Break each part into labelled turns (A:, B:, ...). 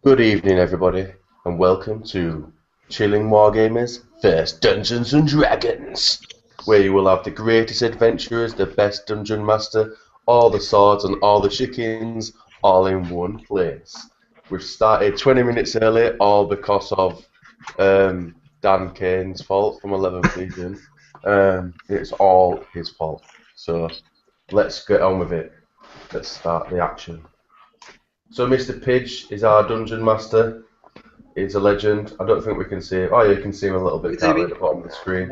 A: Good evening, everybody, and welcome to Chilling Wargamers First Dungeons and Dragons, where you will have the greatest adventurers, the best dungeon master, all the swords and all the chickens, all in one place. We've started 20 minutes early, all because of Dan Kane's fault from 11th Legion. It's all his fault. So let's get on with it. Let's start the action. So Mr. Pidge is our dungeon master. He's a legend. I don't think we can see him. Oh, yeah, you can see him a little bit, can't we, at the bottom of the screen.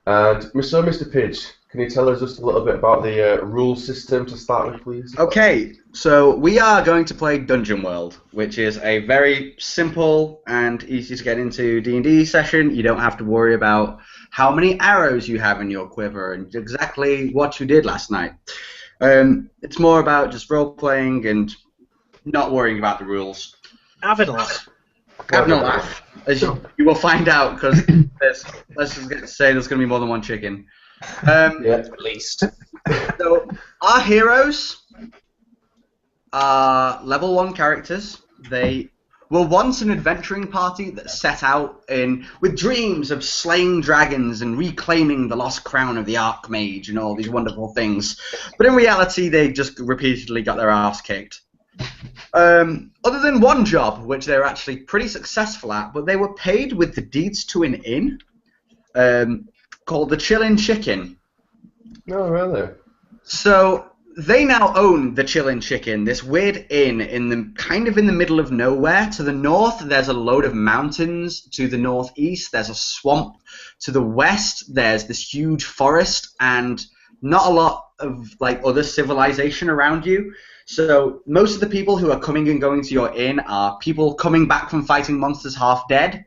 A: And so, Mr. Pidge, can you tell us just a little bit about the rule system to start with, please?
B: Okay, so we are going to play Dungeon World, which is a very simple and easy to get into D&D session. You don't have to worry about how many arrows you have in your quiver and exactly what you did last night. It's more about just role-playing and not worrying about the rules.
C: Having a laugh.
B: Having a laugh, as you will find out, because let's just say there's going to be more than one chicken.
A: Yeah.
C: At least.
B: So, our heroes are level 1 characters. They were once an adventuring party that set out with dreams of slaying dragons and reclaiming the lost crown of the Archmage and all these wonderful things. But in reality, they just repeatedly got their ass kicked. Other than one job, which they were actually pretty successful at, but they were paid with the deeds to an inn called the Chillin' Chicken.
A: No, really?
B: So they now own the Chillin' Chicken, this weird inn in the middle of nowhere. To the north, there's a load of mountains. To the northeast, there's a swamp. To the west, there's this huge forest and not a lot of other civilization around you. So most of the people who are coming and going to your inn are people coming back from fighting monsters half dead,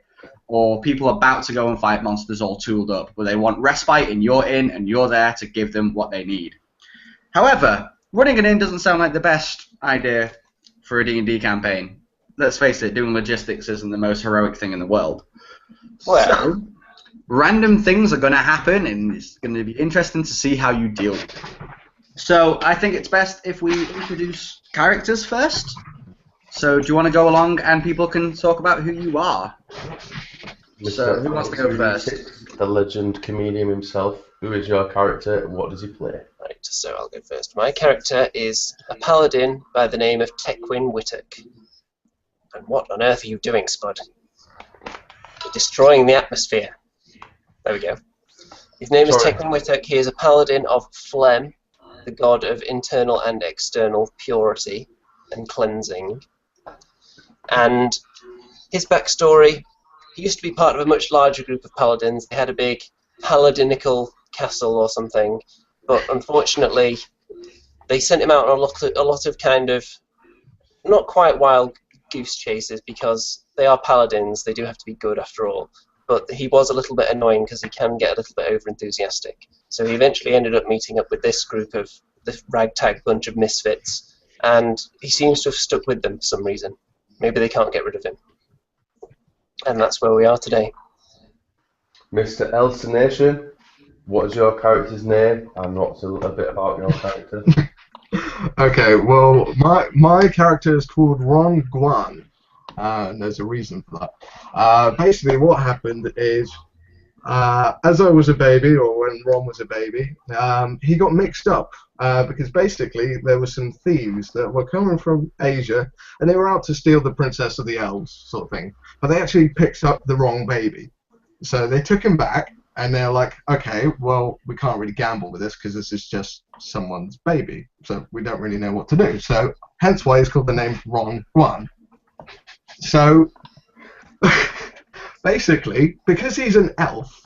B: or people about to go and fight monsters all tooled up, but they want respite in your inn and you're there to give them what they need. However, running an inn doesn't sound like the best idea for a D&D campaign. Let's face it, doing logistics isn't the most heroic thing in the world.
C: Well.
B: So, random things are going to happen, and it's going to be interesting to see how you deal with it. So, I think it's best if we introduce characters first. So, do you want to go along and people can talk about who you are? So, who wants to go first?
A: The legend comedian himself. Who is your character and what does he play?
C: Right, so I'll go first. My character is a paladin by the name of Tequin Whittock. And what on earth are you doing, Spud? You're destroying the atmosphere. There we go. His name is Tequin Whittock. He is a paladin of Phlegm, the god of internal and external purity and cleansing. And his backstory, he used to be part of a much larger group of paladins. They had a big paladinical castle or something, but unfortunately they sent him out on a lot of kind of not quite wild goose chases, because they are paladins, they do have to be good after all, but he was a little bit annoying because he can get a little bit over enthusiastic. So he eventually ended up meeting up with this group of this ragtag bunch of misfits, and he seems to have stuck with them for some reason. Maybe they can't get rid of him, and that's where we are today.
A: Mr. Elsination, what is your character's name and what's a little bit about your character?
D: Okay, well, my character is called Ron Guan, and there's a reason for that. Basically, what happened is, as I was a baby, or when Ron was a baby, he got mixed up, because basically there were some thieves that were coming from Asia, and they were out to steal the Princess of the Elves, sort of thing, but they actually picked up the wrong baby. So they took him back, and they're like, okay, well, we can't really gamble with this because this is just someone's baby, so we don't really know what to do. So hence why he's called the name Ron Guan. So basically, because he's an elf,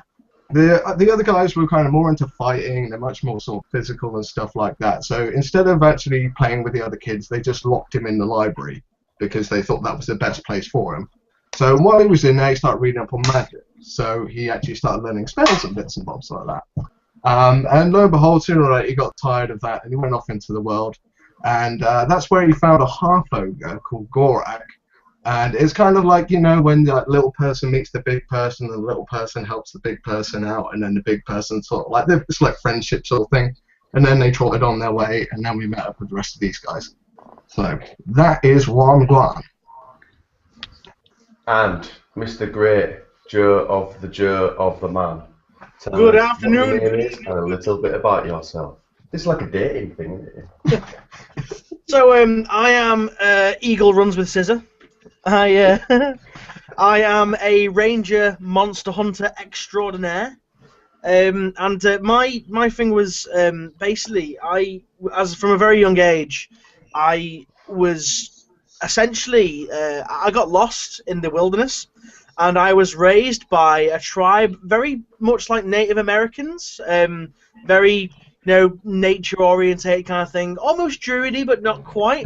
D: the other guys were kind of more into fighting. They're much more sort of physical and stuff like that. So instead of actually playing with the other kids, they just locked him in the library because they thought that was the best place for him. So while he was in there, he started reading up on magic. So he actually started learning spells and bits and bobs like that. And lo and behold, sooner or later, he got tired of that and he went off into the world. And that's where he found a half-ogre called Gorak. And it's kind of like, you know, when the little person meets the big person, and the little person helps the big person out, and then the big person sort of like, it's like friendship sort of thing. And then they trotted on their way, and then we met up with the rest of these guys. So that is Ron Guan.
A: And Mr. Great, Joe of the Man. Tell
E: Good
A: us
E: afternoon,
A: what your
E: good
A: name is and a little bit about yourself. This is like a dating thing, isn't it?
E: So, I am Eagle Runs with Scissor. I am a ranger monster hunter extraordinaire. And my thing was basically as from a very young age, I was essentially I got lost in the wilderness, and I was raised by a tribe very much like Native Americans, very nature oriented kind of thing, almost druidy but not quite.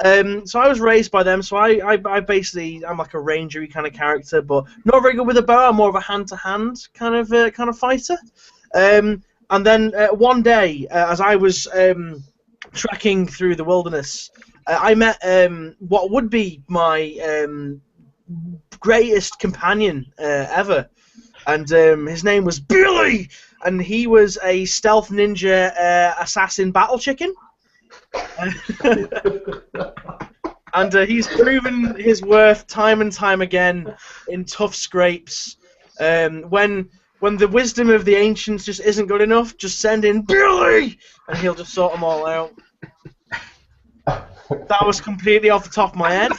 E: So I was raised by them. So I basically I'm like a rangery kind of character, but not very good with a bow. I'm more of a hand-to-hand kind of fighter. And then one day, as I was trekking through the wilderness, I met what would be my greatest companion ever, and his name was Billy, and he was a stealth ninja assassin battle chicken. And he's proven his worth time and time again in tough scrapes. When the wisdom of the ancients just isn't good enough, just send in Billy, and he'll just sort them all out. That was completely off the top of my head.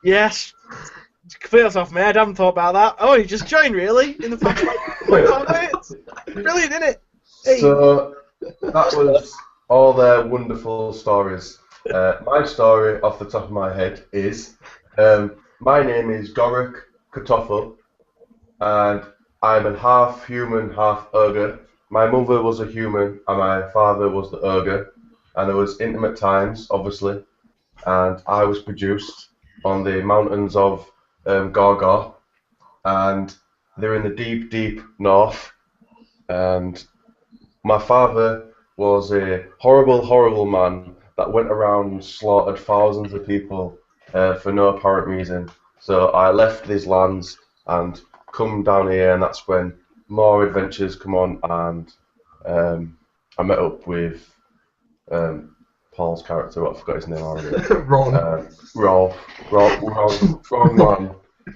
E: Yes, completely off the top of my head. I haven't thought about that. Oh, you just joined, really? In the first 5 minutes? Brilliant, isn't it? Hey.
A: So, that was all their wonderful stories. My story, off the top of my head, is my name is Gorik Kartoffel, and I'm a half human, half ogre. My mother was a human, and my father was the ogre, and there was intimate times, obviously, and I was produced on the mountains of Gorgor, and they're in the deep, deep north, and my father was a horrible, horrible man that went around and slaughtered thousands of people for no apparent reason. So I left these lands and come down here, and that's when more adventures come on, and I met up with Paul's character. I forgot his name already.
D: Ron.
A: Ron.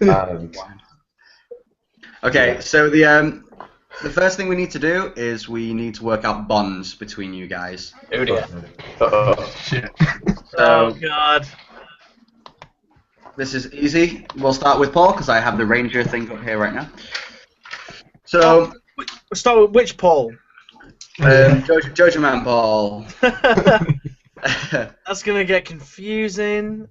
A: And
B: Okay, so the first thing we need to do is we need to work out bonds between you guys.
C: Oh dear.
D: Shit.
E: Oh,
B: So
E: God.
B: this is easy. We'll start with Paul because I have the ranger thing up here right now. So
E: We'll start with which Paul?
B: Jojo Man Paul.
E: That's gonna get confusing.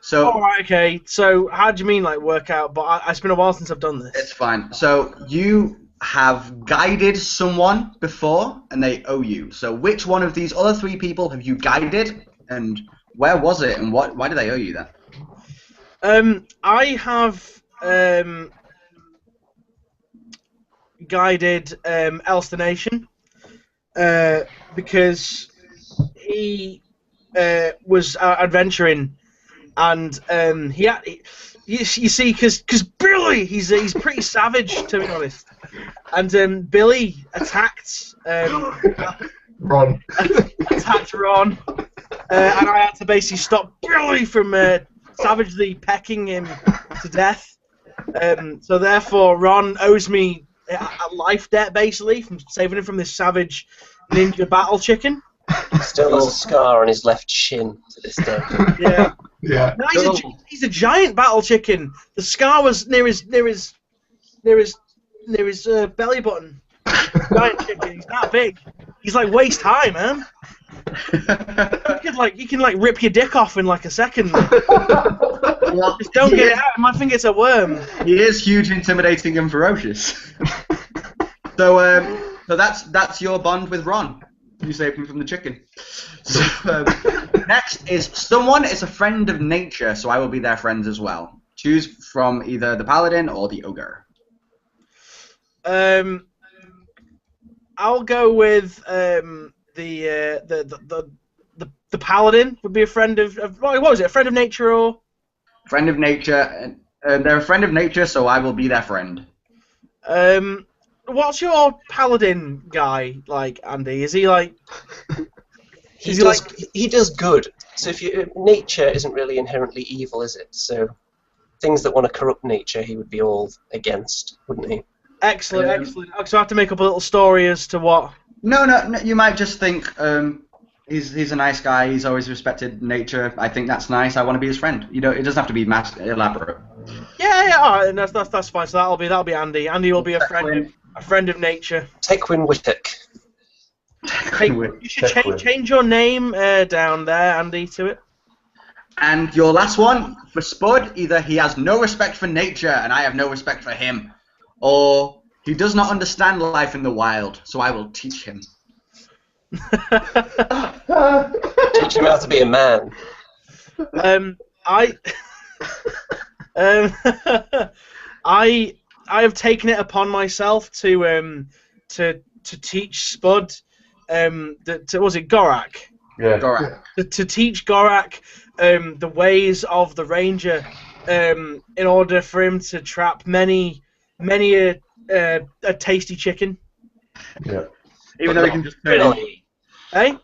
B: So
E: Alright, okay. So, how do you mean, like, work out? But it's been a while since I've done this.
B: it's fine. So you have guided someone before, and they owe you. So which one of these other 3 people have you guided, and where was it, and why do they owe you that?
E: I have guided Elster Nation because he was adventuring, and you see, because Billy, he's pretty savage, to be honest, and Billy attacked
D: Ron.
E: attacked Ron, and I had to basically stop Billy from savagely pecking him to death. So therefore, Ron owes me a life debt, basically, from saving him from this savage ninja battle chicken.
C: He still has a scar on his left shin to this day.
E: Yeah.
D: Yeah.
E: No, he's a giant battle chicken. The scar was near his belly button. Giant chicken. He's that big. He's like waist high, man. You can rip your dick off in like a second.
B: Well,
E: Just don't get it out. I think it's a worm.
B: He is huge, intimidating, and ferocious. So that's your bond with Ron. You saved him from the chicken. So, next is someone is a friend of nature, so I will be their friends as well. Choose from either the paladin or the ogre.
E: I'll go with the paladin would be a friend of what was it? A friend of nature or?
B: Friend of nature. They're a friend of nature, so I will be their friend.
E: What's your paladin guy like, Andy? Is he like?
C: He does good. So nature isn't really inherently evil, is it? So things that want to corrupt nature, he would be all against, wouldn't he?
E: Excellent, excellent. So I have to make up a little story as to what.
B: No, you might just think he's a nice guy. He's always respected nature. I think that's nice. I want to be his friend. You know, it doesn't have to be elaborate.
E: Yeah, all right, and that's fine. So that'll be Andy. Andy will be a friend of nature.
C: Tekwin Whittock.
E: Hey, you should change your name down there, Andy, to it.
B: And your last one for Spud: either he has no respect for nature, and I have no respect for him, or he does not understand life in the wild, so I will teach him.
C: Teach him how to be a man.
E: I have taken it upon myself to teach Spud. Was it Gorak?
A: Yeah.
B: Gorak.
E: To teach Gorak the ways of the Ranger, in order for him to trap many a tasty chicken.
A: Yeah.
B: Even though he can just turn
C: Really?
E: Eh?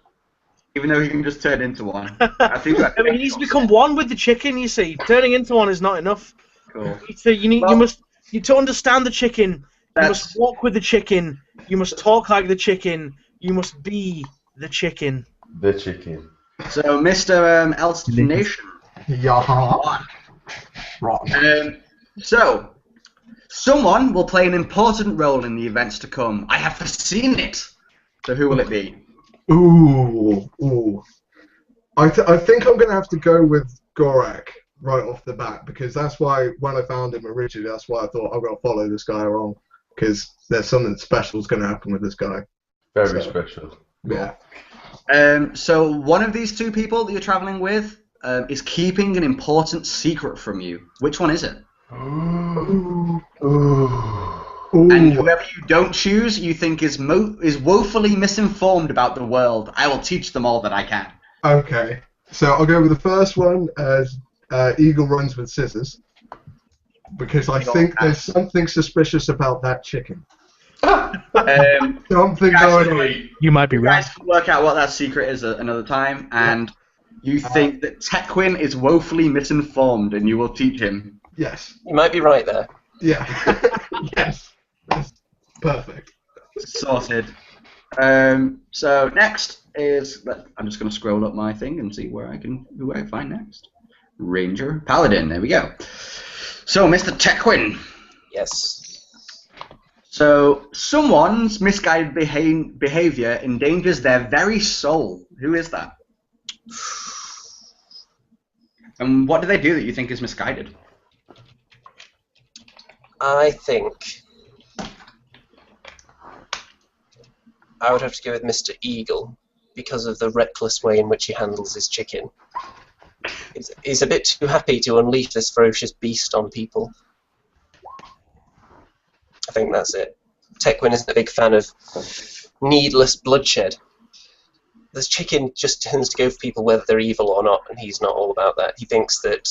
B: Even though he can just turn into one.
E: I mean, he needs to become one with the chicken. You see, turning into one is not enough.
B: Cool.
E: So to understand the chicken. You must walk with the chicken. You must talk like the chicken. You must be the chicken.
A: The chicken.
B: So, Mr. Elstonation.
D: Yeah. Rotten.
B: So, someone will play an important role in the events to come. I have foreseen it. So, who will it be?
D: Ooh. I think I'm going to have to go with Gorak right off the bat, because that's why, when I found him originally, that's why I thought I'm going to follow this guy around, because there's something special is going to happen with this guy.
A: Very special.
D: Yeah.
B: So one of these two people that you're traveling with is keeping an important secret from you. Which one is it?
D: Ooh.
B: And whoever you don't choose, you think is woefully misinformed about the world. I will teach them all that I can.
D: Okay. So I'll go with the first one as Eagle runs with scissors, because I think there's something suspicious about that chicken. Something going on.
E: You might be
B: You guys can work out what that secret is another time, and you think that Tekwin is woefully misinformed, and you will teach him.
D: Yes.
C: You might be right there.
D: Yeah. Yes. That's perfect.
B: Sorted. So next is, I'm just going to scroll up my thing and see who I find next. Ranger Paladin. There we go. So, Mr. Tekwin.
C: Yes.
B: So, someone's misguided behavior endangers their very soul. Who is that? And what do they do that you think is misguided?
C: I think I would have to go with Mr. Eagle because of the reckless way in which he handles his chicken. He's a bit too happy to unleash this ferocious beast on people. I think that's it. Tekwin isn't a big fan of needless bloodshed. This chicken just tends to go for people whether they're evil or not, and he's not all about that. He thinks that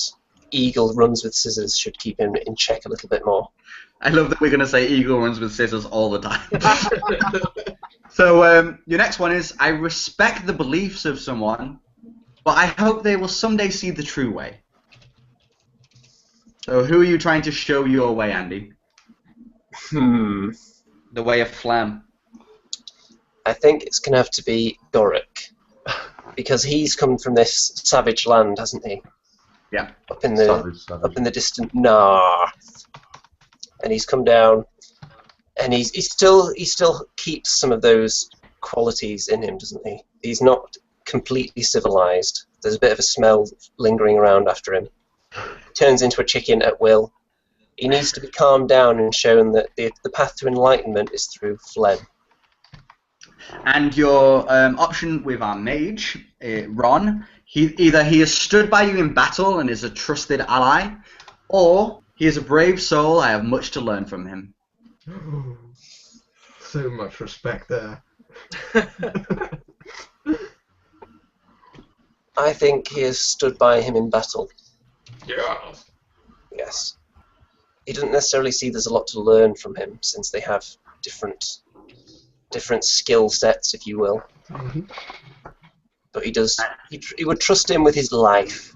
C: Eagle runs with scissors should keep him in check a little bit more.
B: I love that we're going to say Eagle runs with scissors all the time. So your next one is, I respect the beliefs of someone, but I hope they will someday see the true way. So who are you trying to show your way, Andy? The way of Flam.
C: I think it's going to have to be Gorak, because he's come from this savage land, hasn't he?
B: Yeah.
C: Up in the distant north, and he's come down, and he still keeps some of those qualities in him, doesn't he? He's not completely civilized. There's a bit of a smell lingering around after him. Turns into a chicken at will. He needs to be calmed down and shown that the path to enlightenment is through phlegm.
B: And your option with our mage, Ron, either he has stood by you in battle and is a trusted ally, or he is a brave soul. I have much to learn from him.
D: So much respect there.
C: I think he has stood by him in battle.
D: Yeah.
C: Yes. He doesn't necessarily see there's a lot to learn from him, since they have different skill sets, if you will.
D: Mm-hmm.
C: but he does. He would trust him with his life.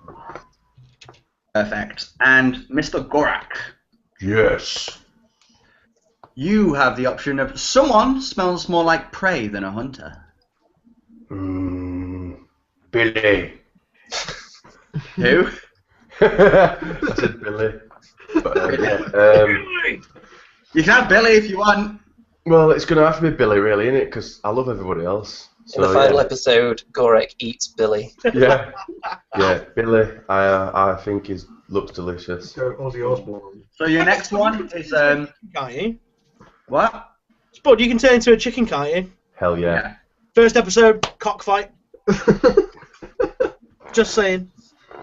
B: Perfect. And Mr. Gorak,
A: Yes.
B: you have the option of someone smells more like prey than a hunter.
A: Billy.
B: Who?
A: I said Billy. But,
B: You can have Billy if you want.
A: well, it's going to have to be Billy, really, isn't it? Because I love everybody else. So,
C: In the final episode, Gorek eats Billy.
A: Yeah. Yeah, Billy, I think looks delicious.
D: Go Ozzy Osbourne.
B: So your next one is
E: Can't you?
B: what?
E: Spud, you can turn into a chicken, can't you?
A: Hell yeah.
E: First episode, cockfight. Just saying.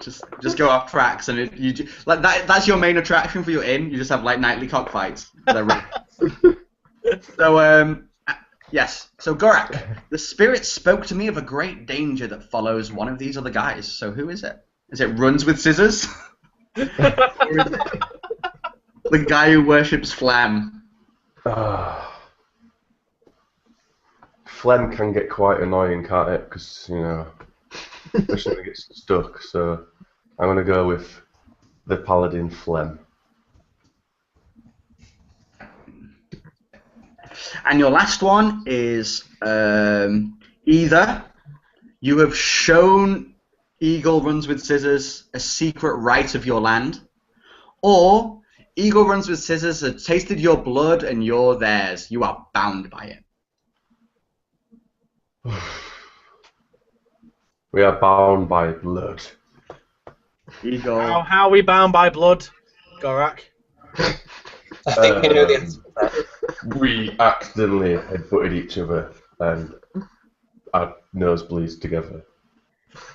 B: Just go off tracks and like that's your main attraction for your inn. You just have like nightly cockfights. So yes. So Gorak, the spirit spoke to me of a great danger that follows one of these other guys. So who is it? Is it Runs with Scissors? Or is it the guy who worships phlegm?
A: Phlegm can get quite annoying, can't it? Because, you know, especially when it gets stuck. So I'm going to go with the Paladin Phlegm.
B: And your last one is either you have shown Eagle Runs with Scissors a secret right of your land, or Eagle Runs with Scissors has tasted your blood and you're theirs. You are bound by it.
A: We are bound by blood.
B: Eagle.
E: How are we bound by blood, Gorak?
C: I think we know the answer to that.
A: We accidentally headbutted each other and our nosebleeds together.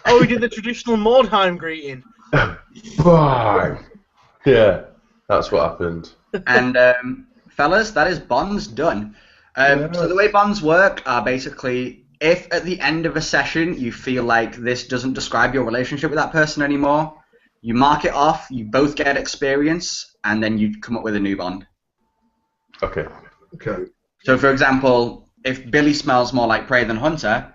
E: Oh, we did the traditional Mordheim greeting.
A: Bang! Yeah, that's what happened.
B: And fellas, that is bonds done. So the way bonds work are basically, if at the end of a session you feel like this doesn't describe your relationship with that person anymore, you mark it off, you both get experience, and then you come up with a new bond.
A: Okay.
D: Okay.
B: So for example, if Billy smells more like prey than hunter,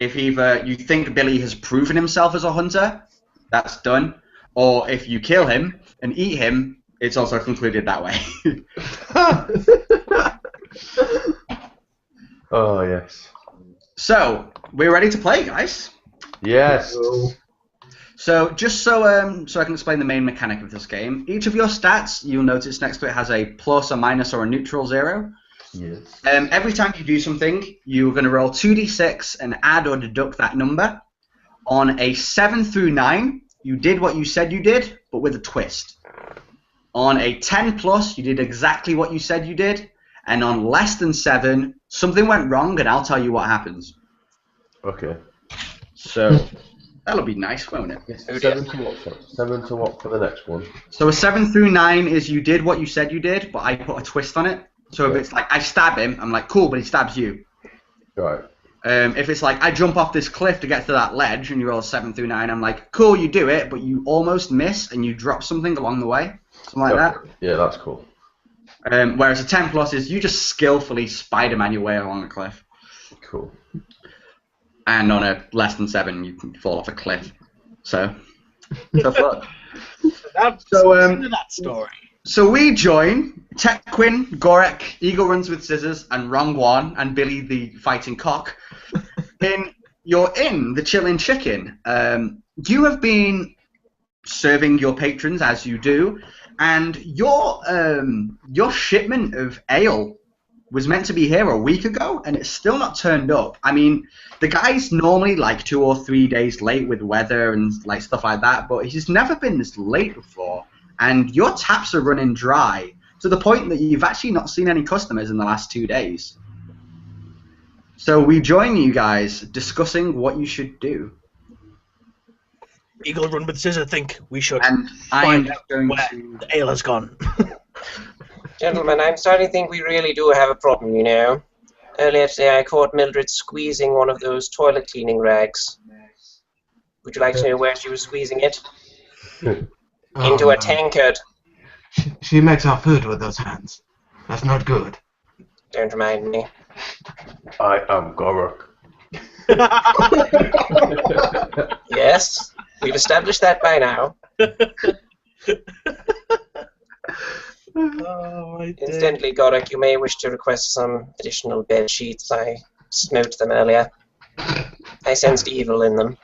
B: if either you think Billy has proven himself as a hunter, that's done, or if you kill him and eat him, it's also concluded that way.
A: Oh, yes.
B: So, we're ready to play, guys.
A: Yes.
B: So, just so I can explain the main mechanic of this game, each of your stats, you'll notice next to it has a plus, a minus, or a neutral 0.
A: Yes.
B: Every time you do something, you're going to roll 2d6 and add or deduct that number. On a 7 through 9, you did what you said you did, but with a twist. On a 10 plus, you did exactly what you said you did. And on less than 7, something went wrong, and I'll tell you what happens.
A: Okay.
B: So, that'll be nice, won't it?
C: Oh,
A: 7 to what for? 7 to what for the next one?
B: So a 7 through 9 is you did what you said you did, but I put a twist on it. So if it's like, I stab him, I'm like, cool, but he stabs you.
A: Right.
B: If it's like, I jump off this cliff to get to that ledge, and you roll 7 through 9, I'm like, cool, you do it, but you almost miss, and you drop something along the way. Something like that.
A: Yeah, that's cool.
B: Whereas a 10 plus is you just skillfully Spider-Man your way along a cliff.
A: Cool.
B: And on a less than 7, you can fall off a cliff. So, tough luck.
E: That's
B: So,
E: that story.
B: So we join Tekwin, Gorak, Eagle Runs with Scissors, and Rongwan, and Billy the Fighting Cock in your inn, the Chillin' Chicken. You have been serving your patrons as you do, and your shipment of ale was meant to be here a week ago, and it's still not turned up. I mean, the guy's normally like 2 or 3 days late with weather and like stuff like that, but he's never been this late before. And your taps are running dry to the point that you've actually not seen any customers in the last 2 days. So we join you guys discussing what you should do.
E: Eagle Run with Scissor think we should
B: And I
E: find
B: am
E: out
B: going
E: where
B: to...
E: the ale has gone.
C: Gentlemen, I'm starting to think we really do have a problem, you know. Earlier today I caught Mildred squeezing one of those toilet cleaning rags. Would you like to know where she was squeezing it? Into a tankard.
F: She makes our food with those hands. That's not good.
C: Don't remind me.
A: I am Gorak.
C: Yes, we've established that by now.
E: Oh, my day.
C: Incidentally, Godok, you may wish to request some additional bed sheets. I smoked them earlier. I sensed evil in them.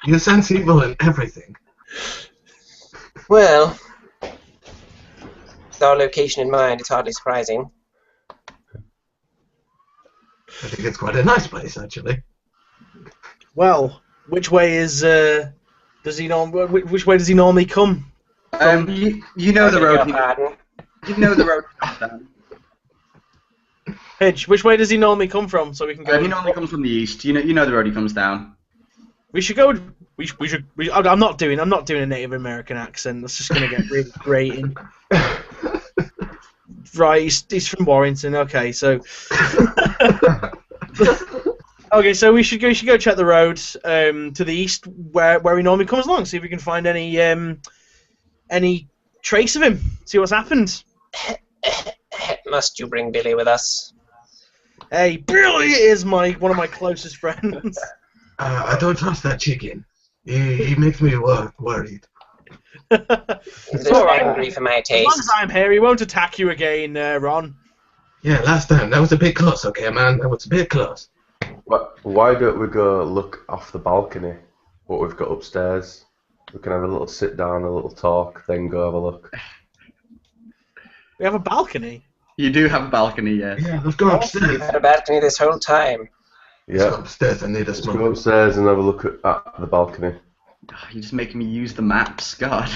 F: You sense evil in everything.
C: Well, with our location in mind, it's hardly surprising.
F: I think it's quite a nice place, actually.
E: Well, which way is does he which way does he normally come?
B: You know the road.
C: Pardon.
B: You know the road comes down.
E: Pidge, which way does he normally come from, so we can go?
B: He normally comes from the east. You know the road he comes down.
E: We should go. I'm not doing a Native American accent. That's just gonna get really grating. Right, he's from Warrington. Okay, so. Okay, so we should go check the road to the east where he normally comes along. See if we can find any trace of him. See what's happened.
C: Must you bring Billy with us?
E: Hey, Billy is one of my closest friends.
F: I don't trust that chicken. He makes me worried.
C: He's a little angry for my
E: As long as
C: taste.
E: I'm here, he won't attack you again, Ron.
F: Yeah, last time that was a bit close. Okay, man, that was a bit close.
A: Why don't we go look off the balcony? What we've got upstairs. We can have a little sit down, a little talk, then go have a look.
E: We have a balcony.
B: You do have a balcony, yes.
F: Yeah, let's go
C: We've
F: upstairs.
C: had a balcony this whole time.
F: Let's go
A: Yeah.
F: upstairs. I need a
A: Let's go
F: smoke.
A: upstairs and have a look at the balcony.
B: You're just making me use the maps, God.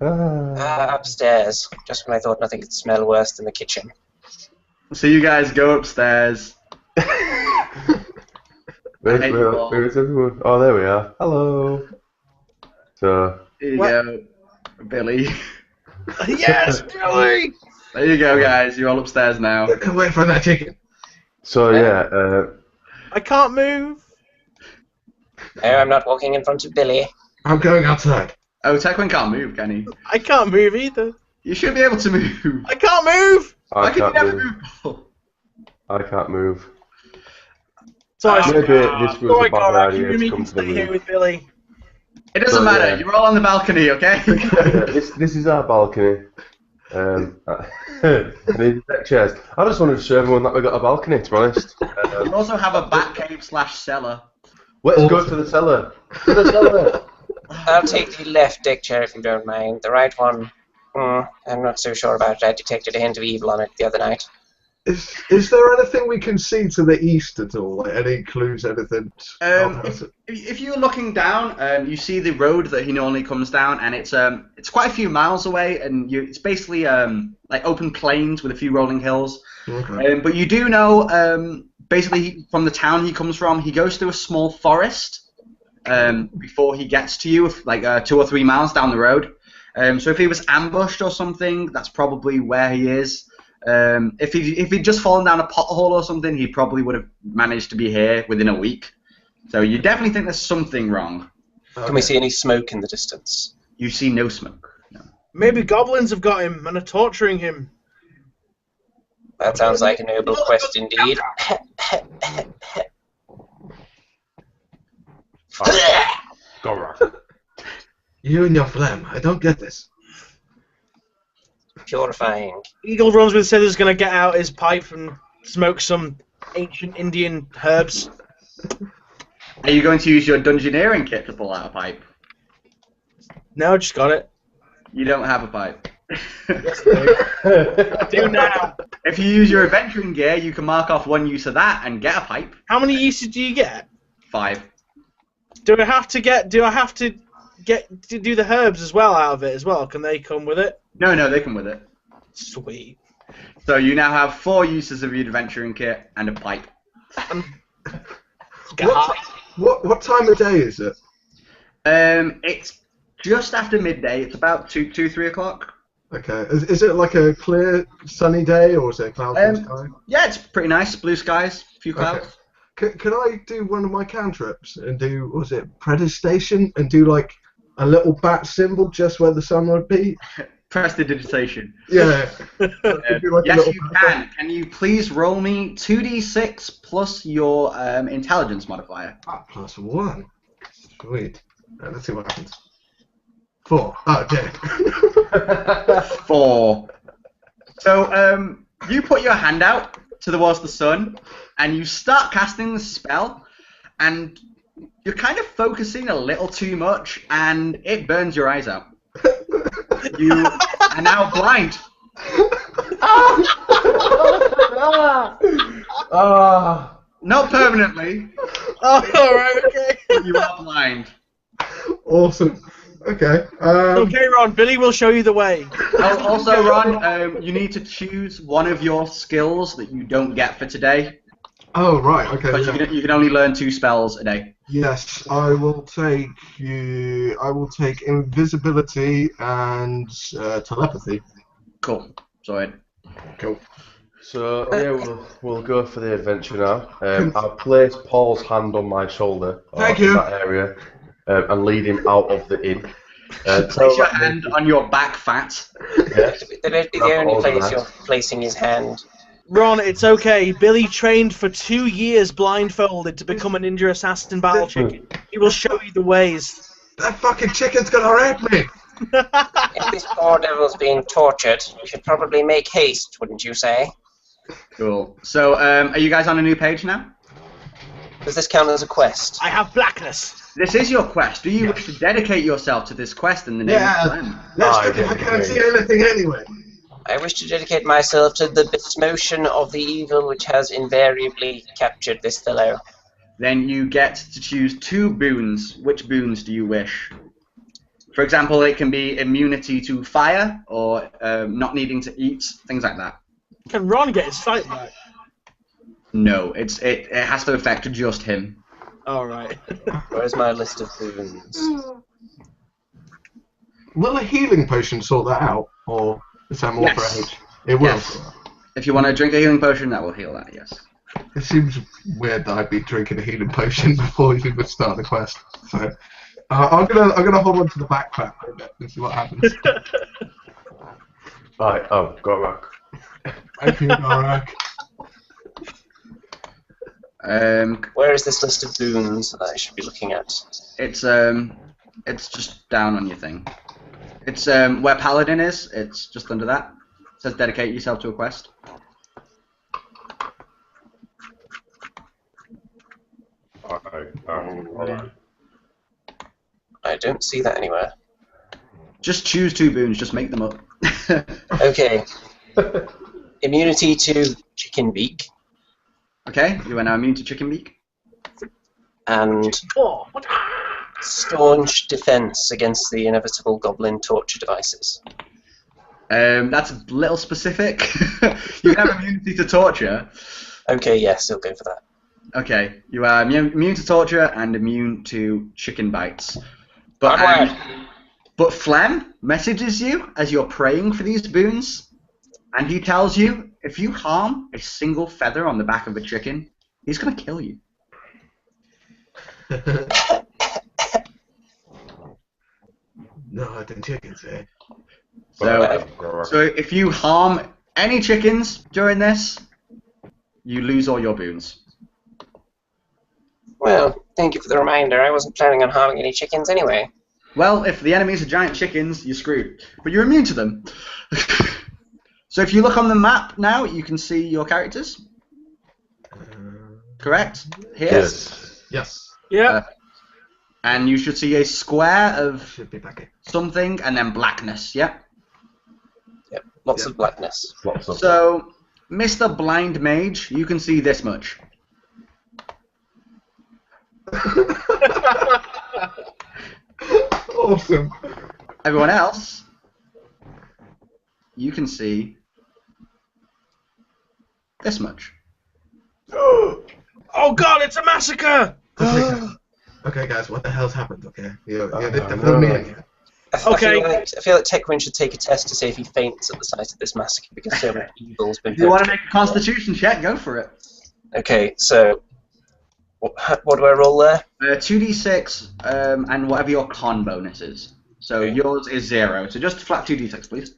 C: Upstairs. Just when I thought nothing could smell worse than the kitchen.
B: So you guys go upstairs.
A: Where is everyone? Oh, there we are. Hello. So,
B: Here you go, Billy.
E: Yes, Billy.
B: There you go, guys. You're all upstairs now.
F: I can't wait for that chicken.
A: yeah,
E: I can't move.
C: No, I'm not walking in front of Billy.
F: I'm going outside.
B: Oh, Tequin can't move, can he?
E: I can't move either.
B: You should be able to move.
E: I can't move.
B: Why
A: I
B: can you
A: can't
B: never
A: move.
B: move before?
A: I can't move.
E: Sorry,
A: Maybe this was
E: sorry,
A: a bad
E: God,
A: idea
E: you
A: to
E: need
A: come
E: to
A: to the
E: stay here
A: room.
E: with Billy.
B: It doesn't
A: So,
B: matter.
A: yeah.
B: You're all on the balcony, okay?
A: Yeah, this is our balcony. I need deck chairs. I just wanted to show everyone that we got a balcony, to be honest.
B: You also have a bat cave / cellar.
A: Let's go to the cellar. To the cellar.
C: I'll take the left deck chair if you don't mind. The right one, I'm not so sure about it. I detected a hint of evil on it the other night.
D: Is there anything we can see to the east at all? Like any clues, anything?
B: If you're looking down, you see the road that he normally comes down, and it's quite a few miles away, and it's basically like open plains with a few rolling hills.
D: Okay.
B: But you do know, basically from the town he comes from, he goes through a small forest before he gets to you, like 2 or 3 miles down the road. So if he was ambushed or something, that's probably where he is. If he'd just fallen down a pothole or something, he probably would have managed to be here within a week. So you definitely think there's something wrong.
C: Can we see any smoke in the distance?
B: You see no smoke. No.
E: Maybe goblins have got him and are torturing him.
C: That sounds like a noble quest indeed.
F: You and your phlegm. I don't get this.
C: Purifying.
E: Eagle runs with scissors, gonna get out his pipe and smoke some ancient Indian herbs.
B: Are you going to use your dungeoneering kit to pull out a pipe?
E: No, just got it.
B: You don't have a pipe.
E: Yes, I do now.
B: If you use your adventuring gear, you can mark off 1 use of that and get a pipe.
E: How many uses do you get?
B: 5.
E: Do I have to do the herbs as well out of it as well? Can they come with it?
B: No, they come with it.
E: Sweet.
B: So you now have 4 uses of your adventuring kit and a pipe.
D: What time of day is it?
B: It's just after midday. It's about 3 o'clock.
D: Okay. Is it like a clear, sunny day, or is it clouds in the sky?
B: Yeah, it's pretty nice. Blue skies, a few clouds.
D: Can I do one of my cantrips and do, was it Predestation, and do like a little bat symbol just where the sun would be?
B: prestidigitation.
D: Yeah. It'd be like a
B: Yes,
D: little
B: you
D: pencil.
B: can. Can you please roll me 2d6 plus your intelligence modifier?
D: Ah, +1. Sweet. Let's see what happens. 4. Oh, dead.
B: 4. So you put your hand out towards the sun, and you start casting the spell, and you're kind of focusing a little too much, and it burns your eyes out. You are now blind. Not permanently,
E: Oh, alright, okay.
B: but you are blind.
D: Awesome. Okay.
E: Okay, Ron, Billy will show you the way.
B: Also, Ron, you need to choose one of your skills that you don't get for today,
D: Oh, right. Okay.
B: because
D: Yeah.
B: you can only learn 2 spells a day.
D: Yes, I will take you. I will take invisibility and telepathy.
B: Cool. Sorry.
D: Cool.
A: So yeah, we'll go for the adventure now. I'll place Paul's hand on my shoulder,
D: Thank
A: in
D: you.
A: that area, and lead him out of the inn.
B: Place your hand on your back fat.
A: Yes.
C: That would be the only place you're placing his hand.
E: Ron, it's okay. Billy trained for 2 years blindfolded to become a ninja assassin battle chicken. He will show you the ways.
D: That fucking chicken's gonna rape me.
C: If this poor devil's being tortured, we should probably make haste, wouldn't you say?
B: Cool. So, are you guys on a new page now?
C: Does this count as a quest?
E: I have blackness.
B: This is your quest. Do you wish to dedicate yourself to this quest in the name of Glenn?
D: Let's
A: I
D: do it. I
A: didn't
D: can't
A: agree.
D: see anything anyway.
C: I wish to dedicate myself to the motion of the evil which has invariably captured this fellow.
B: Then you get to choose 2 boons. Which boons do you wish? For example, it can be immunity to fire, or not needing to eat, things like that.
E: Can Ron get his sight back?
B: No, it has to affect just him.
E: Alright.
C: Where's my list of boons?
D: Will a healing potion sort that out, or is that more
B: Yes.
D: for age? It will.
B: Yes. If you want to drink a healing potion, that will heal that, yes.
D: It seems weird that I'd be drinking a healing potion before you would start the quest. So I'm gonna hold on to the backpack for a bit and see what happens.
A: Right. Oh, got rock.
D: Thank you, Gorak.
C: Where is this list of boons that I should be looking at?
B: It's just down on your thing. It's where Paladin is. It's just under that. It says dedicate yourself to a quest.
A: Alright.
C: I don't see that anywhere.
B: Just choose 2 boons. Just make them up.
C: Okay. Immunity to chicken beak
B: Okay, you are now immune to chicken beak.
C: and
E: Oh, what?
C: staunch defense against the inevitable goblin torture devices.
B: That's a little specific. You can have immunity to torture.
C: Okay, yes, he'll go for that.
B: Okay, you are immune to torture and immune to chicken bites.
C: Onward.
B: But Phlegm messages you as you're praying for these boons, and he tells you if you harm a single feather on the back of a chicken, he's gonna kill you.
D: No, the chickens, eh?
B: So if you harm any chickens during this, you lose all your boons.
C: Well, thank you for the reminder. I wasn't planning on harming any chickens anyway.
B: Well, if the enemies are giant chickens, you're screwed. But you're immune to them. So if you look on the map now, you can see your characters. Correct? Here.
A: Yes.
D: Yes.
E: Yeah.
B: And you should see a square of
D: Should be back in.
B: something and then blackness, yeah?
C: Yep, lots of blackness.
A: Lots of
B: So, Mr. Blind Mage, you can see this much.
D: Awesome.
B: Everyone else, you can see this much.
E: Oh god, it's a massacre!
D: Okay, guys, what the hell's happened? Okay, you
A: no.
D: fill me in here.
E: Okay.
C: I feel like Tekwin should take a test to see if he faints at the sight of this massacre because so much evil's been
B: If you want to
C: perpetrated.
B: make a constitution check, go for it.
C: Okay, so what do I roll there?
B: 2d6 and whatever your con bonus is. So
C: Okay.
B: yours is 0. So just flat 2d6, please.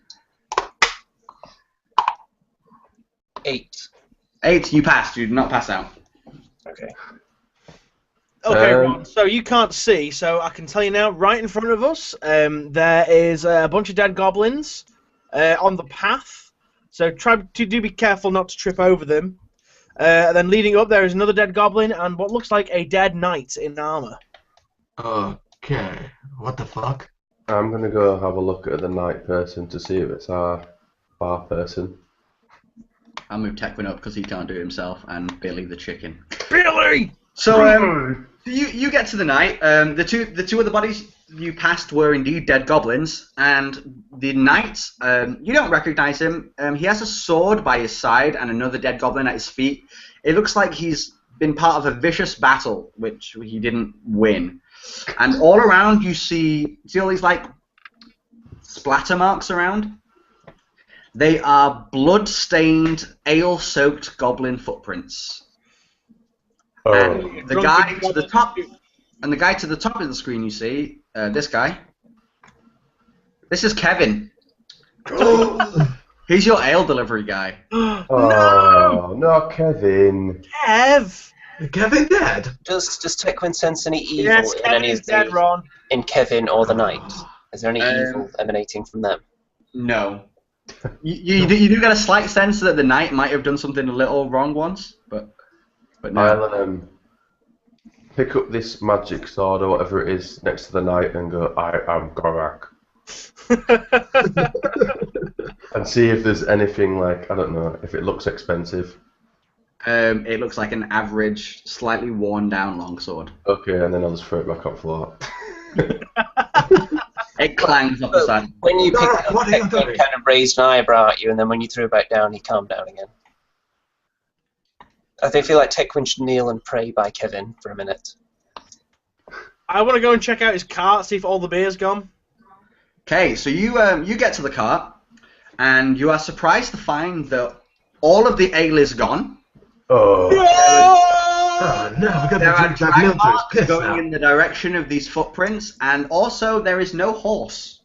C: 8.
B: 8, you passed. You did not pass out.
C: Okay.
E: Okay, Ron, so you can't see, so I can tell you now, right in front of us, there is a bunch of dead goblins on the path, so try to be careful not to trip over them. And then leading up, there is another dead goblin and what looks like a dead knight in armor.
F: Okay. What the fuck?
A: I'm gonna go have a look at the night person to see if it's our bar person.
B: I'll move Tekwin up because he can't do it himself, and Billy the chicken.
E: Billy!
B: So you get to the knight. The two other bodies you passed were indeed dead goblins, and the knight, you don't recognize him. He has a sword by his side and another dead goblin at his feet. It looks like he's been part of a vicious battle, which he didn't win. And all around you see all these like splatter marks around. They are blood-stained, ale-soaked goblin footprints. And the guy to the top, of the screen, you see this guy. This is Kevin. He's your ale delivery guy.
A: Oh, no, Kevin.
E: Kev!
F: Kevin dead?
C: Does Tekwin sense any evil
E: Yes,
C: in
E: Kevin
C: any
E: is
C: of
E: dead, Ron.
C: in Kevin or the Knight? Is there any evil emanating from them?
B: No. You do get a slight sense that the knight might have done something a little wrong once, but no.
A: I'll pick up this magic sword or whatever it is next to the knight and go, I am Gorak. And see if there's anything like, I don't know, if it looks expensive.
B: It looks like an average, slightly worn down longsword.
A: Okay, and then I'll just throw it back on the floor.
B: It clangs off the side.
C: When you picked it up,
F: what are you
C: Tekwin
F: doing?
C: kind of raised an eyebrow at you, and then when you threw it back down, he calmed down again. I feel like Tekwin should kneel and pray by Kevin for a minute.
E: I want to go and check out his cart, see if all the beer's gone.
B: Okay, so you get to the cart, and you are surprised to find that all of the ale is gone.
A: Oh.
F: Oh no, we got
B: There
F: to
B: are
F: drink that
B: drag
F: milk to his
B: marks
F: piss
B: going
F: now.
B: in the direction of these footprints, and also there is no horse.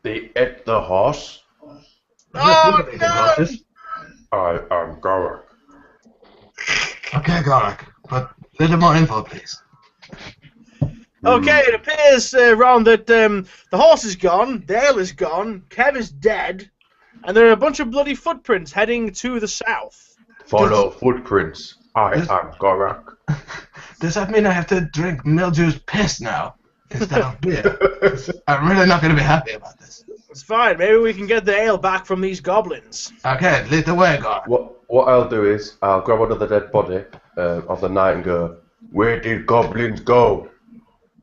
A: They ate the horse?
E: Oh,
F: Look at these
E: no!
F: horses.
A: I am Gorak.
F: Okay, Gorak, but a little more info, please.
E: Okay, it appears, Ron, that the horse is gone, the ale is gone, Kev is dead, and there are a bunch of bloody footprints heading to the south.
A: Follow footprints. I am Gorak.
F: Does that mean I have to drink Mildew's piss now instead of beer? I'm really not going to be happy about this.
E: It's fine, maybe we can get the ale back from these goblins.
F: Okay, lead the way, Gorak.
A: What I'll do is, I'll grab another dead body of the knight and go, where did goblins go?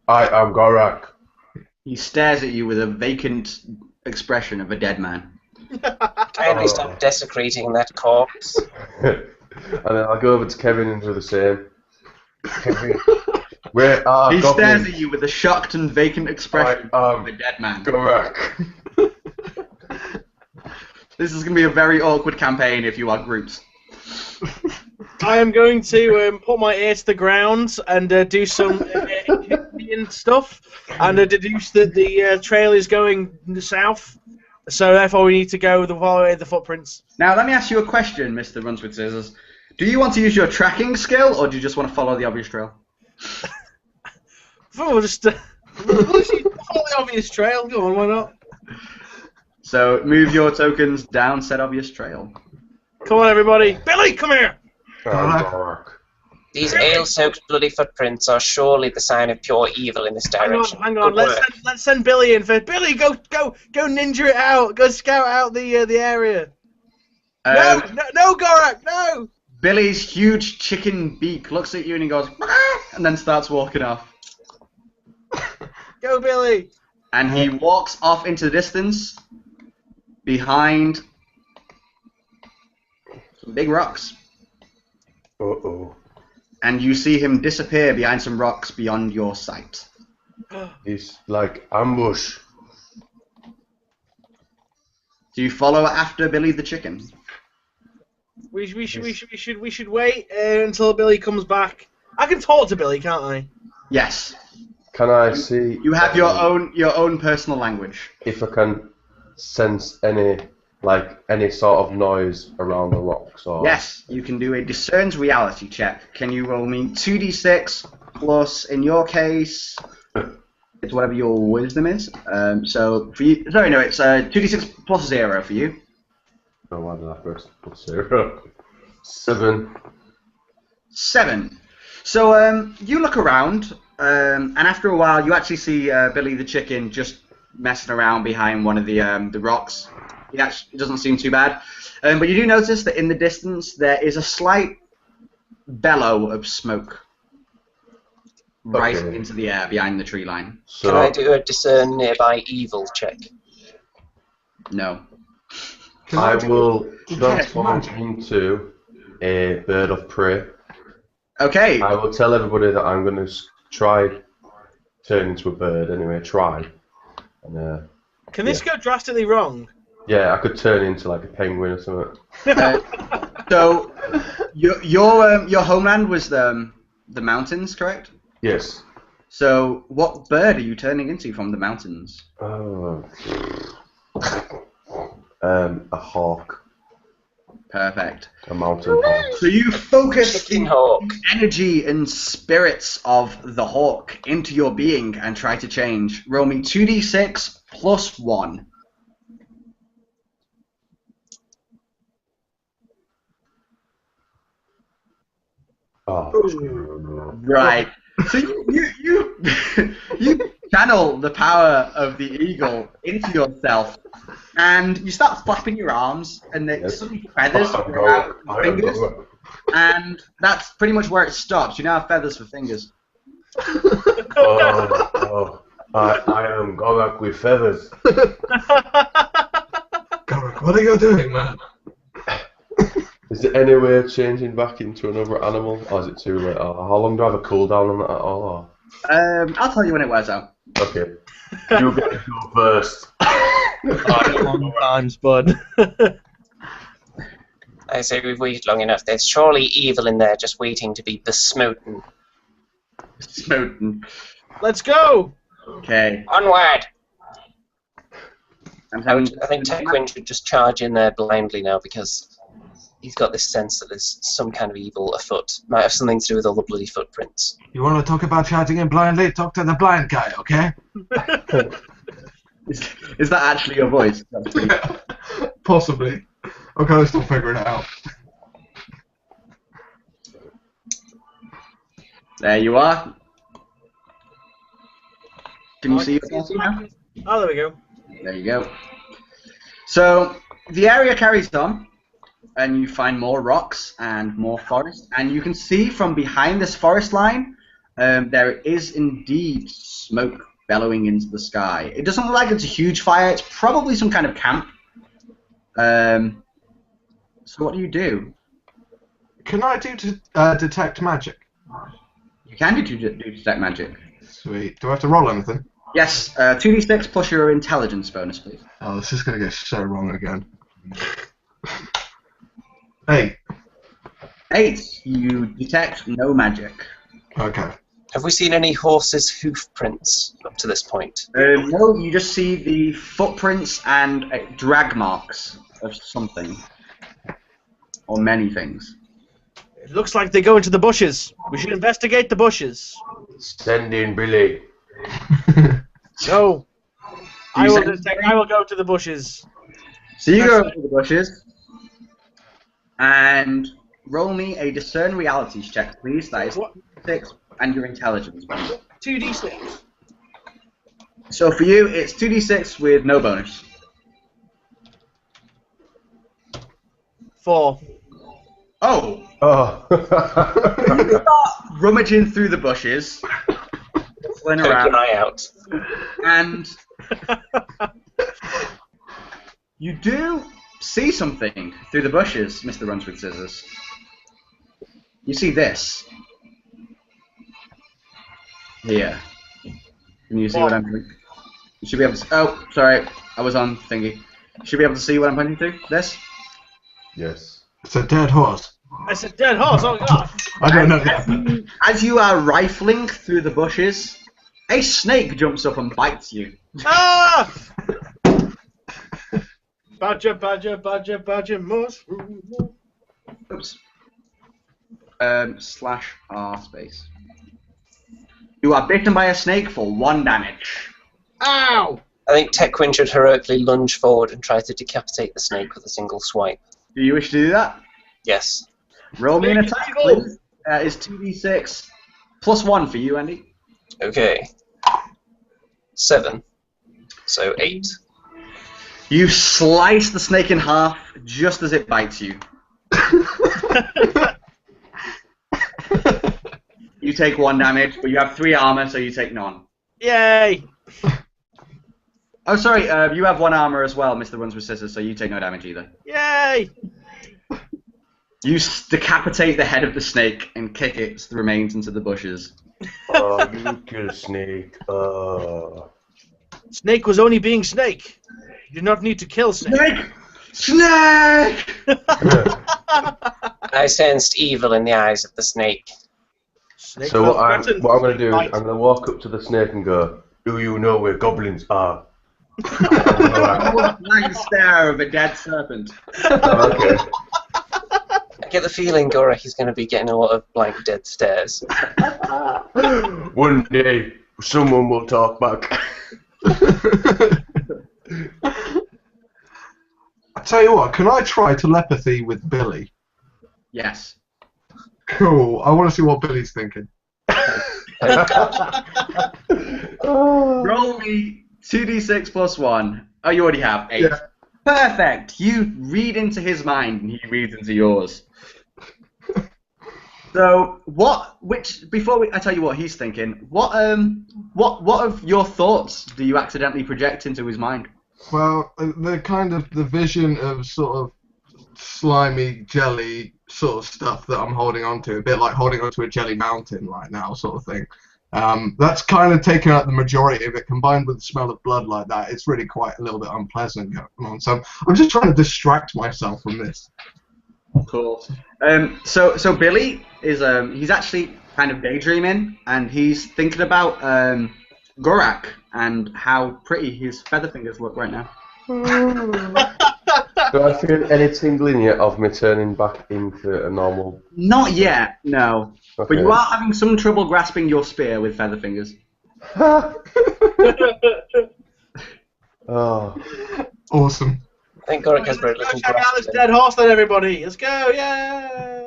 A: I am Gorak.
B: He stares at you with a vacant expression of a dead man.
C: Kindly stop desecrating that corpse.
A: And then I'll go over to Kevin and do the same. Kevin, where are
B: He
A: goblins?
B: stares at you with a shocked and vacant expression of a dead man.
A: Gorak.
B: This is going to be a very awkward campaign if you are groups.
E: I am going to put my ear to the ground and do some Indian stuff, and deduce that the trail is going south, so therefore we need to go follow the footprints.
B: Now, let me ask you a question, Mr. Runs with Scissors. Do you want to use your tracking skill, or do you just want to follow the obvious trail?
E: We'll just follow the obvious trail. Go on, why not?
B: So, move your tokens down said obvious trail.
E: Come on, everybody. Billy, come here.
A: I'm Gorak.
C: These ale-soaked bloody footprints are surely the sign of pure evil in this direction.
E: Hang on.
C: Good work.
E: Let's send Billy in first. Billy, go ninja it out. Go scout out the area. No, Gorak, no.
B: Billy's huge chicken beak looks at you and he goes, "Ah," and then starts walking off.
E: Go, Billy.
B: And he walks off into the distance behind some big rocks.
A: Uh-oh.
B: And you see him disappear behind some rocks beyond your sight.
A: He's like ambush.
B: Do you follow after Billy the chicken?
E: We should wait until Billy comes back. I can talk to Billy, can't I?
B: Yes.
A: Can I see?
B: You have your own personal language.
A: If I can sense any like any sort of noise around the rocks? Or
B: Yes, you can do a discerns reality check. Can you roll me 2d6 plus, in your case, it's whatever your wisdom is. So for you, sorry, no, it's 2d6 plus 0 for you.
A: Oh, why did I first put 0? 7.
B: 7. So you look around, and after a while, you actually see Billy the chicken just messing around behind one of the rocks. It doesn't seem too bad, but you do notice that in the distance there is a slight bellow of smoke rising into the air behind the tree line.
A: So
C: Can I do a discern nearby evil check?
B: No.
A: I will transform into a bird of prey.
B: Okay.
A: I will tell everybody that I'm going to try turn into a bird anyway. Try. And,
E: Can this go drastically wrong?
A: yeah, I could turn into like a penguin or something.
B: So your homeland was the mountains, correct?
A: Yes.
B: So what bird are you turning into from the mountains?
A: Oh. A hawk.
B: Perfect.
A: A mountain hawk.
B: So you focus
C: Chicken
B: the
C: hawk.
B: energy and spirits of the hawk into your being and try to change. Roll me 2d6 plus 1.
A: Oh.
B: Right. So you channel the power of the eagle into yourself, and you start flapping your arms, and suddenly feathers grow out of your fingers, and that's pretty much where it stops. You now have feathers for fingers.
A: I am Gorak with feathers.
F: Gorak, what are you doing, man?
A: Is there any way of changing back into another animal, or is it too late? Or how long do I have a cooldown on that at all? Or?
B: I'll tell you when it wears out.
A: Okay. You get to go first.
E: Long times, bud.
C: I say we've waited long enough. There's surely evil in there just waiting to be besmoten.
B: Smoten.
E: Let's go!
B: Okay.
C: Onward!
B: I'm
C: I
B: having,
C: think Tekwin should just charge in there blindly now because he's got this sense that there's some kind of evil afoot. Might have something to do with all the bloody footprints.
F: You want to talk about charging in blindly? Talk to the blind guy, okay?
B: is that actually your voice?
F: Possibly. I'm kind of still figuring it out.
B: There you are. Can you see yourself now?
E: Oh, there we go.
B: There you go. So the area carries on, and you find more rocks and more forest, and you can see from behind this forest line there is indeed smoke bellowing into the sky. It doesn't look like it's a huge fire. It's probably some kind of camp. So what do you do?
F: Can I do detect magic?
B: You can do detect magic.
F: Sweet. Do I have to roll anything?
B: Yes, 2d6 plus your intelligence bonus, please.
F: Oh, this is going to go so wrong again. 8.
B: 8. You detect no magic.
F: Okay.
C: Have we seen any horses' hoof prints up to this point?
B: No, you just see the footprints and drag marks of something. Or many things.
E: It looks like they go into the bushes. We should investigate the bushes.
A: Send in Billy.
E: No. I will go to the bushes.
B: So you go over to the bushes and roll me a discern realities check, please. That is 6 and your intelligence bonus.
E: 2d6.
B: So for you, it's 2d6 with no bonus.
E: 4.
B: Oh!
A: Oh.
B: You start rummaging through the bushes, pulling
C: Poke
B: around,
C: an eye out.
B: and you do see something through the bushes, Mr. Runs with Scissors. You see this. Here. Can you see what I'm doing? You should be able to. Oh, sorry. I was on thingy. You should be able to see what I'm pointing to. This.
A: Yes.
F: It's a dead horse.
E: It's a dead horse, oh god!
F: I don't know that.
B: As you are rifling through the bushes, a snake jumps up and bites you.
E: Ah! Badger, badger, badger, badger, mushroom.
B: Oops. /R space. You are bitten by a snake for 1 damage.
E: Ow!
C: I think Tekwin should heroically lunge forward and try to decapitate the snake with a single swipe.
B: Do you wish to do that?
C: Yes.
B: Roll me an
E: Snake
B: attack,
E: evil.
B: please. It's 2d6 plus 1 for you, Andy.
C: Okay. 7. So 8.
B: You slice the snake in half just as it bites you. You take 1 damage, but you have 3 armor, so you take none.
E: Yay!
B: Oh, sorry, you have 1 armor as well, Mr. Runs with Scissors, so you take no damage either.
E: Yay!
B: You decapitate the head of the snake and kick its remains into the bushes.
A: Oh, you kill a snake.
E: Snake was only being Snake. You do not need to kill Snake.
B: Snake!
C: I sensed evil in the eyes of the snake.
E: Snake
A: So
E: felt
A: what I'm
E: threatened.
A: going to do is
E: Right.
A: I'm going to walk up to the snake and go, "Do you know where goblins are?"
B: Blank stare of a dead serpent.
A: Okay.
C: I get the feeling Gorak is going to be getting a lot of blank dead stares.
A: One day, someone will talk back.
D: I tell you what, can I try telepathy with Billy?
B: Yes.
D: Cool. I want to see what Billy's thinking.
B: Roll me 2d6 plus 1. Oh, you already have 8.
D: Yeah.
B: Perfect. You read into his mind, and he reads into yours. So, I tell you what he's thinking. What of your thoughts do you accidentally project into his mind?
D: Well, the vision of sort of slimy jelly sort of stuff that I'm holding on to, a bit like holding onto a jelly mountain right now, sort of thing. That's kind of taken out the majority of it. Combined with the smell of blood like that, it's really quite a little bit unpleasant going on. So I'm just trying to distract myself from this.
B: Cool. So Billy is he's actually kind of daydreaming, and he's thinking about Gorak and how pretty his feather fingers look right now.
A: Do I feel any tingling yet of me turning back into a normal?
B: Not yet, no.
A: Okay.
B: But you are having some trouble grasping your spear with feather fingers.
A: Oh.
D: Awesome.
C: I think Gorak has very
E: Let's
C: little
E: go check out this
C: grasp.
E: dead horse then, everybody. Let's go, yeah!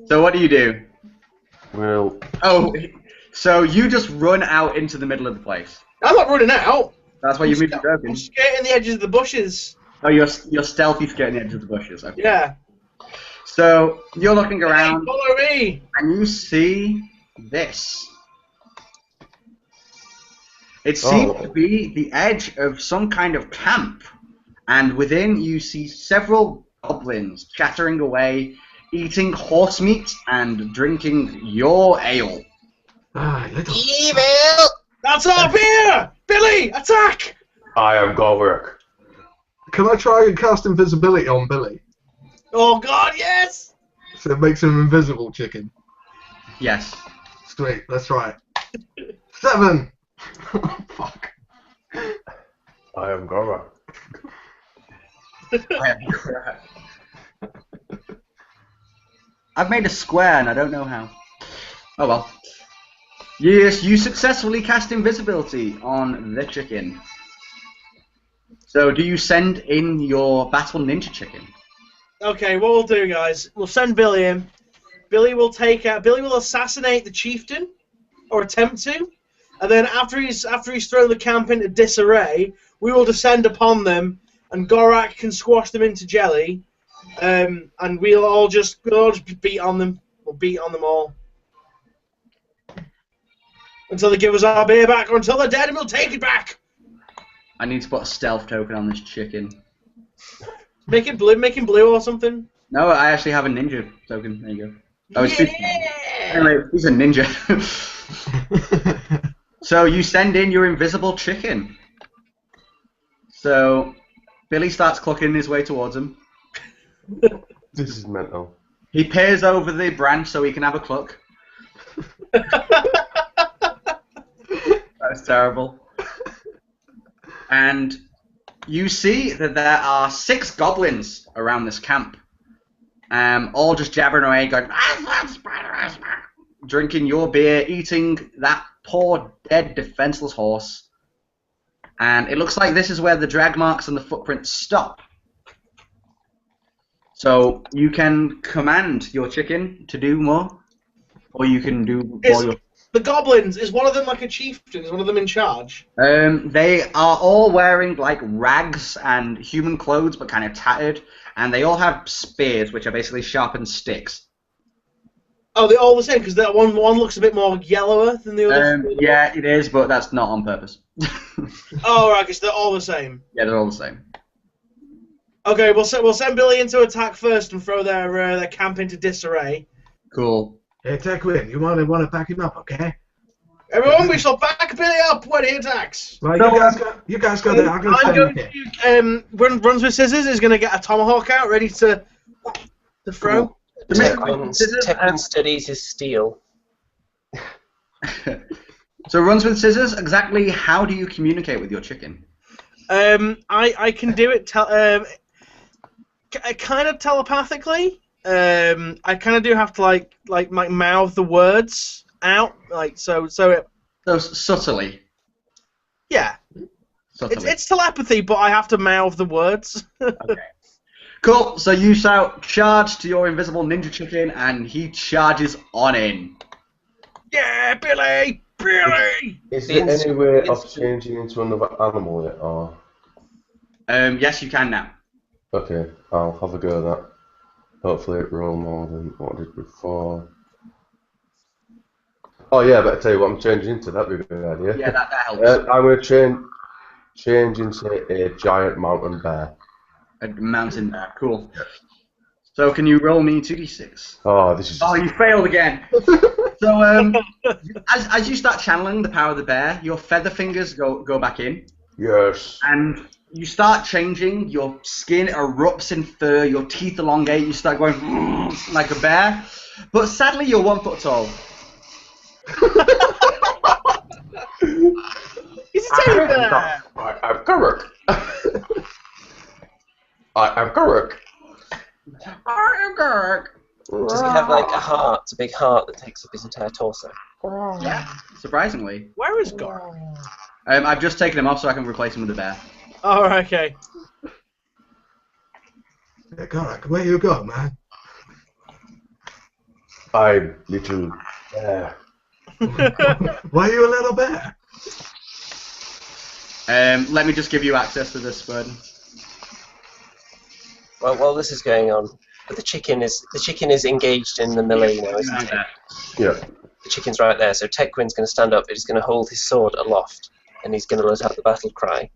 B: So what do you do?
A: Well,
B: Oh, so you just run out into the middle of the place.
E: I'm not running out.
B: That's why you moved your
E: I'm
B: broken.
E: skirting the edges of the bushes.
B: Oh, you're stealthy skirting the edge of the bushes. Okay.
E: Yeah.
B: So you're looking
E: Hey,
B: around
E: follow me.
B: and you see this. It seems to be the edge of some kind of camp, and within you see several goblins chattering away, eating horse meat and drinking your ale.
D: Ah, little...
C: Evil!
E: That's our beer! Billy, attack!
A: I am Gorak.
D: Can I try and cast invisibility on Billy?
E: Oh God, yes!
D: So it makes him invisible, chicken.
B: Yes.
D: Sweet, that's right. 7! Fuck.
A: I am Gorak.
B: I've made a square and I don't know how. Oh well. Yes, you successfully cast invisibility on the chicken. So do you send in your battle ninja chicken?
E: Okay, what we'll do, guys, we'll send Billy in. Billy will assassinate the chieftain, or attempt to, and then after he's thrown the camp into disarray, we will descend upon them, and Gorak can squash them into jelly, and we'll all just beat on them. We'll beat on them all until they give us our beer back, or until they're dead, and we'll take it back.
B: I need to put a stealth token on this chicken.
E: Make him blue or something.
B: No, I actually have a ninja token. There you go. Oh, it's 50. Anyway, he's a ninja. So you send in your invisible chicken. So Billy starts clucking his way towards him.
A: This is mental.
B: He peers over the branch so he can have a cluck. That's terrible. And you see that there are 6 goblins around this camp, all just jabbering away, going, drinking your beer, eating that poor, dead, defenseless horse. And it looks like this is where the drag marks and the footprints stop. So you can command your chicken to do more, or you can do all your...
E: The goblins, is one of them like a chieftain? Is one of them in charge?
B: They are all wearing like rags and human clothes, but kind of tattered, and they all have spears, which are basically sharpened sticks.
E: Oh, they're all the same, because one looks a bit more yellower than the other.
B: Yeah, it is, but that's not on purpose.
E: Oh, right, because they're all the same.
B: Yeah, they're all the same.
E: Okay, we'll send Billy into attack first and throw their camp into disarray.
B: Cool.
F: Hey, Tekwin, you want to back him up, okay?
E: Everyone, we shall back Billy up when he attacks.
F: Right,
B: No,
F: you guys go there. I'm going to
E: I'm going to runs with scissors. Is going to get a tomahawk out, ready to throw.
B: Cool.
C: Tekwin studies his steel.
B: So runs with scissors. Exactly how do you communicate with your chicken?
E: I can do it kind of telepathically. I kind of do have to like mouth the words out, like so
B: subtly.
E: Yeah.
B: Subtly.
E: It's telepathy, but I have to mouth the words.
B: Okay. Cool. So you shout "charge" to your invisible ninja chicken, and he charges on in.
E: Yeah, Billy! Billy!
A: Is there any way of changing into another animal yet, or?
B: Yes, you can now.
A: Okay, I'll have a go at that. Hopefully it roll more than what I did before. Oh yeah, but I tell you what I'm changing into, that'd be a good idea.
B: Yeah, that helps.
A: I'm going to change into a giant mountain bear.
B: A mountain bear, cool. So can you roll me 2d6?
A: Oh, this is...
B: Oh, you failed again! So, as you start channeling the power of the bear, your feather fingers go back in.
A: Yes.
B: And you start changing, your skin erupts in fur, your teeth elongate, you start going like a bear. But sadly, you're 1 foot tall.
E: He's a teddy bear!
A: I'm Guruk. I'm Guruk.
B: I'm Guruk.
C: Does he have like a heart, a big heart that takes up his entire torso?
B: Yeah, surprisingly.
E: Where is Gar?
B: I've just taken him off so I can replace him with a bear.
E: Oh, okay.
F: Hey, Gorak, where you go, man?
A: I'm little bear.
F: Why are you a little bear?
B: Let me just give you access to this, Spud.
C: Well, while this is going on, but the chicken is engaged in the melee now, isn't it?
A: Yeah.
C: The chicken's right there, so Tekwin's going to stand up, he's going to hold his sword aloft, and he's going to let out the battle cry.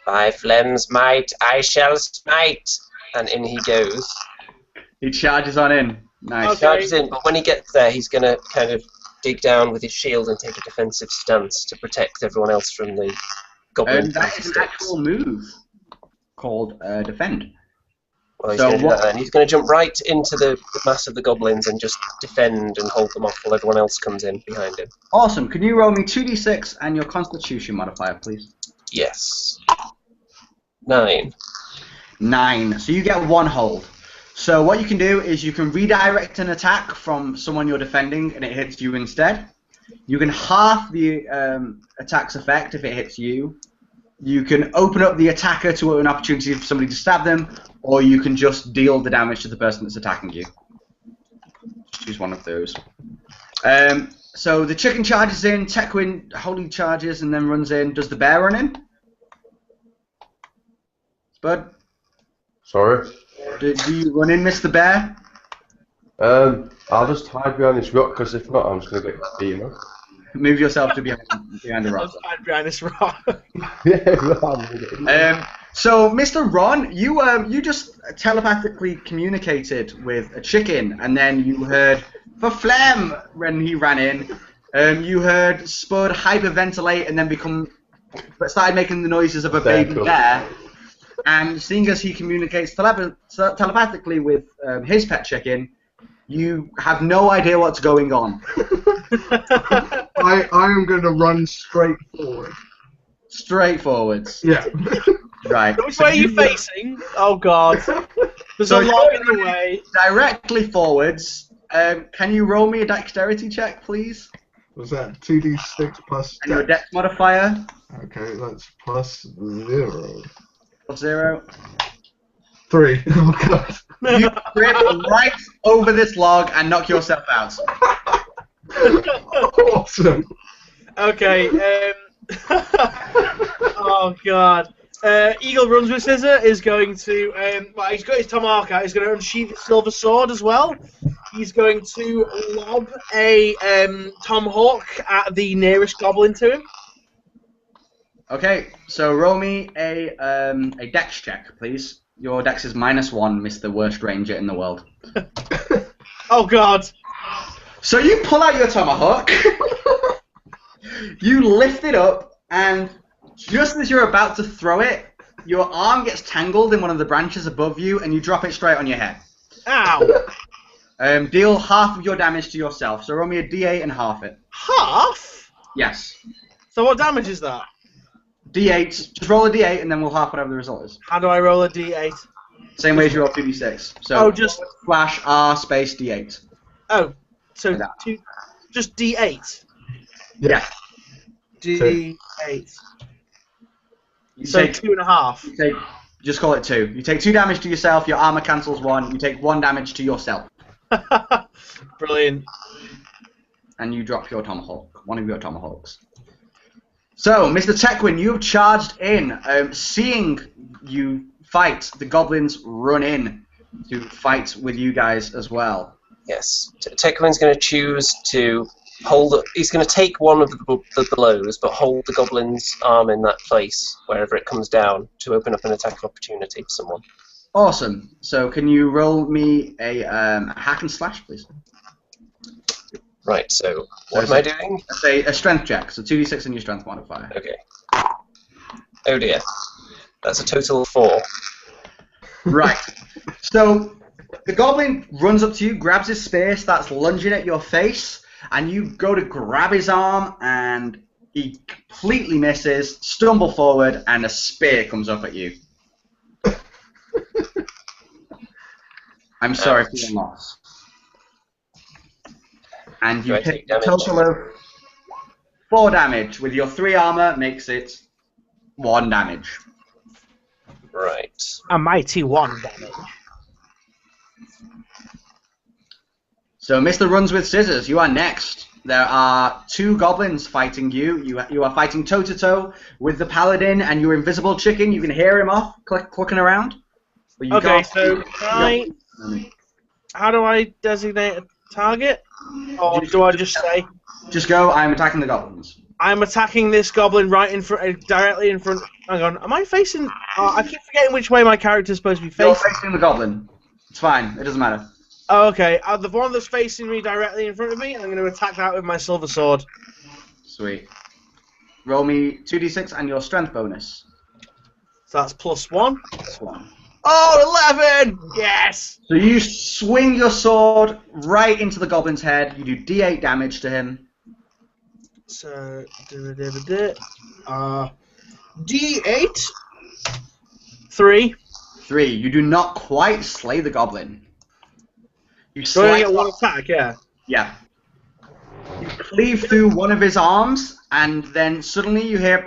C: By Flem's might, I shall smite! And in he goes.
B: He charges on in. Nice.
C: He charges in, but when he gets there, he's going to kind of dig down with his shield and take a defensive stance to protect everyone else from the goblin.
B: That is an actual move called defend.
C: Well, he's going to do that then. He's going to jump right into the mass of the goblins and just defend and hold them off while everyone else comes in behind him.
B: Awesome. Can you roll me 2d6 and your Constitution modifier, please?
C: Yes. 9.
B: 9. So you get 1 hold. So what you can do is you can redirect an attack from someone you're defending and it hits you instead. You can half the attack's effect if it hits you. You can open up the attacker to an opportunity for somebody to stab them, or you can just deal the damage to the person that's attacking you. Choose one of those. So the chicken charges in, Tekwin holding charges and then runs in. Does the bear run in? Spud?
A: Sorry?
B: Do you run in, Mr. Bear?
A: I'll just hide behind this rock, because if not, I'm just going to get beaten up.
B: Move yourself to behind the rock.
E: Behind this rock.
B: So, Mr. Ron, you just telepathically communicated with a chicken, and then you heard for Flem when he ran in. You heard Spud hyperventilate and then started making the noises of a baby bear. And seeing as he communicates telepathically with his pet chicken, you have no idea what's going on.
D: I am going to run straight forward.
B: Straight forwards.
D: Yeah.
B: Right.
E: Which way are you facing? Oh god. There's
B: So
E: a log in the way.
B: Directly forwards. Can you roll me a dexterity check, please?
D: Was that 2d6 plus
B: And your
D: dex?
B: dex modifier?
D: Okay, that's plus 0.
B: Plus 0.
D: 3. Oh god.
B: You trip right over this log and knock yourself out.
D: Awesome.
E: Okay. Oh god. Eagle runs with Scissor is going to. Well, he's got his tomahawk out. He's going to unsheath his silver sword as well. He's going to lob a tomahawk at the nearest goblin to him.
B: Okay, so roll me a dex check, please. Your dex is -1, Mr. Worst Ranger in the world.
E: Oh god.
B: So you pull out your tomahawk, you lift it up, and just as you're about to throw it, your arm gets tangled in one of the branches above you, and you drop it straight on your head.
E: Ow.
B: Deal half of your damage to yourself. So roll me a d8 and half it.
E: Half?
B: Yes.
E: So what damage is that?
B: D8. Just roll a d8, and then we'll half whatever the result is.
E: How do I roll a d8?
B: Same way as you roll 2d6. So
E: Oh, just
B: slash R space d8.
E: oh, so
B: Like that.
E: just d8.
B: Yeah.
E: D8.
B: You
E: So
B: take,
E: 2.5.
B: you take, just call it 2. You take 2 damage to yourself, your armor cancels 1, you take 1 damage to yourself.
E: Brilliant.
B: And you drop your tomahawk, one of your tomahawks. So, Mr. Tequin, you have charged in. Seeing you fight, the goblins run in to fight with you guys as well.
C: Yes. Tekwin's going to choose to hold. He's going to take one of the blows, but hold the goblin's arm in that place wherever it comes down to open up an attack opportunity for someone.
B: Awesome. So, can you roll me a hack and slash, please?
C: Right. So what am I doing?
B: Say a strength check. So 2d6 in your strength modifier.
C: Okay. Oh dear. That's a total of 4.
B: Right. So the goblin runs up to you, grabs his spear, starts lunging at your face, and you go to grab his arm, and he completely misses, stumble forward, and a spear comes up at you. I'm sorry for your loss. And you
C: Do I
B: take
C: take
B: a
C: damage?
B: total of 4 damage. With your 3 armor, makes it 1 damage.
C: Right.
E: A mighty 1 damage.
B: So, Mr. Runs with Scissors, you are next. There are 2 goblins fighting you. You are fighting toe-to-toe with the paladin and your invisible chicken. You can hear him off clucking around. But you
E: Okay,
B: can't-
E: so how do I designate a target? Or do I just say
B: Just go, I'm attacking the goblins.
E: I'm attacking this goblin right in front, directly in front? Hang on, am I facing? I keep forgetting which way my character's supposed to be
B: You're
E: facing.
B: facing the goblin. It's fine, it doesn't matter.
E: Oh, okay, the one that's facing me directly in front of me, I'm going to attack that with my silver sword.
B: Sweet. Roll me 2d6 and your strength bonus.
E: So that's +1.
B: That's 1.
E: Oh, 11! Yes!
B: So you swing your sword right into the goblin's head. You do d8 damage to him.
E: So, D8. 3.
B: 3. You do not quite slay the goblin. You
E: So I
B: slice
E: get 1
B: off-
E: attack, yeah.
B: Yeah. You cleave through one of his arms, and then suddenly you hear...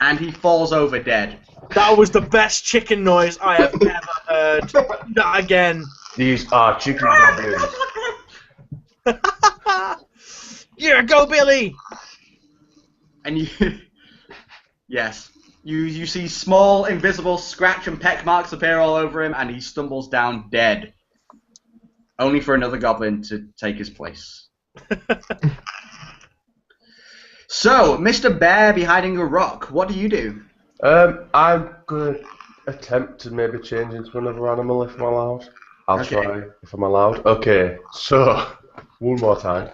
B: And he falls over dead.
E: That was the best chicken noise I have ever heard. Not again.
A: These are chicken goblins.
E: Yeah, go Billy!
B: And you... Yes. You see small, invisible scratch and peck marks appear all over him, and he stumbles down dead. Only for another goblin to take his place. So, Mr. Bear behind a rock, what do you do?
A: I'm gonna attempt to maybe change into another animal if I'm allowed. I'll
B: Okay.
A: try if I'm allowed. Okay, so one more time.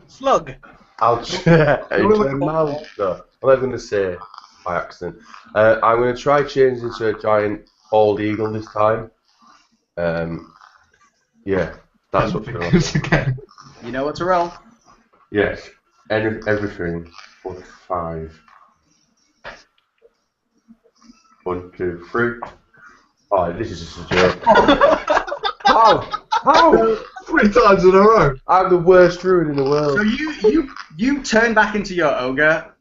E: Slug.
A: I'll no, I'm not gonna say by accident. I'm gonna try change into a giant bald eagle this time. Yeah, that's what's going on.
D: Again.
B: You know what to roll.
A: Yes, everything was 5. 1, 2, 3. Oh, this is just a joke.
D: How? 3 times in a row.
A: I'm the worst druid in the world.
B: So you turn back into your ogre,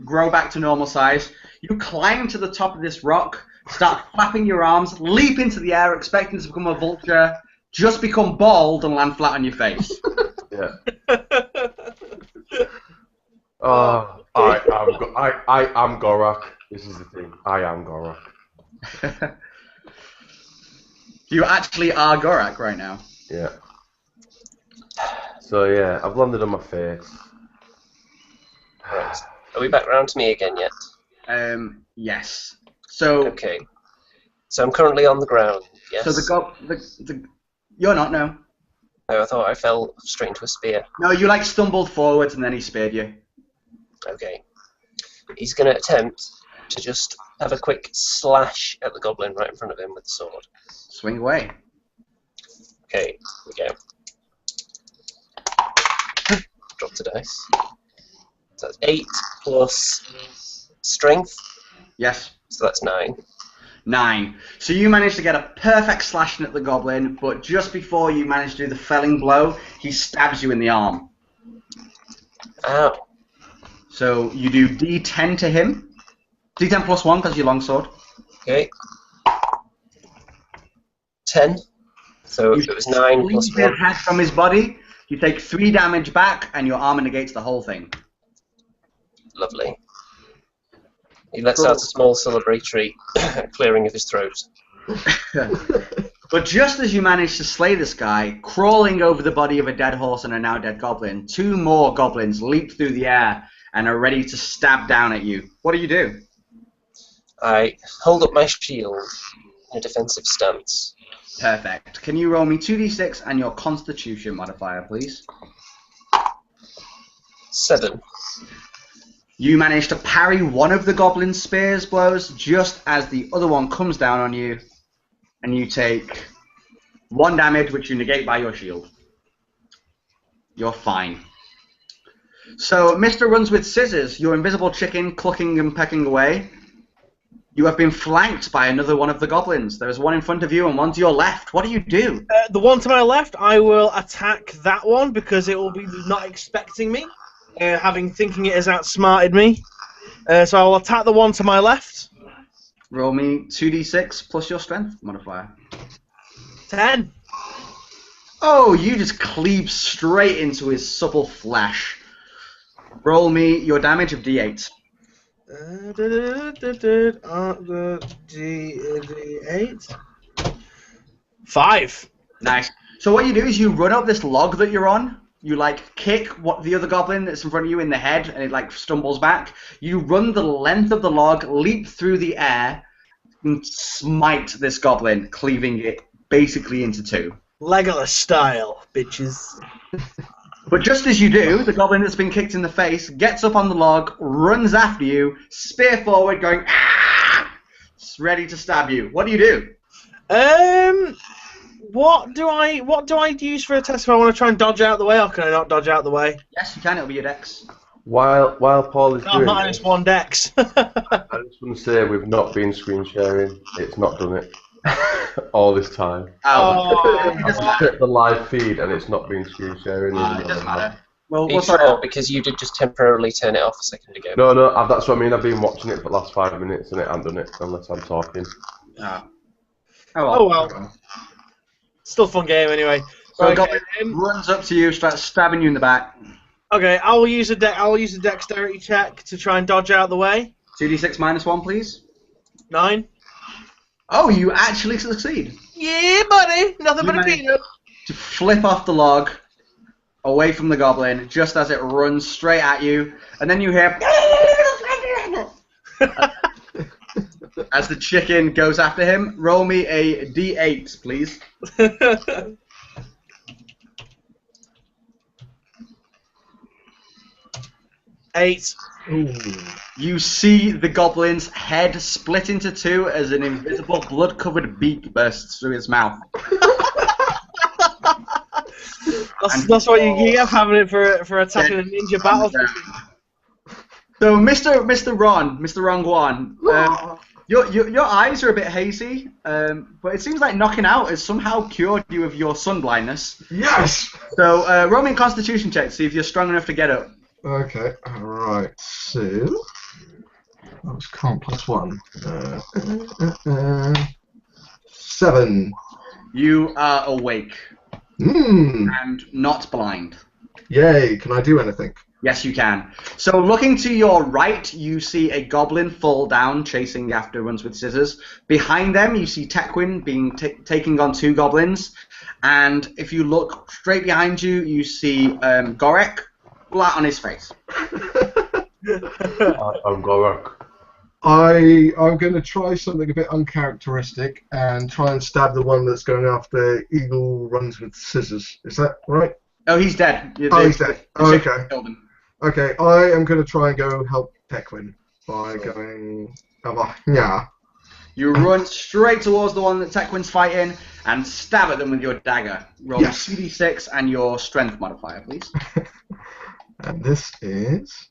B: grow back to normal size. You climb to the top of this rock, start flapping your arms, leap into the air, expecting to become a vulture, just become bald and land flat on your face.
A: Yeah. I am Gorak. This is the thing. I am Gorak.
B: You actually are Gorak right now.
A: Yeah. So yeah, I've landed on my face.
C: Right. Are we back round to me again yet?
B: Yes. So
C: Okay. So I'm currently on the ground, yes?
B: so you're not, no.
C: Oh, I thought I fell straight into a spear.
B: No, you like stumbled forwards and then he speared you.
C: Okay. He's going to attempt to just have a quick slash at the goblin right in front of him with the sword.
B: Swing away.
C: Okay, here we go. Drop the dice. So that's 8 plus strength,
B: Yes.
C: so that's 9.
B: 9. So you managed to get a perfect slashing at the goblin, but just before you manage to do the felling blow, he stabs you in the arm.
C: Ow.
B: So you do D10 to him. D10 plus 1 because your longsword.
C: Okay. 10. So
B: You
C: it was 9 plus
B: squeeze his
C: 1.
B: head from his body. You take 3 damage back, and your armor negates the whole thing.
C: Lovely. He lets out a small celebratory clearing of his throat.
B: But just as you manage to slay this guy, crawling over the body of a dead horse and a now dead goblin, 2 more goblins leap through the air and are ready to stab down at you. What do you do?
C: I hold up my shield in a defensive stance.
B: Perfect. Can you roll me 2d6 and your Constitution modifier, please?
C: 7.
B: You manage to parry one of the goblin's spear's blows just as the other one comes down on you, and you take 1 damage, which you negate by your shield. You're fine. So, Mr. Runs with Scissors, your invisible chicken clucking and pecking away. You have been flanked by another one of the goblins. There is one in front of you and one to your left. What do you do?
E: The one to my left, I will attack that one because it will be not expecting me, thinking it has outsmarted me. So I will attack the one to my left.
B: Roll me 2d6 plus your strength modifier.
E: 10.
B: Oh, you just cleave straight into his supple flesh. Roll me your damage of d8.
E: D8. 5.
B: Nice. So what you do is you run up this log that you're on. You like kick what the other goblin that's in front of you in the head, and it like stumbles back. You run the length of the log, leap through the air, and smite this goblin, cleaving it basically into 2.
E: Legolas style, bitches.
B: But just as you do, the goblin that's been kicked in the face gets up on the log, runs after you, spear forward, going ah, ready to stab you. What do you do?
E: What do I use for a test if I want to try and dodge out the way, or can I not dodge out the way?
B: Yes, you can. It'll be your dex.
A: While Paul is doing
E: Minus
A: this,
E: 1 dex.
A: I just want to say we've not been screen sharing. It's not done it all this time.
B: Oh, it doesn't
A: I've
B: matter.
A: checked the live feed and it's not been screen sharing.
B: It doesn't matter. Well,
C: Be
B: we'll sort it
C: sure,
B: out.
C: because you did just temporarily turn it off a second ago.
A: No, that's what I mean. I've been watching it for the last 5 minutes and it hasn't done it unless I'm talking.
B: Oh.
E: Oh well. Still a fun game anyway.
B: So
E: Right,
B: goblin runs up to you, starts stabbing you in the back.
E: okay, I will use a dexterity check to try and dodge out the way.
B: 2d6 minus 1, please.
E: 9.
B: Oh, you actually succeed.
E: Yeah, buddy. Nothing but a
B: managed
E: peanut.
B: to flip off the log away from the goblin just as it runs straight at you, and then you hear as the chicken goes after him. Roll me a d8, please.
E: 8.
B: You see the goblin's head split into 2 as an invisible blood-covered beak bursts through his mouth.
E: That's what you get having it for attacking a ninja battle.
B: So, Mr. Ron Guan, Your eyes are a bit hazy, but it seems like knocking out has somehow cured you of your sun blindness.
D: Yes!
B: So roll me a Constitution check to see if you're strong enough to get up.
D: Okay, alright, so... That was con +1. 7.
B: You are awake and not blind.
D: Yay, can I do anything?
B: Yes, you can. So looking to your right, you see a goblin fall down, chasing after Runs with Scissors. Behind them, you see Tekwin being taking on 2 goblins. And if you look straight behind you, you see Gorek flat on his face.
A: I'm Gorak.
D: I'm going to try something a bit uncharacteristic and try and stab the one that's going after Eagle Runs with Scissors. Is that right?
B: Oh, he's dead.
D: He's dead. Oh, okay.
B: Killed him.
D: Okay, I am going to try and go help Tekwin by going over here.
B: You run straight towards the one that Tekwin's fighting and stab at them with your dagger. Roll
D: Yes.
B: CD6 and your strength modifier, please.
D: And this is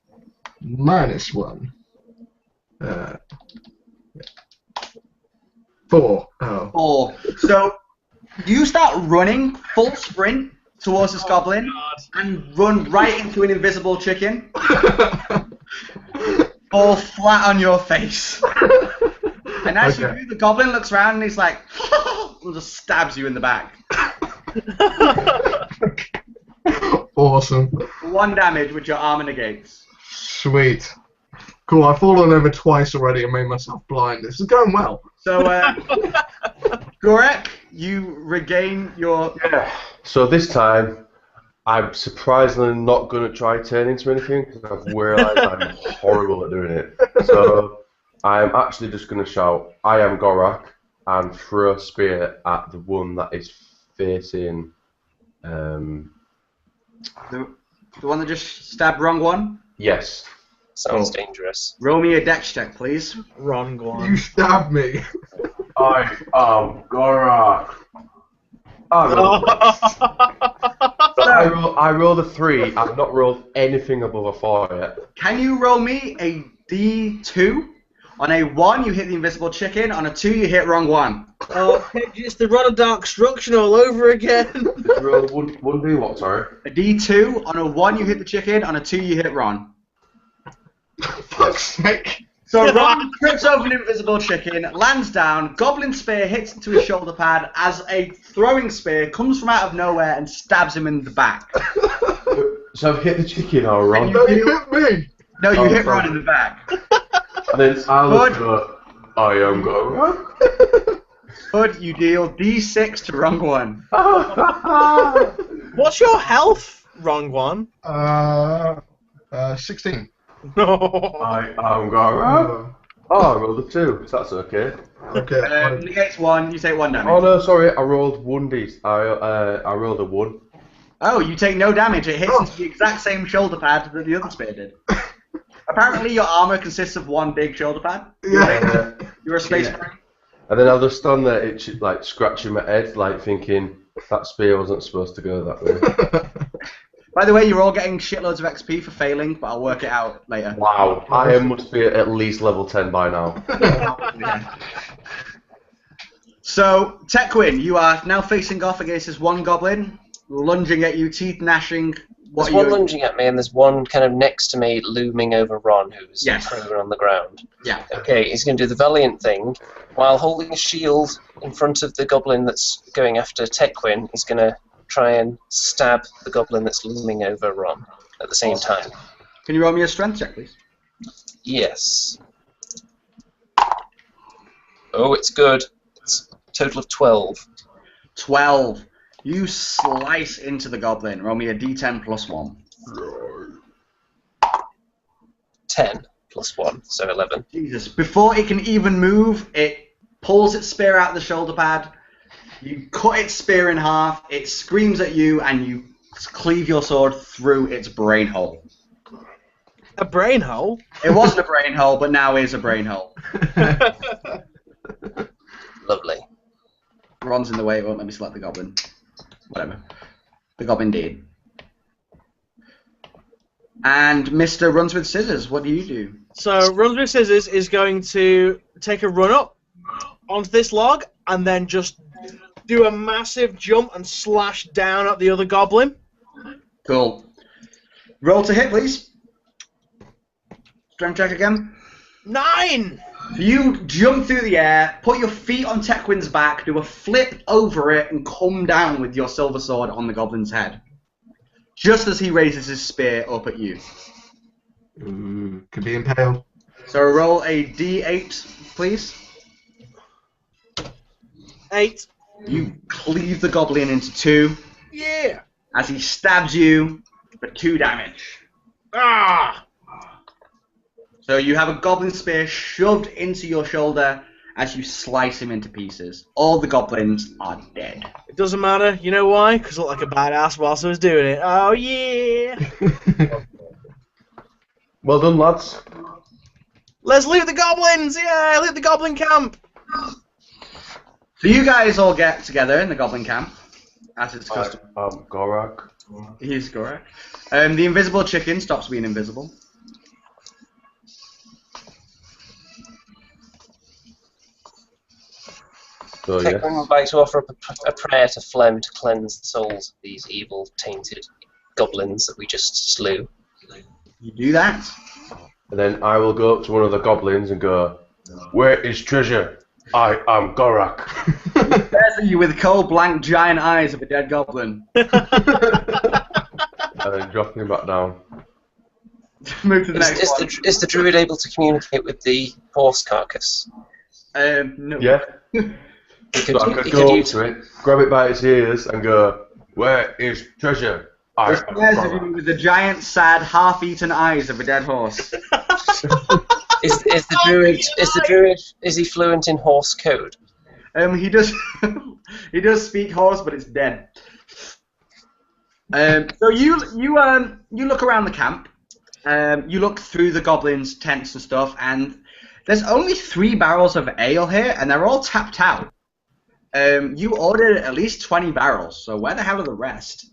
D: -1. 4. Oh.
B: 4. So you start running full sprint towards this goblin and run right into an invisible chicken. Fall flat on your face. And as you do, the goblin looks around and he's like, and just stabs you in the back.
D: Awesome.
B: 1 damage, which your armor negates.
D: Sweet. Cool, I've fallen over twice already and made myself blind. This is going well.
B: So, Gorek, you regain your...
A: Yeah. So this time, I'm surprisingly not going to try turn into anything because I've realised I'm horrible at doing it. So I'm actually just going to shout, I am Gorak, and throw a spear at the one that is facing...
B: The one that just stabbed wrong one?
A: Yes.
C: Sounds dangerous.
B: Roll me a dex check, please.
E: Wrong
D: You
E: one.
D: stabbed me.
A: I am Gorak. I rolled a 3. I've not rolled anything above a 4 yet.
B: Can you roll me a D2? On a 1, you hit the invisible chicken. On a 2, you hit wrong one.
E: Oh, it's the Rod of Dark Destruction all over again.
A: Roll one do what, sorry?
B: A D2. On a 1, you hit the chicken. On a 2, you hit Ron.
D: Fuck's sake.
B: So Ron trips over an invisible chicken, lands down, goblin spear hits into his shoulder pad as a throwing spear comes from out of nowhere and stabs him in the back.
A: So I've hit the chicken or Ron?
D: No, you hit me.
B: No, you hit
A: sorry.
B: Ron in the back.
A: And then I look at I am Gorak.
B: Hood, you deal D6 to wrong one.
E: What's your health? Wrong one.
D: 16.
E: No.
A: I am Gorak. Oh, I rolled a 2, so that's okay.
D: Okay.
B: Negates 1, you take 1 damage.
A: Oh no, sorry, I rolled 1d. I rolled a 1.
B: Oh, you take no damage. It hits into the exact same shoulder pad that the other spear did. Apparently your armor consists of 1 big shoulder pad.
D: Yeah.
B: You're a space marine.
A: And then I was stand there, like scratching my head, like thinking that spear wasn't supposed to go that way.
B: By the way, you're all getting shitloads of XP for failing, but I'll work it out later.
A: Wow, I must be at least level 10 by now.
B: Yeah. So, Tekwin, you are now facing off against this one goblin, lunging at you, teeth gnashing.
C: There's one lunging at me, and there's one kind of next to me, looming over Ron, who's
B: Yes.
C: prone on the ground.
B: Yeah.
C: Okay, he's going to do the valiant thing. While holding a shield in front of the goblin that's going after Tekwin, he's going to try and stab the goblin that's looming over Ron at the same time.
B: Can you roll me a strength check, please?
C: Yes. Oh, it's good. It's a total of 12.
B: 12. You slice into the goblin. Roll me a d10 plus 1.
C: 10 plus 1, so 11.
B: Jesus. Before it can even move, it pulls its spear out of the shoulder pad. You cut its spear in half. It screams at you, and you cleave your sword through its brain hole.
E: A brain hole?
B: It wasn't a brain hole, but now is a brain hole.
C: Lovely.
B: Ron's in the way. It won't let me select the goblin. Whatever. The goblin did. And Mr. Runs with Scissors, what do you do?
E: So, Runs with Scissors is going to take a run up onto this log and then just do a massive jump and slash down at the other goblin.
B: Cool. Roll to hit, please. Strength check again.
E: 9!
B: You jump through the air, put your feet on Tekwin's back, do a flip over it, and come down with your silver sword on the goblin's head. Just as he raises his spear up at you.
D: Ooh, could be impaled.
B: So roll a d8, please.
E: 8.
B: You cleave the goblin into 2
E: Yeah!
B: as he stabs you for 2 damage.
E: Ah!
B: So you have a goblin spear shoved into your shoulder as you slice him into pieces. All the goblins are dead.
E: It doesn't matter. You know why? Because I look like a badass whilst I was doing it. Oh, yeah!
A: Well done, lads.
E: Let's loot the goblins! Yeah! Loot the goblin camp!
B: So you guys all get together in the goblin camp, as it's custom.
A: Gorak.
B: He's correct. The invisible chicken stops being invisible.
A: So, yeah.
C: Tekwin would like to offer up a prayer to Flem to cleanse the souls of these evil, tainted goblins that we just slew.
B: You do that.
A: And then I will go up to one of the goblins and go, "Where is treasure? I am Gorak."
B: He stares at you with cold, blank, giant eyes of a dead goblin.
A: And then dropping him back down.
B: Move to the next one.
C: Is the druid able to communicate with the horse carcass?
B: No.
A: Yeah.
C: He
A: So I could go up to it, grab it by its ears, and go, "Where is treasure? I
B: He
A: am
B: stares at you
A: Gorak."
B: with the giant, sad, half-eaten eyes of a dead horse.
C: Is the druid is he fluent in horse code?
B: He does he does speak horse, but it's dead. So you look around the camp. You look through the goblins' tents and stuff, and there's only 3 barrels of ale here, and they're all tapped out. You ordered at least 20 barrels, so where the hell are the rest?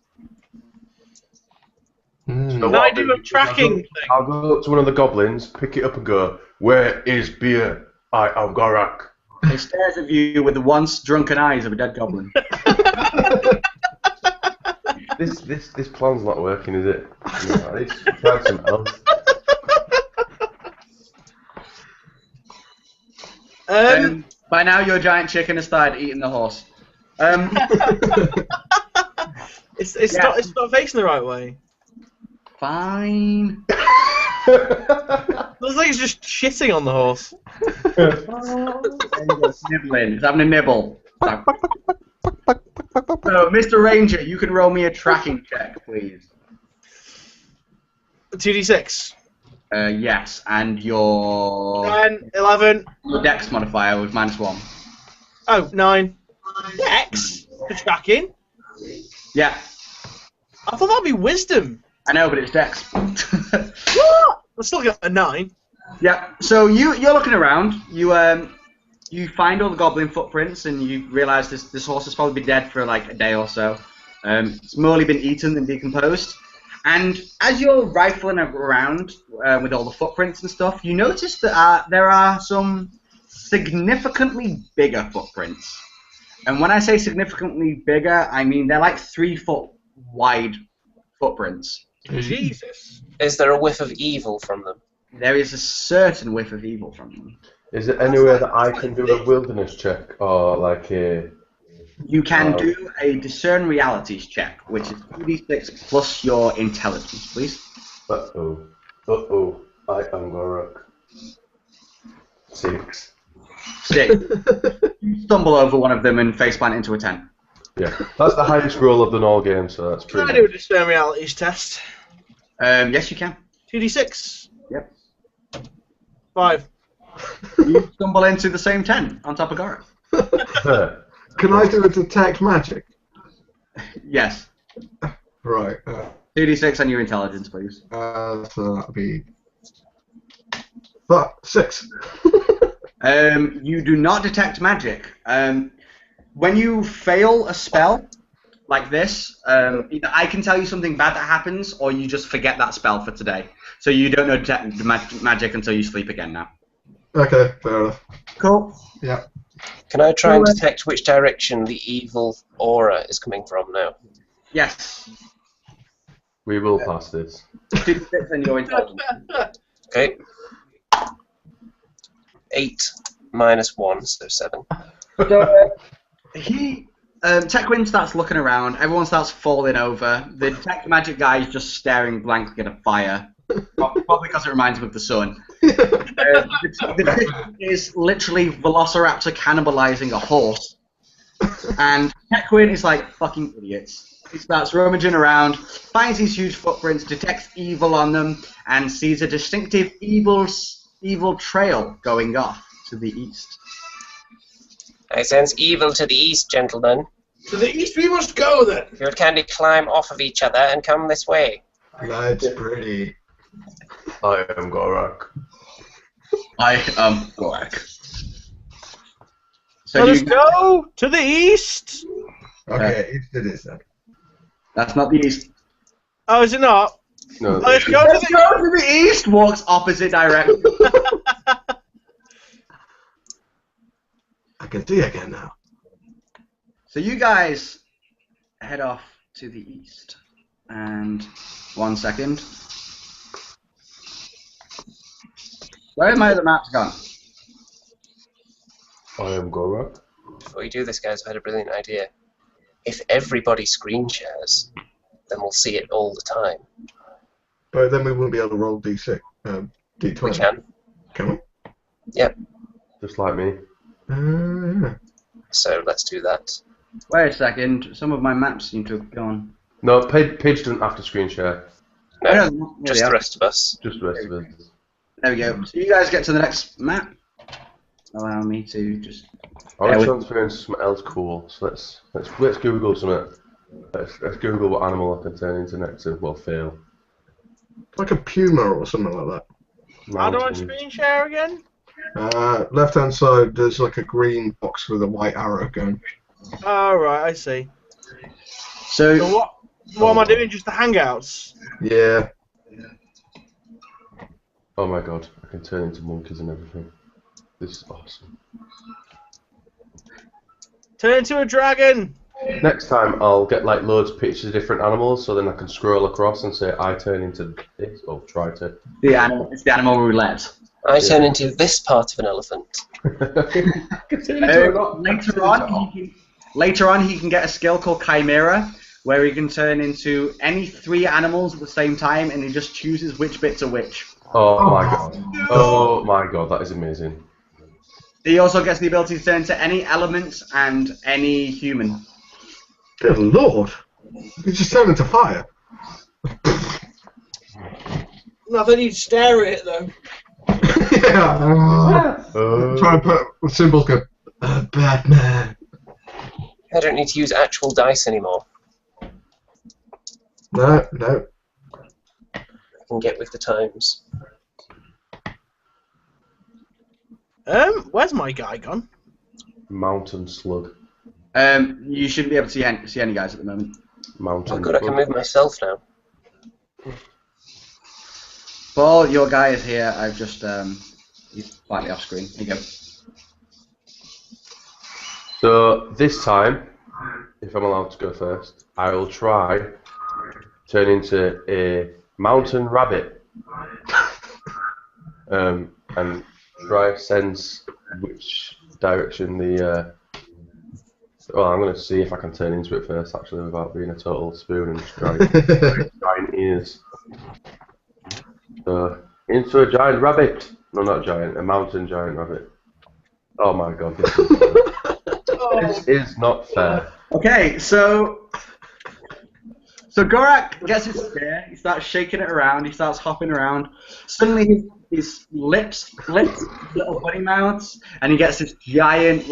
A: So
E: Can
A: what
E: I
A: I'll
E: do a
A: is
E: tracking thing?
A: I'll go up to one of the goblins, pick it up, and go, "Where is beer? I am Gorak."
B: He stares at you with the once drunken eyes of a dead goblin.
A: This plan's not working, is it? No, I need to try something else.
B: By now, your giant chicken has started eating the horse.
E: It's not facing the right way.
B: Fine.
E: Looks like it's just shitting on the horse.
B: Nibbling. It's having a nibble. So, Mr. Ranger, you can roll me a tracking check, please.
E: 2d6.
B: Yes, and your
E: 10, 11.
B: dex modifier with -1.
E: Oh, 9. Dex? For tracking?
B: Yeah,
E: I thought that'd be wisdom.
B: I know, but it's dex.
E: What? I'm still got a 9.
B: Yeah, so you're looking around. You find all the goblin footprints, and you realise this horse has probably been dead for like a day or so. It's more been eaten than decomposed. And as you're rifling around with all the footprints and stuff, you notice that there are some significantly bigger footprints. And when I say significantly bigger, I mean they're like 3 foot wide footprints.
E: Jesus.
C: Is there a whiff of evil from them?
B: There is a certain whiff of evil from them.
A: Is it anywhere that I can do a wilderness check, or like a...
B: You can do a discern realities check, which is 2d6 plus your intelligence, please.
A: Uh-oh, I am Gorak. 6.
B: 6. You stumble over one of them and faceplant into a tent.
A: Yeah, that's the highest roll I've done all game, so that's
E: Can I
A: pretty
E: do a discern realities test?
B: Yes, you can.
E: 2d6.
B: Yep.
E: 5.
B: You stumble into the same tent on top of Gareth.
A: good.
D: Can I do a detect magic?
B: Yes.
D: Right.
B: 2d6 on your intelligence, please.
D: So that'll be 6.
B: You do not detect magic. When you fail a spell like this, either I can tell you something bad that happens, or you just forget that spell for today. So you don't know detect magic until you sleep again now.
D: Okay, fair enough.
B: Cool.
D: Yeah.
C: Can I try and detect which direction the evil aura is coming from now?
B: Yes.
A: We will pass this.
B: 2d6 and your intelligence.
C: Okay. 8 minus 1, so 7.
B: So Tekwin starts looking around. Everyone starts falling over. The detect magic guy is just staring blankly at a fire. Probably because it reminds him of the sun. The fish is literally Velociraptor cannibalizing a horse. And Tekwin is like, fucking idiots. He starts rummaging around, finds these huge footprints, detects evil on them, and sees a distinctive evil trail going off to the east.
C: I sense evil to the east, gentlemen.
F: To the east we must go then.
C: You would kindly climb off of each other and come this way.
D: That's pretty.
A: I am Gorak.
B: I am Gorak. So
E: Let us go to the east.
D: Okay, east it is then.
B: That's not the east.
E: Oh, is it not?
A: No,
E: Let's go
B: Let's
E: to
B: go to the east. Walks opposite direction.
D: I can see again now.
B: So you guys head off to the east. And 1 second. Where have my other maps gone?
A: I am Gorak.
C: Before we do this, guys, I've had a brilliant idea. If everybody screen shares, then we'll see it all the time.
D: But then we wouldn't be able to roll D6, D20.
C: We can.
D: Can we?
C: Yep.
A: Just like me.
D: Yeah.
C: So let's do that.
B: Wait a second. Some of my maps seem to have gone.
A: No, Paige doesn't have to screen share.
C: No,
B: Yeah,
C: just
B: they
C: the
B: are.
C: rest of us.
A: Just the rest of us.
B: There we go. So you guys get to the next map. Allow me to just.
A: I want to transfer into something else cool. So let's Google something. Let's Google what animal I can turn into next. Well, fail.
D: Like a puma or something like that.
E: How do I
A: Mountain.
E: screen share again?
D: Left hand side, there's like a green box with a white arrow going.
E: Oh, right, I see.
B: So
E: So what am I doing? Just the hangouts?
D: Yeah.
A: Oh my god, I can turn into monkeys and everything. This is awesome.
E: Turn into a dragon!
A: Next time I'll get like loads of pictures of different animals, so then I can scroll across and say I turn into this, or try to.
B: it's the animal roulette.
C: I turn into this part of an elephant.
B: Later on, he can get a skill called Chimera, where he can turn into any 3 animals at the same time, and he just chooses which bits are which.
A: Oh my god. Oh my god, that is amazing.
B: He also gets the ability to turn into any elements and any human.
D: Good lord. You just turned into fire.
E: Nothing, you'd stare at it though.
D: Yeah. Try and put symbols go, Batman.
C: I don't need to use actual dice anymore.
D: No.
C: I can get with the times.
E: Where's my guy gone?
A: Mountain slug.
B: You shouldn't be able to see any guys at the moment.
A: Mountain
C: Oh good, I can move myself now.
B: Paul, your guy is here. I've just he's slightly off screen. Here you go.
A: So this time, if I'm allowed to go first, I will try turn into a mountain rabbit. And try sense which direction the well, I'm going to see if I can turn into it first, actually, without being a total spoon and just giant ears. So, into a giant rabbit. No, not giant, a mountain giant rabbit. Oh my god, this is not fair.
B: Okay, so Gorak gets his spear. He starts shaking it around. He starts hopping around. Suddenly, his lips split, little bunny mouths, and he gets this giant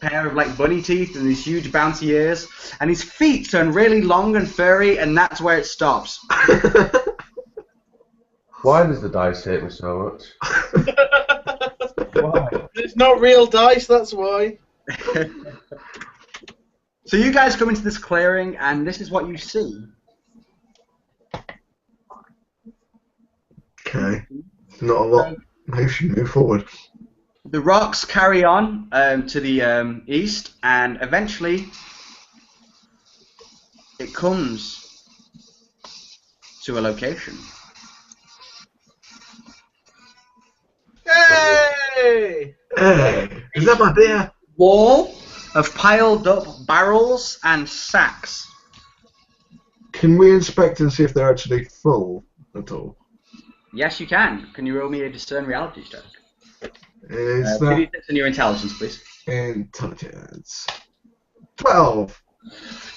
B: pair of bunny teeth and these huge bouncy ears. And his feet turn really long and furry, and that's where it stops.
A: Why does the dice hate me so much? Why?
E: It's not real dice, that's why.
B: So you guys come into this clearing, and this is what you see.
D: Okay. Not a lot. Maybe we should move forward.
B: the rocks carry on to the east, and eventually it comes to a location.
E: Hey!
F: Hey, is that my beer?
B: Wall of piled up barrels and sacks.
D: Can we inspect and see if they're actually full at all?
B: Yes, you can. Can you roll me a discern reality check?
D: Is that
B: 2d6 in your intelligence, please.
D: intelligence? 12.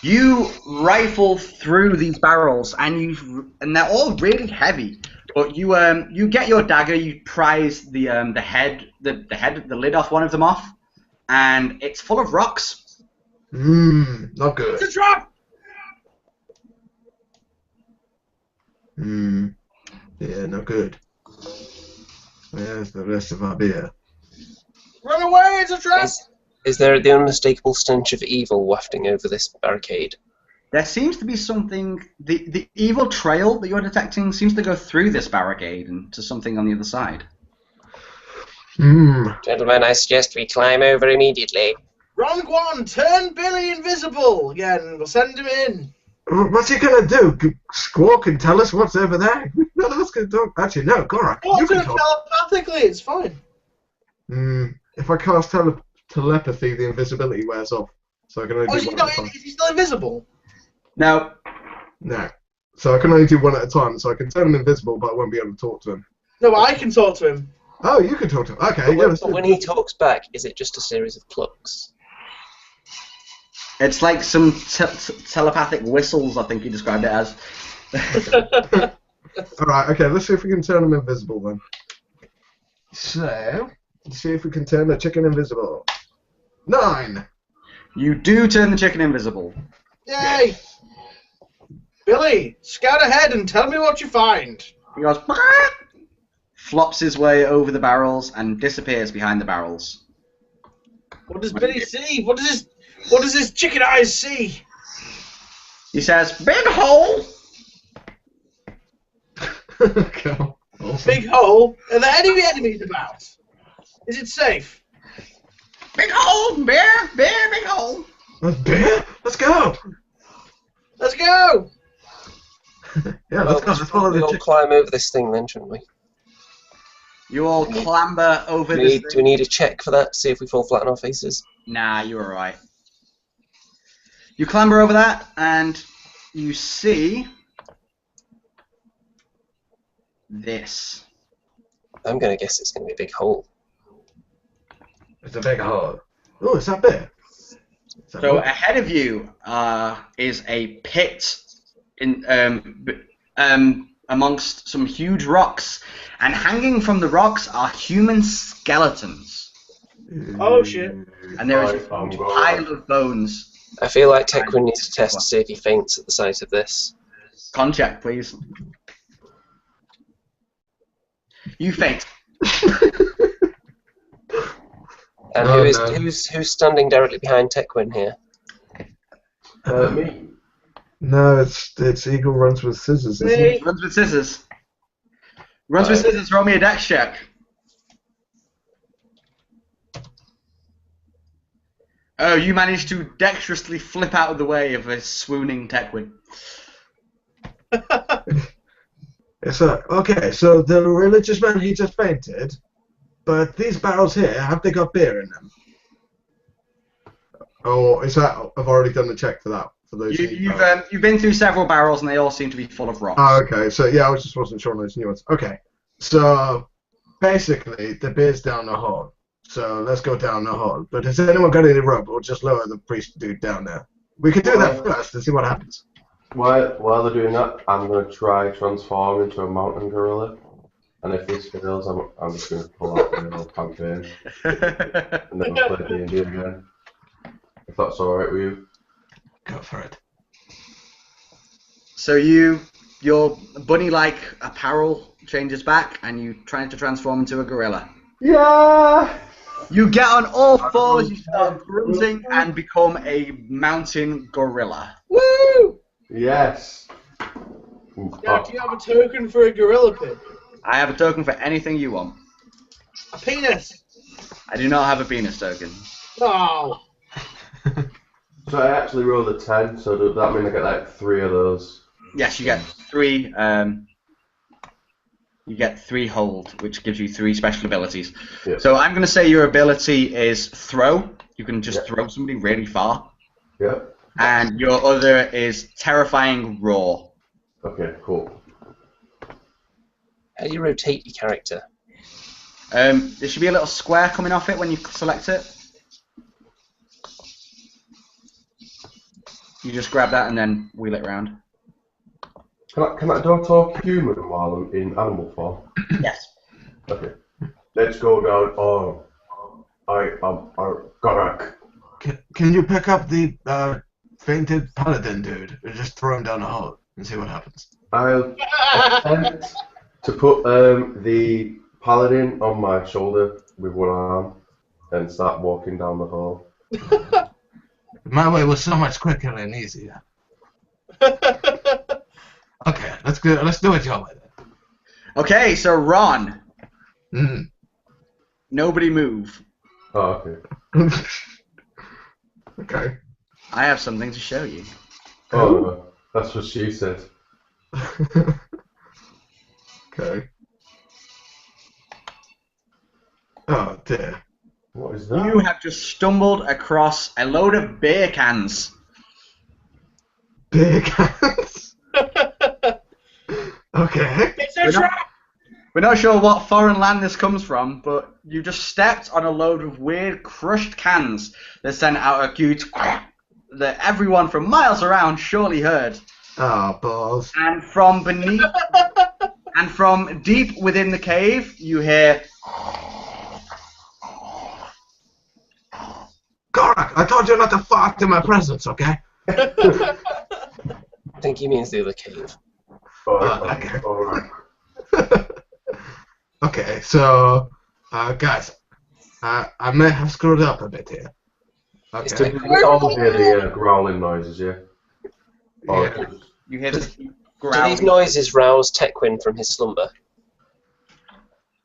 B: You rifle through these barrels, and they're all really heavy. But you get your dagger, you prise the lid off one of them off, and it's full of rocks.
D: Not good.
E: It's a trap!
D: Yeah, not good. Where's the rest of our beer?
E: Run away! It's a trap!
C: Is there the unmistakable stench of evil wafting over this barricade?
B: There seems to be something. The evil trail that you're detecting seems to go through this barricade and to something on the other side.
C: Gentlemen, I suggest we climb over immediately.
E: Ron Guan, turn Billy invisible again. We'll send him in.
D: What's he gonna do? Squawk and tell us what's over there? None of us can talk. Actually, no, Gorak,
E: Oh,
D: you
E: do
D: can
E: it
D: talk.
E: telepathically. It's fine.
D: If I cast telepathy, the invisibility wears off. So I can only
E: Oh,
D: do one at a time.
E: is he still invisible?
B: No.
D: No. So I can only do one at a time. So I can turn him invisible, but I won't be able to talk to him.
E: No, but I can talk to him.
D: Oh, you can talk to him. Okay.
C: But
D: Yeah,
C: but when he talks back, is it just a series of clucks?
B: It's like some telepathic whistles, I think he described it as.
D: Alright, okay, let's see if we can turn him invisible then. So, let's see if we can turn the chicken invisible. 9!
B: You do turn the chicken invisible.
E: Yay! Billy, scout ahead and tell me what you find.
B: He goes, flops his way over the barrels and disappears behind the barrels.
E: What does Billy see? What does his chicken eyes see?
B: He says, "Big hole."
D: Cool. Awesome.
E: Big hole. Are there any enemies about? Is it safe?
B: Big hole, bear, big hole.
D: Beer? Let's go!
E: Let's go!
D: Yeah, let's go. Let's follow
C: we
D: the
C: all
D: chicken.
C: climb over this thing then, shouldn't we?
B: You all clamber over
C: Do
B: this
C: we
B: thing.
C: need a check for that to see if we fall flat on our faces?
B: Nah, you're alright. You clamber over that, and you see this.
C: I'm going to guess it's going to be a big hole.
D: It's a big hole. Oh, is that beer? Is that
B: So
D: beer?
B: ahead of you is a pit in amongst some huge rocks, and hanging from the rocks are human skeletons.
E: Oh shit.
B: And there is a huge pile of bones.
C: I feel like Tekwin needs to test to see if he faints at the sight of this.
B: Con check, please. You faint.
C: And
A: Oh,
C: who's standing directly behind Tekwin here?
A: Me.
D: No, it's Eagle runs with scissors, isn't it?
E: Me.
B: Runs with scissors. Runs with scissors, roll me a dex check. Oh, you managed to dexterously flip out of the way of a swooning Tekwin.
D: Okay, so the religious man, he just fainted, but these barrels here, have they got beer in them? Or is that, I've already done the check for that, for those.
B: You've been through several barrels and they all seem to be full of rocks.
D: Oh, okay, so yeah, I just wasn't sure on those new ones. Okay, so basically, the beer's down the hall, so let's go down the hall. But has anyone got any rope, or just lower the priest dude down there? We could do that first and see what happens.
A: While they're doing that, I'm going to try transform into a mountain gorilla. And if this fails, I'm just going to pull out the old campaign. And then we'll play D&D again. If that's alright with you.
F: Go for it.
B: So your bunny-like apparel changes back, and you try to transform into a gorilla.
A: Yeah!
B: You get on all fours, you start grunting, and become a mountain gorilla.
E: Woo!
A: Yes!
E: Now, do you have a token for a gorilla pin?
B: I have a token for anything you want.
E: A penis.
B: I do not have a penis token.
E: Oh.
A: So I actually rolled a 10, so does that mean I get like 3 of those?
B: Yes, you get 3. You get 3 hold, which gives you 3 special abilities.
A: Yeah.
B: So I'm going to say your ability is throw. You can just throw somebody really far.
A: Yeah.
B: And your other is terrifying roar.
A: Okay, cool.
C: How do you rotate your character?
B: There should be a little square coming off it when you select it. You just grab that and then wheel it around.
A: Do I talk human while I'm in animal form?
B: Yes.
A: Okay. Let's go down. Oh, I am Garak.
F: Can you pick up the fainted paladin dude and just throw him down a hole and see what happens?
A: I'll attempt to put the paladin on my shoulder with one arm and start walking down the hall.
F: My way was so much quicker and easier. Okay, let's do it your way then.
B: Okay, so Ron.
F: Mm.
B: Nobody move.
A: Oh, okay.
D: Okay.
B: I have something to show you.
A: Oh, no. That's what she said.
D: Okay. Oh dear.
A: What is that?
B: You have just stumbled across a load of beer cans.
D: Big hands. Okay.
E: It's a trap!
B: We're not sure what foreign land this comes from, but you just stepped on a load of weird crushed cans that sent out a huge that everyone from miles around surely heard.
D: Oh, balls.
B: And from beneath, and from deep within the cave, you hear.
F: Gorak, I told you not to fart in my presence, okay?
C: I think he means the other cave.
F: Okay.
A: Alright.
F: Okay, so, guys, I may have screwed up a bit here.
C: It's
F: Okay.
C: too-
A: We all hear the growling noises, yeah? Or
F: Yeah.
A: just-
B: You hear this
C: Do
B: growling.
C: these noises rouse Tekwin from his slumber?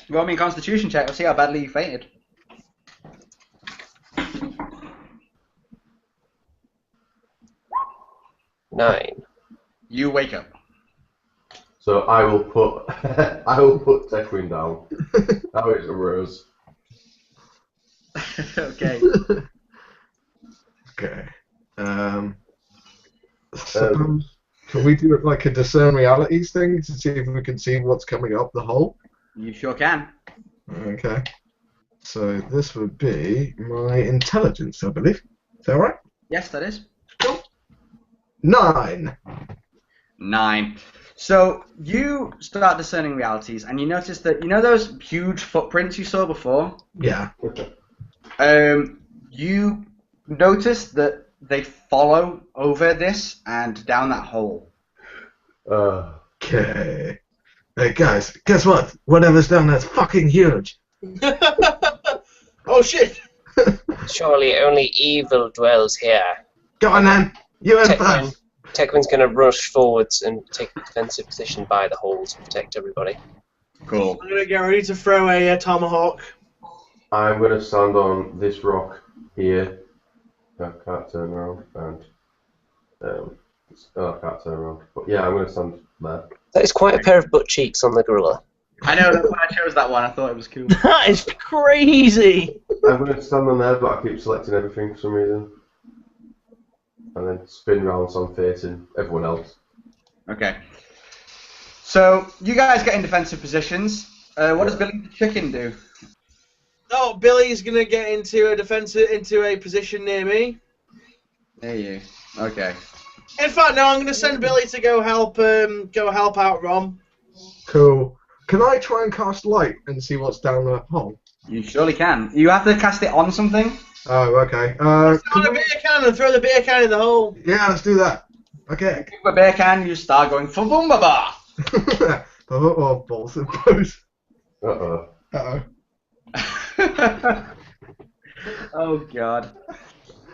B: Roll me a Constitution check. Let's see how badly you fainted.
C: 9.
B: You wake up.
A: So I will put Tekwin down. Now it's a rose.
B: Okay.
D: Okay. Suppose, can we do it like a discern realities thing to see if we can see what's coming up the hole?
B: You sure can.
D: Okay. So this would be my intelligence, I believe. Is that right?
B: Yes, that is.
D: 9.
B: 9. So you start discerning realities, and you notice that those huge footprints you saw before.
D: Yeah.
B: You notice that they follow over this and down that hole.
D: Okay.
F: Hey, guys, guess what? Whatever's down there's fucking huge.
E: Oh shit!
C: Surely only evil dwells here.
F: Go on then. You in
C: Tekwin,
F: first.
C: Tekwin's going to rush forwards and take a defensive position by the hole to protect everybody.
B: Cool.
E: I'm gonna get ready to throw a tomahawk.
A: I'm going to stand on this rock here. I can't turn around. And I can't turn around. But yeah, I'm going to stand there.
C: That is quite a pair of butt cheeks on the gorilla.
B: I know, that's why I chose that one. I thought it was cool.
E: That is crazy!
A: I'm going to stand on there, but I keep selecting everything for some reason. And then spin round so I'm facing everyone else.
B: Okay. So you guys get in defensive positions. What does Billy the Chicken do?
E: Oh, Billy's gonna get into a position near me.
B: There you. Okay.
E: In fact, no, I'm gonna send Billy to go help out Rom.
D: Cool. Can I try and cast light and see what's down the hole?
B: You surely can. You have to cast it on something.
D: Oh, okay.
E: Throw the beer can and throw the beer can in the hole.
D: Yeah, let's do that. Okay.
B: Pick up a beer can, you start going for boom ba ba.
D: Oh, balls and bows.
A: Uh-oh.
D: Uh-oh.
B: Oh god.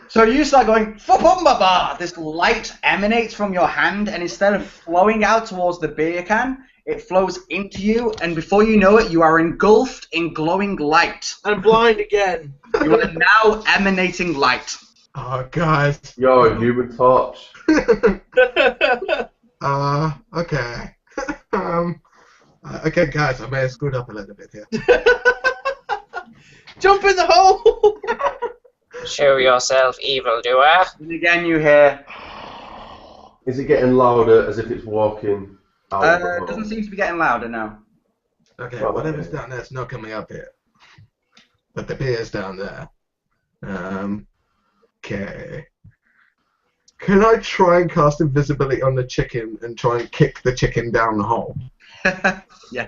B: So you start going ba. This light emanates from your hand, and instead of flowing out towards the beer can, It flows into you, and before you know it, you are engulfed in glowing light.
E: I'm blind again.
B: You are now emanating light.
D: Oh, guys.
A: You're a human torch.
D: Okay. Okay, guys, I may have screwed up a little bit here.
E: Jump in the hole!
C: Show yourself, evildoer.
B: And again, you hear.
A: Is it getting louder as if it's walking out? of the
B: It
A: hole?
B: doesn't seem to be getting louder now.
D: Okay,
A: Well,
D: whatever's down there is not coming up here. But the beer's down there. Okay. Can I try and cast invisibility on the chicken and try and kick the chicken down the hole?
B: Yeah.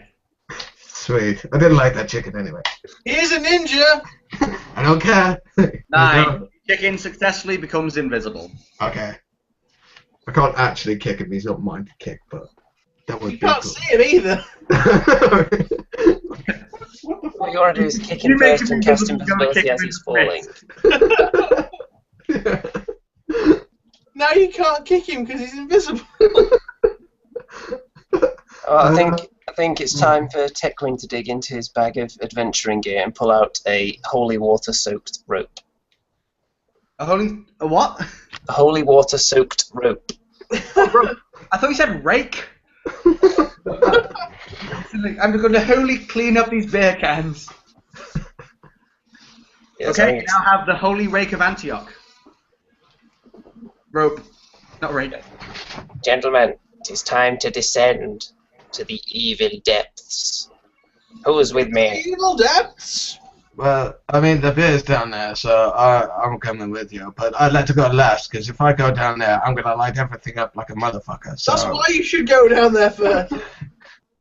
D: Sweet. I didn't like that chicken anyway.
E: He's a ninja!
D: I don't care.
B: 9. Chicken successfully becomes invisible.
D: Okay. I can't actually kick him. He's not mine to kick, but that would
E: You
D: be
E: can't
D: cool.
E: see him either.
C: What you want to do is kick
B: You
C: him
B: make
C: first
B: him
C: and cast
B: invisible, you're gonna
C: invisibility
B: kick
C: as
B: him
C: he's
B: in the
C: falling.
E: Now you can't kick him because he's invisible.
C: Oh, I think it's time for Tekwin to dig into his bag of adventuring gear and pull out a holy water-soaked rope.
B: A what?
C: A holy water-soaked rope.
B: I thought you said rake. I'm going to wholly clean up these beer cans.
C: Yes,
B: Okay, you now have the holy rake of Antioch. Rope, not rake.
C: Gentlemen, it is time to descend to the evil depths. Who is with me?
E: Evil depths!
F: Well, I mean, the beer's down there, so I'm coming with you. But I'd like to go last, because if I go down there, I'm going to light everything up like a motherfucker. So
E: That's why you should go down there first.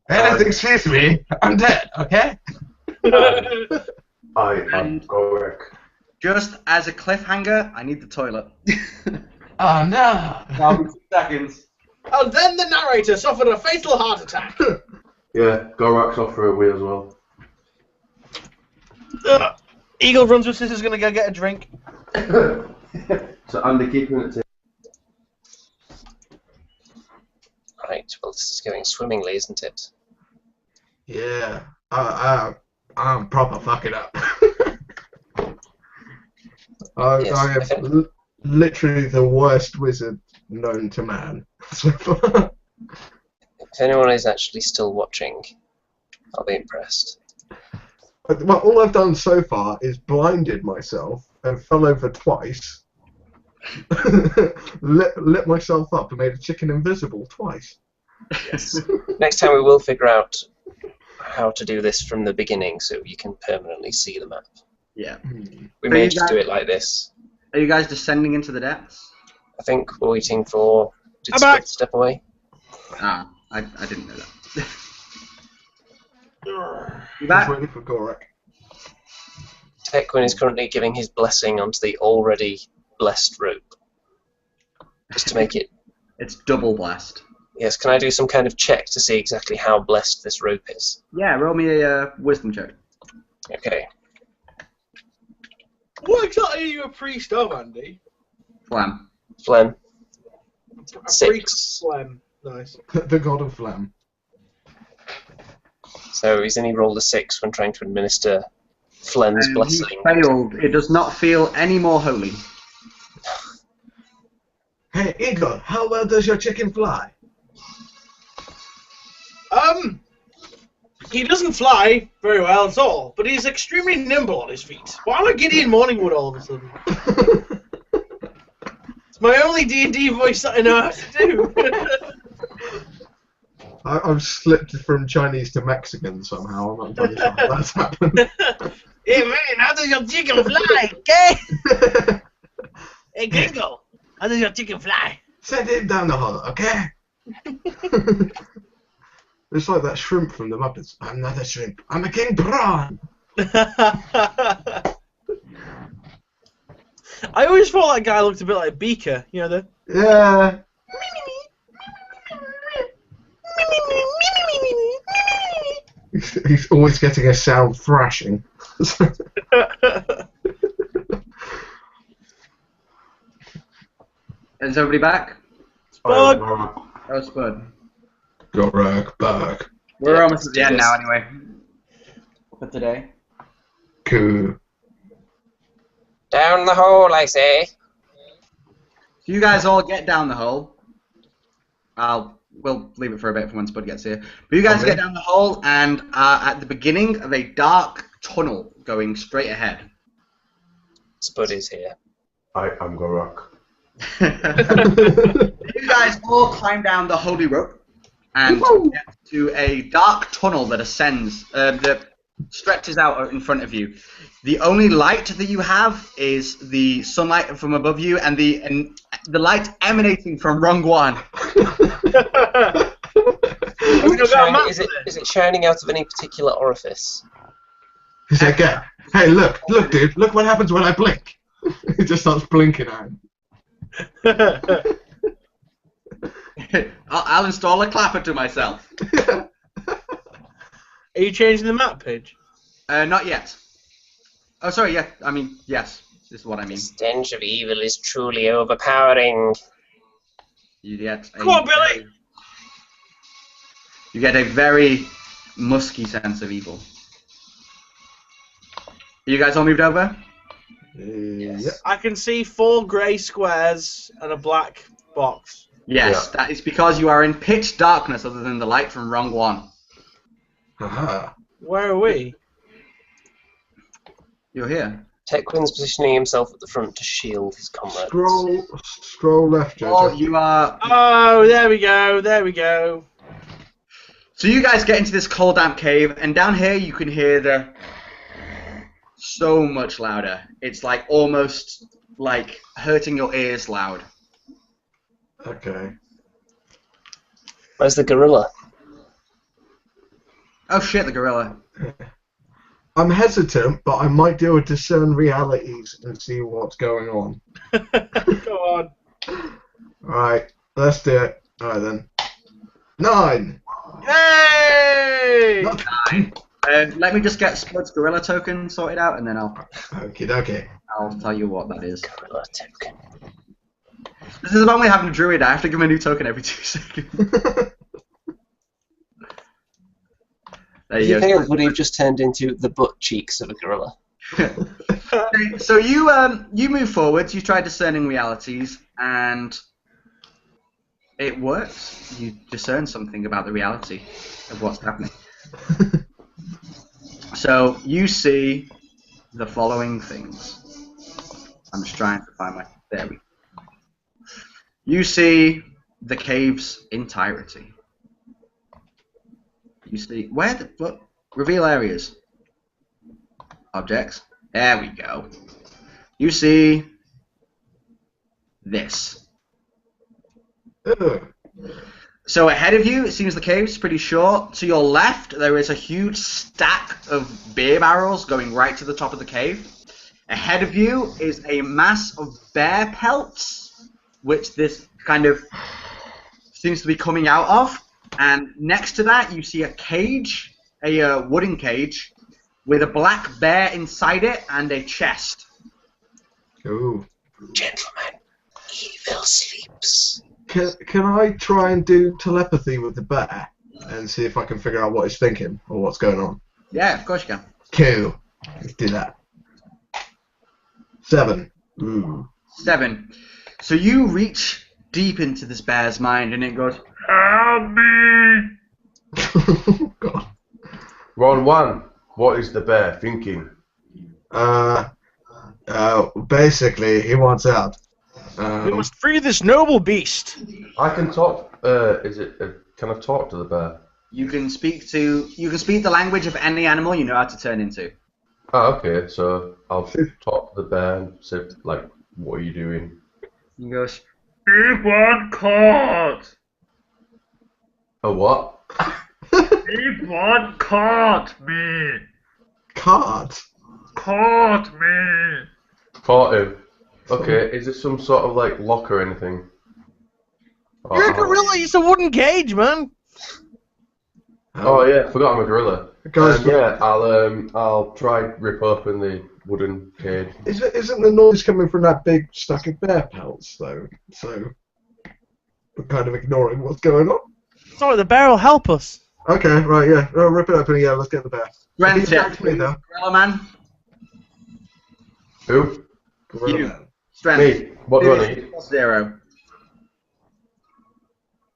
F: anything sees me, I'm dead, okay?
A: I am Gorek.
B: Just as a cliffhanger, I need the toilet.
F: Oh, no.
B: I'll be 2 seconds.
E: And then the narrator suffered a fatal heart attack.
A: Yeah, Gorak's off for a wee as well.
E: Eagle runs with scissors, gonna go get a drink.
A: So Andy, keeping it to...
C: Right, well, this is going swimmingly, isn't it?
F: Yeah, I'm proper fucking up.
C: Yes,
D: I
C: if it-
D: am literally the worst wizard known to man so far.
C: If anyone is actually still watching, I'll be impressed.
D: Well, all I've done so far is blinded myself and fell over twice. lit myself up and made a chicken invisible twice.
C: Yes. Next time we will figure out how to do this from the beginning so you can permanently see the map.
B: Yeah.
C: We
B: So
C: may
B: you
C: just do
B: guys-
C: it like this.
B: Are you guys descending into the depths?
C: I think we're waiting for... Did
E: I'm
C: Spud
E: back.
C: step away?
B: Ah, I didn't know that. You
D: Just
B: back?
D: waiting for Gorak.
C: Tekwin is currently giving his blessing onto the already blessed rope. Just to make it...
B: It's double blessed.
C: Yes, can I do some kind of check to see exactly how blessed this rope is?
B: Yeah, roll me a wisdom check.
C: Okay.
E: What exactly are you a priest of, Andy?
B: Flam.
C: Phlegm.
E: A
C: 6.
E: priest of phlegm. Nice.
D: The god of phlegm.
C: So he's only rolled a 6 when trying to administer Phlegm's
B: And
C: blessing.
B: he failed. It does not feel any more holy.
F: Hey, Eagle, how well does your chicken fly?
E: He doesn't fly very well at all, but he's extremely nimble on his feet. Why am I Gideon Morningwood all of a sudden? It's my only D&D voice that I know how to do.
D: I've slipped from Chinese to Mexican somehow. I'm not entirely sure how that's happened.
E: Hey man, how does your chicken fly, okay? Hey Gringo, how does your chicken fly?
F: Send him down the hole, okay?
D: It's like that shrimp from the Muppets.
F: I'm not a shrimp. I'm a king prawn.
E: I always thought that guy looked a bit like Beaker, you know, the...
D: Yeah. He's always getting a sound thrashing.
B: Is everybody back?
E: Spud!
B: Oh, Spud.
D: Gorak back.
B: We're
C: Yeah,
B: almost at the
C: let's
B: end
C: do
B: now,
C: this.
B: anyway. For today.
D: Cool.
C: Down the hole, I say.
B: So you guys all get down the hole. We'll leave it for a bit for when Spud gets here. But you guys
A: Okay.
B: get down the hole and are at the beginning of a dark tunnel going straight ahead.
C: Spud is here.
A: I'm Gorak.
B: You guys all climb down the holy rope and get to a dark tunnel that ascends, that stretches out in front of you. The only light that you have is the sunlight from above you and the light emanating from Rung One.
C: Is it shining out of any particular orifice?
D: He's like, hey, look, dude, look what happens when I blink. He just starts blinking at him.
B: I'll install a clapper to myself.
E: Are you changing the map page?
B: Not yet. Oh, sorry, yeah, I mean, yes, this is what I
C: The
B: mean.
C: stench of evil is truly overpowering.
B: You get
E: Come on, Billy!
B: You get a very musky sense of evil. You guys all moved over?
D: Yep.
E: I can see 4 grey squares and a black box.
B: Yes, that is because you are in pitch darkness other than the light from Rung One.
D: Aha.
E: Where are we?
B: You're here.
C: Tekwin's positioning himself at the front to shield his comrades.
D: Scroll left,
B: Oh,
D: Jojo.
B: you are...
E: Oh, there we go, there we go.
B: So you guys get into this cold, damp cave, and down here you can hear the... so much louder. It's like almost like hurting your ears loud.
D: Okay.
C: Where's the gorilla?
B: Oh shit, the gorilla.
D: I'm hesitant, but I might do a discern realities and see what's going on.
E: Go on.
D: Alright, let's do it. Alright then. 9!
E: Hey!
B: Let me just get Spud's gorilla token sorted out, and then
D: Okie dokie.
B: I'll tell you what that is.
C: Gorilla token.
B: This is about me having a druid. I have to give him a new token every 2 seconds. There
C: Do
B: you
C: you
B: go.
C: think it would have just turned into the butt cheeks of a gorilla?
B: Okay, so you move forwards. You try discerning realities, and it works. You discern something about the reality of what's happening. So you see the following things. I'm just trying to find my... There we go. You see the cave's entirety. You see... Where the... Look, reveal areas. Objects. There we go. You see... this.
D: Ugh.
B: So ahead of you, it seems the cave's pretty short. To your left, there is a huge stack of beer barrels going right to the top of the cave. Ahead of you is a mass of bear pelts, which this kind of seems to be coming out of. And next to that, you see a cage, a wooden cage, with a black bear inside it and a chest.
D: Ooh.
C: Gentlemen, evil sleeps.
D: Can I try and do telepathy with the bear and see if I can figure out what he's thinking or what's going on?
B: Yeah, of course you can.
D: Cool. Let's do that. 7. Ooh.
B: 7. So you reach deep into this bear's mind and it goes, "Help me!"
D: God.
A: Ron 1, what is the bear thinking?
D: Basically, he wants out.
E: We must free this noble beast.
A: I can talk. Can I talk to the bear?
B: You can speak the language of any animal you know how to turn into.
A: Oh, okay. So I'll talk to the bear and say, like, what are you doing?
B: He goes, "Big one caught!
A: A what?
B: Big one caught me!
D: Card?
B: Caught me!"
A: Caught him. Okay, is this some sort of like lock or anything?
E: You're a gorilla. It's a wooden cage, man.
A: Oh yeah, forgot I'm a gorilla.
D: Guys,
A: Yeah, I'll try rip open the wooden cage.
D: isn't the noise coming from that big stack of bear pelts though? So we're kind of ignoring what's going on.
E: Sorry, the bear will help us.
D: Okay, right, yeah. Oh, rip it open, yeah, let's get the bear.
B: Strength
D: He
B: check,
D: attacks me,
B: please.
D: though.
B: Gorilla Man.
A: Who?
D: Gorilla
B: You.
D: man.
B: Strength.
A: Me. What do I need?
B: 0.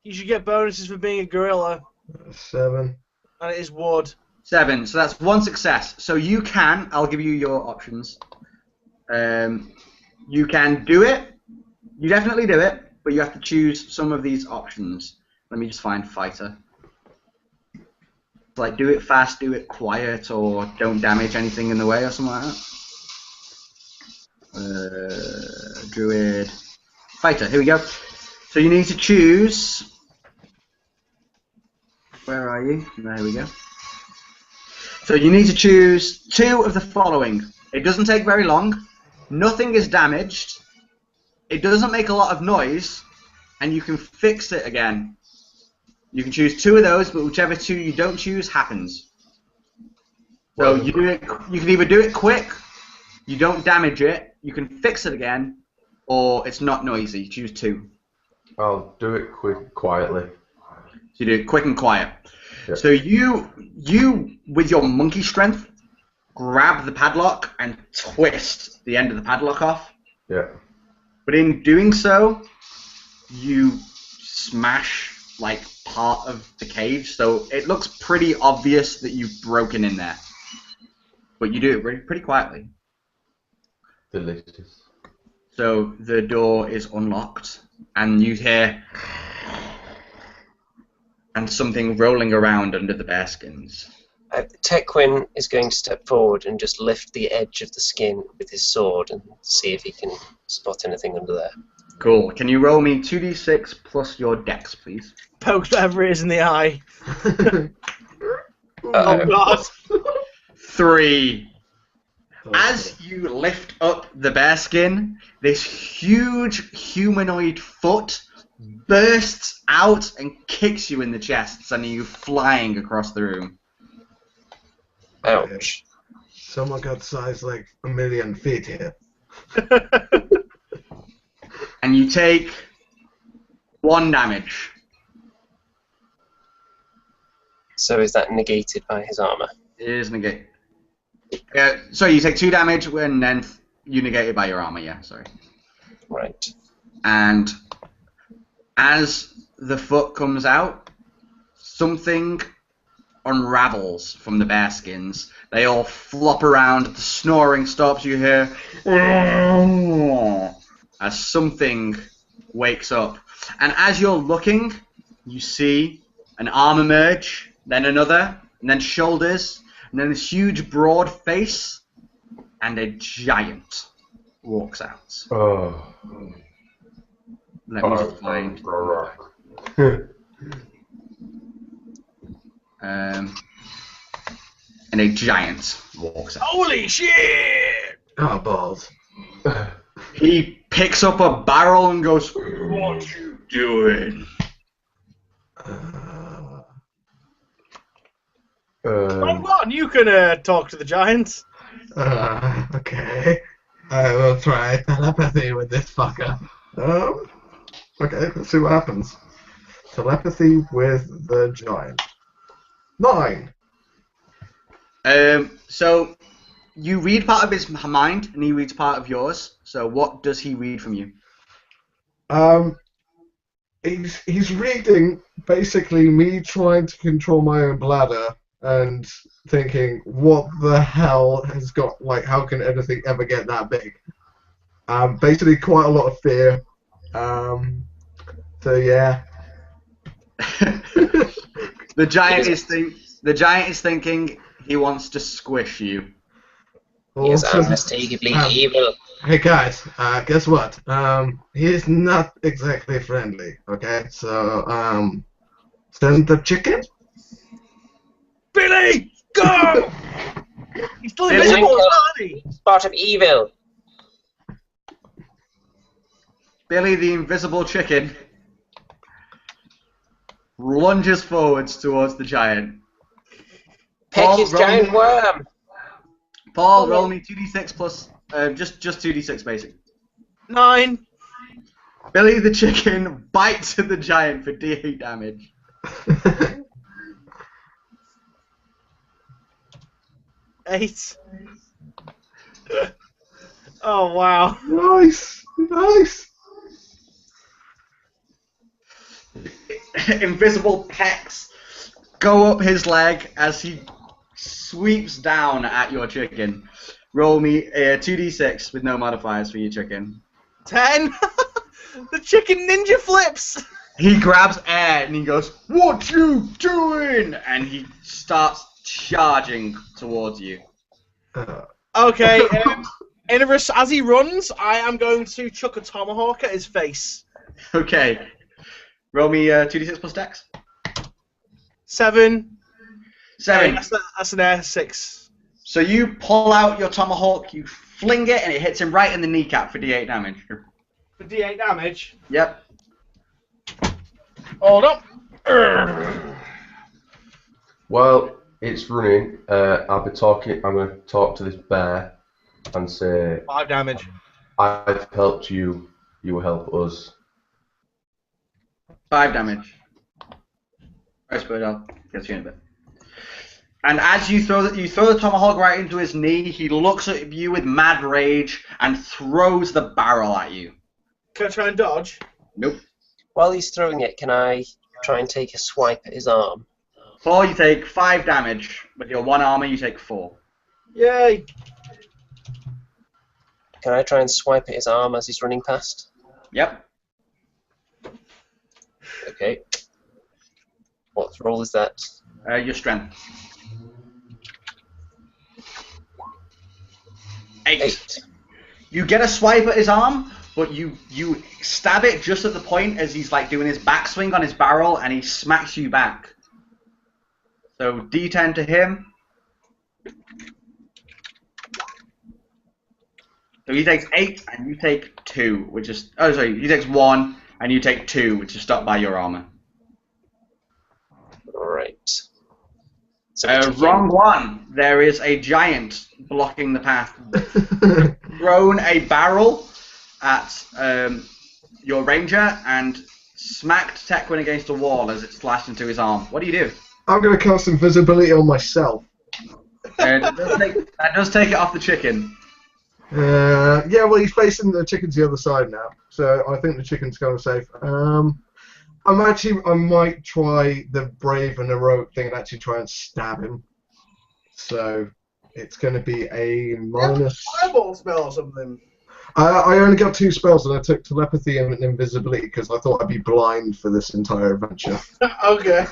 E: You should get bonuses for being a gorilla,
D: 7.
E: and it is wood.
B: 7. So that's 1 success. So you can. I'll give you your options. You can do it. You definitely do it, but you have to choose some of these options. Let me just find fighter. Like do it fast, do it quiet, or don't damage anything in the way, or something like that. Druid. Fighter. Here we go. So you need to choose. Where are you? There we go. So you need to choose 2 of the following. It doesn't take very long. Nothing is damaged. It doesn't make a lot of noise, and you can fix it again. You can choose 2 of those, but whichever 2 you don't choose happens. So you do it. You can either do it quick, you don't damage it, you can fix it again, or it's not noisy. Choose 2.
A: I'll do it quietly.
B: So you do it quick and quiet.
A: Yeah.
B: So you with your monkey strength grab the padlock and twist the end of the padlock off.
A: Yeah.
B: But in doing so, you smash like part of the cage, so it looks pretty obvious that you've broken in there. But you do it pretty quietly.
A: Delicious.
B: So the door is unlocked, and you hear and something rolling around under the bearskins.
C: Tequin is going to step forward and just lift the edge of the skin with his sword and see if he can spot anything under there.
B: Cool. Can you roll me 2d6 plus your dex, please?
E: Pokes whatever it is in the eye.
C: Uh-oh.
E: Oh god.
B: 3. As you lift up the bearskin, this huge humanoid foot bursts out and kicks you in the chest, sending you flying across the room.
C: Ouch.
D: Someone got size like 1,000,000 feet here.
B: And you take 1 damage.
C: So is that negated by his armor?
B: It is negated. Sorry, you take 2 damage, and then you negate it by your armor, yeah, sorry.
C: Right.
B: And as the foot comes out, something unravels from the bearskins. They all flop around, the snoring stops, you hear as something wakes up. And as you're looking, you see an arm emerge, then another, and then shoulders, and then this huge broad face, and a giant walks out.
A: Oh.
B: Let me just find. And a giant walks out.
E: Holy shit!
D: Oh, balls.
B: He picks up a barrel and goes, "What you doing?"
E: Come on, you can talk to the giant.
D: Okay. I will try telepathy with this fucker. Okay, let's see what happens. Telepathy with the giant. 9.
B: So you read part of his mind, and he reads part of yours. So what does he read from you?
D: He's reading basically me trying to control my own bladder and thinking, what the hell has got, like, how can anything ever get that big? Basically quite a lot of fear. So yeah.
B: The giant is thinking he wants to squish you.
C: He is
D: Also,
C: unmistakably evil.
D: hey guys, guess what? He's not exactly friendly, okay? So, send the chicken?
E: Billy, go! He's still invisible, isn't he?
C: Spot of evil.
B: Billy the invisible chicken lunges forwards towards the giant.
C: Peck his
B: roll
C: giant
B: me-
C: worm.
B: Paul, roll me 2d6 plus, just 2d6 basic.
E: 9.
B: Billy the chicken bites at the giant for D8 damage.
E: Eight. Oh wow.
D: Nice, nice.
B: Invisible pecs go up his leg as he sweeps down at your chicken. Roll me a 2d6 with no modifiers for your chicken.
E: 10. The chicken ninja flips.
B: He grabs air and he goes, "What you doing?" And he starts charging towards you.
E: Okay. As he runs, I am going to chuck a tomahawk at his face.
B: Okay. Roll me 2d6 plus dex.
E: 7.
B: 7.
E: That's an air 6.
B: So you pull out your tomahawk, you fling it, and it hits him right in the kneecap for d8 damage.
E: For D8 damage.
B: Yep.
E: Hold up.
A: While it's running, I'm going to talk to this bear and say,
E: 5 damage.
A: I've helped you, you will help us.
B: 5 damage. I suppose I'll get to you in a bit. And as you throw the tomahawk right into his knee, he looks at you with mad rage and throws the barrel at you.
E: Can I try and dodge?
B: Nope.
C: While he's throwing it, can I try and take a swipe at his arm?
B: 4, you take 5 damage. With your 1 armor, you take 4.
E: Yay!
C: Can I try and swipe at his arm as he's running past?
B: Yep.
C: Okay. What roll is that?
B: Your strength. 8. You get a swipe at his arm, but you stab it just at the point as he's like doing his backswing on his barrel, and he smacks you back. So D10 to him. So he takes 8 and you take 2, which is he takes 1 and you take 2, which is stopped by your armor.
C: Right. So
B: Wrong one. There is a giant blocking the path. Thrown a barrel at your ranger and smacked Tekwin against a wall as it slashed into his arm. What do you do?
D: I'm going to cast invisibility on myself.
B: That does take it off the chicken.
D: Yeah, well, he's facing the chicken to the other side now, so I think the chicken's kind of safe. I might try the brave and heroic thing and actually try and stab him. So it's going to be a minus.
E: Fireball spell or something.
D: I only got 2 spells, and I took telepathy and invisibility because I thought I'd be blind for this entire adventure.
E: Okay.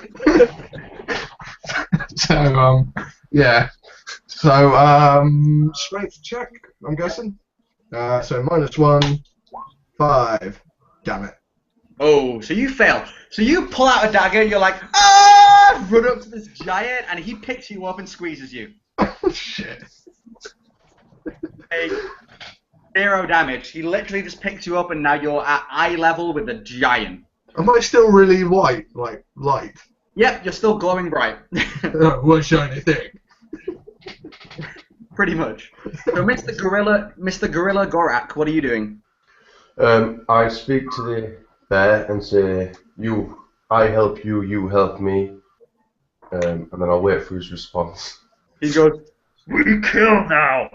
D: So yeah. So strength check, I'm guessing. So -1, 5. Damn it.
B: Oh, so you fail. So you pull out a dagger, you're like, ah! Run up to this giant, and he picks you up and squeezes you.
D: Oh shit.
B: Hey, 0 damage. He literally just picks you up, and now you're at eye level with the giant.
D: Am I still really white, like light?
B: Yep, you're still glowing bright.
D: One shiny thing.
B: Pretty much. So, Mr. Gorilla Gorak, what are you doing?
A: I speak to the bear and say, I help you, you help me, and then I'll wait for his response.
B: He goes, "We kill now."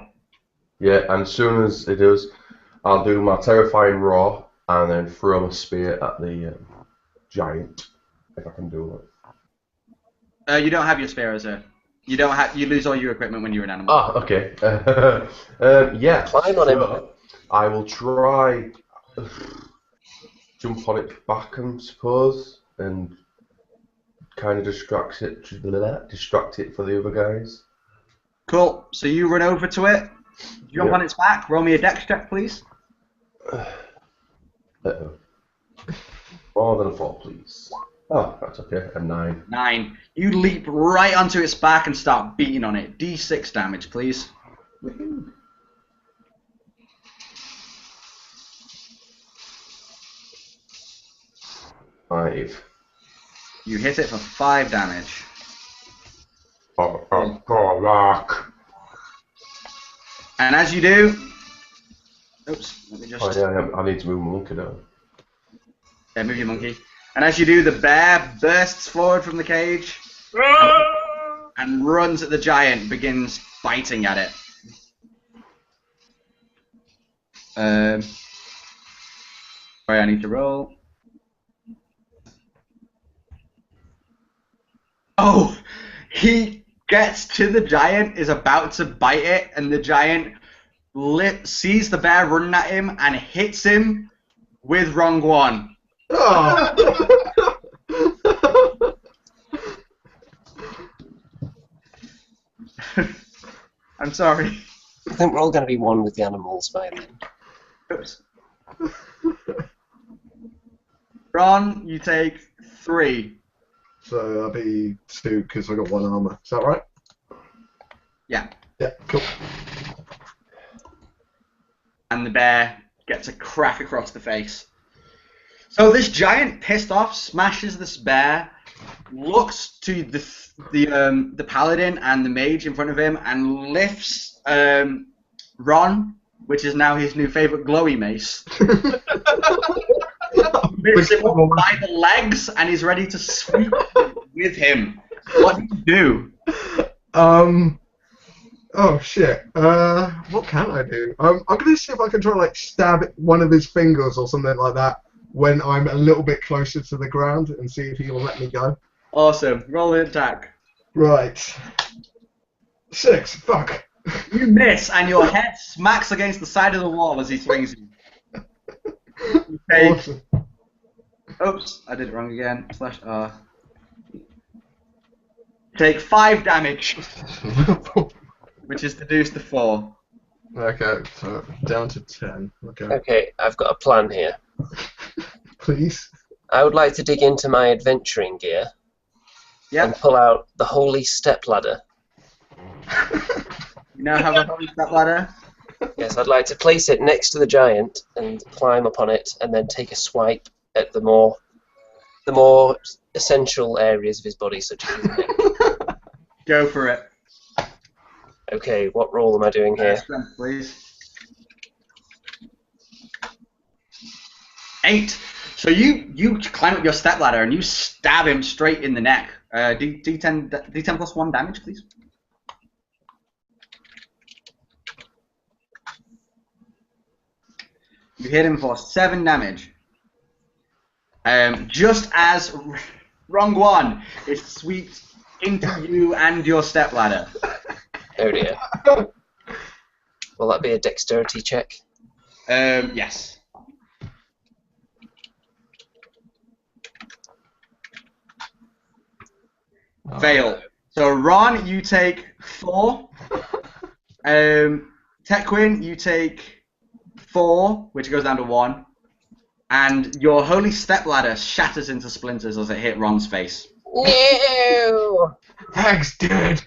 A: Yeah, and as soon as it does, I'll do my terrifying roar and then throw a spear at the giant, if I can do it.
B: You don't have your spear, sir. You lose all your equipment when you're an animal.
A: Ah, okay. Yeah.
C: Climb on him.
A: I will try jump on its back, I suppose, and kind of distract it for the other guys.
B: Cool. So you run over to it, jump
A: Yep.
B: on its back. Roll me a dex check, please.
A: Uh-oh. More than a 4, please. Oh, that's okay. A 9.
B: 9. You leap right onto its back and start beating on it. D6 damage, please.
A: Woohoo. 5.
B: You hit it for 5 damage.
A: Rock.
B: And as you do... Oops, let me just...
A: Oh yeah, I need to move my monkey down.
B: Yeah, move your monkey. And as you do, the bear bursts forward from the cage and runs at the giant, begins biting at it. Sorry, I need to roll. Oh, he gets to the giant, is about to bite it, and the giant sees the bear running at him and hits him with wrong one.
D: Oh.
B: I'm sorry.
C: I think we're all going to be one with the animals by then.
B: Oops. Ron, you take 3.
D: So that'll be 2 because I got 1 armor. Is that right?
B: Yeah.
D: Yeah, cool.
B: And the bear gets a crack across the face. So this giant, pissed off, smashes this bear, looks to the paladin and the mage in front of him, and lifts Ron, which is now his new favorite, glowy mace. Lifts him up by the legs, and he's ready to sweep with him. What do you do?
D: Oh shit. What can I do? I'm gonna see if I can try like stab one of his fingers or something like that when I'm a little bit closer to the ground and see if he will let me go.
B: Awesome. Roll an attack.
D: Right. 6. Fuck.
B: You miss, and your head smacks against the side of the wall as he swings you. You take,
D: Awesome.
B: oops, I did it wrong again. /R. Take 5 damage, which is reduced to 4.
D: Okay, so down to 10. Okay.
C: Okay, I've got a plan here.
D: Please.
C: I would like to dig into my adventuring gear and
B: Yep.
C: pull out the holy stepladder.
B: You now have a holy step ladder.
C: Yes, I'd like to place it next to the giant and climb up on it, and then take a swipe at the more essential areas of his body, such as his neck.
B: Go for it.
C: Okay, what role am I doing here?
B: Strength, please. 8. So you climb up your step ladder and you stab him straight in the neck. D10 plus 1 damage, please. You hit him for 7 damage. Just as wrong one is swept into you and your step ladder.
C: Oh dear. Will that be a dexterity check?
B: Yes. Fail. So Ron, you take 4. Tequin, you take 4, which goes down to 1. And your holy stepladder shatters into splinters as it hit Ron's face.
C: No!
D: Thanks, dude.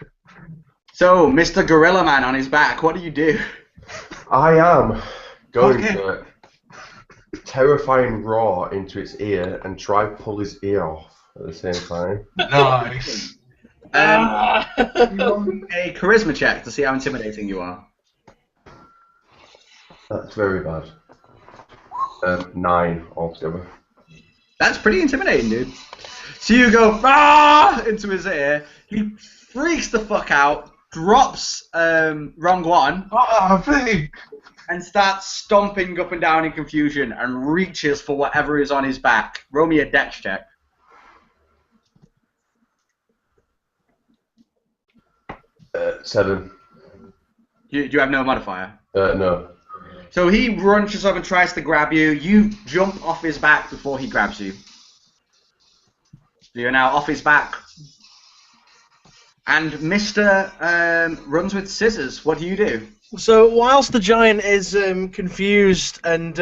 B: So, Mr. Gorilla Man on his back, what do you do?
A: I am going to terrifying roar into its ear and try pull his ear off at the same time.
D: Nice.
B: Roll a charisma check to see how intimidating you are.
A: That's very bad. 9 altogether.
B: That's pretty intimidating, dude. So you go into his ear. He freaks the fuck out, drops wrong one,
D: Oh, please.
B: and starts stomping up and down in confusion and reaches for whatever is on his back. Roll me a dex check.
A: Seven.
B: Do you have no modifier?
A: No.
B: So he runches up and tries to grab you. You jump off his back before he grabs you. So you're now off his back. And Mr. runs with scissors. What do you do?
E: So whilst the giant is confused and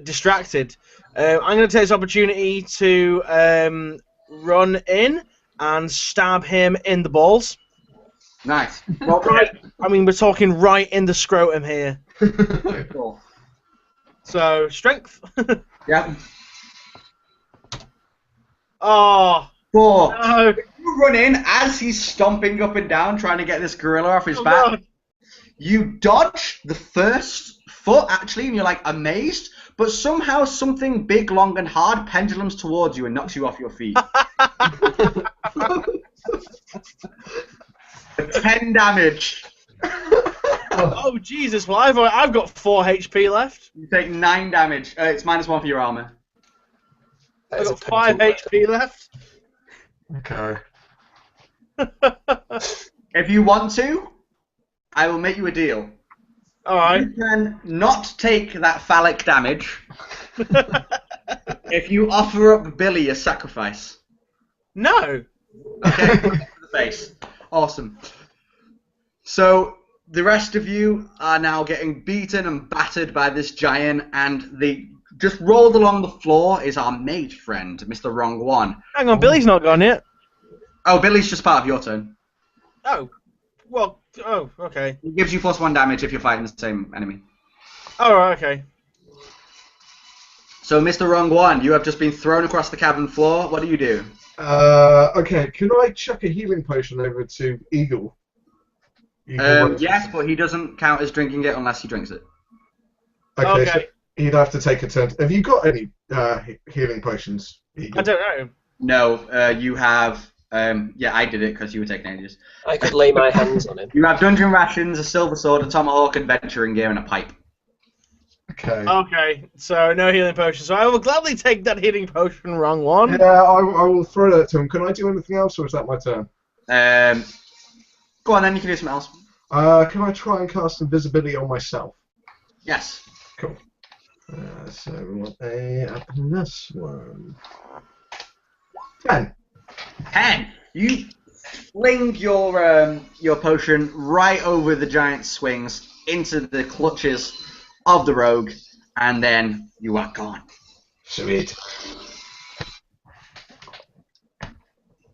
E: distracted, I'm going to take this opportunity to run in and stab him in the balls.
B: Nice. Well,
E: Right, I mean, we're talking right in the scrotum here.
B: cool.
E: So strength.
B: Yeah.
E: Oh
B: 4.
E: no!
B: You run in as he's stomping up and down trying to get this gorilla off his
E: Oh,
B: back.
E: God.
B: You dodge the first foot, actually, and you're like amazed, but somehow something big, long, and hard pendulums towards you and knocks you off your feet. 10 damage.
E: Oh Jesus! Well, I've got 4 HP left.
B: You take 9 damage. It's -1 for your armor.
C: That
E: I've
C: is a
E: got 5
C: pencil
E: HP left.
D: Okay.
B: If you want to, I will make you a deal.
E: All right.
B: You can not take that phallic damage if you offer up Billy as sacrifice.
E: No.
B: Okay, to the face. Awesome. So the rest of you are now getting beaten and battered by this giant, and the just rolled along the floor is our mage friend, Mr. Wrong One.
E: Hang on, Billy's not gone yet.
B: Oh, Billy's just part of your turn.
E: Oh. Well. Oh. Okay.
B: It gives you +1 damage if you're fighting the same enemy.
E: All right. Okay.
B: So, Mr. Wrong One, you have just been thrown across the cabin floor. What do you do?
D: Okay, can I chuck a healing potion over to Eagle?
B: Yes, but he doesn't count as drinking it unless he drinks it.
D: Okay, so
E: Okay.
D: he'd have to take a turn. Have you got any healing potions, Eagle?
E: I don't know.
B: No, you have. Yeah, I did it because you were taking ages.
C: I could lay my hands on him.
B: You have dungeon rations, a silver sword, a tomahawk, adventuring gear, and a pipe.
D: Okay.
E: Okay. So no healing potion. So I will gladly take that healing potion. Wrong one.
D: Yeah, I will throw that to him. Can I do anything else, or is that my turn?
B: Go on then, you can do something else.
D: Can I try and cast invisibility on myself?
B: Yes.
D: Cool. So we want a +1. 10.
B: 10. You fling your potion right over the giant's swings into the clutches of the rogue, and then you are gone.
D: Sweet.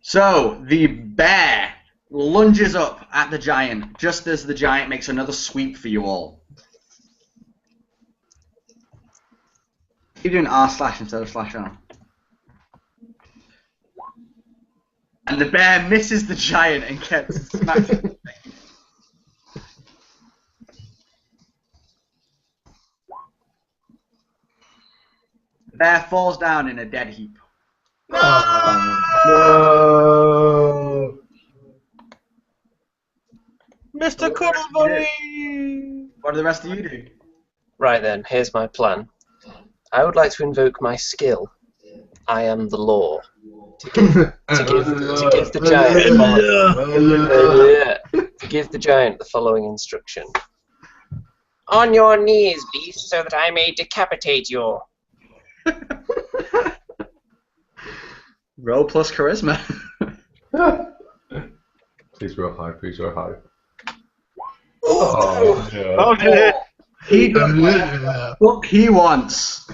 B: So the bear lunges up at the giant just as the giant makes another sweep for you all. You're doing R/ instead of /R. And the bear misses the giant and gets smacked in the face. The bear falls down in a dead heap.
D: No.
E: Mr. Cuddle Bunny.
B: What do the rest of you do?
C: Right then, here's my plan. I would like to invoke my skill. I am the law. To give the giant the following instruction. On your knees, beast, so that I may decapitate you.
B: Roll plus charisma.
A: Please roll high, please roll high.
D: Oh,
E: Oh, did it?
B: He does whatever the fuck he wants.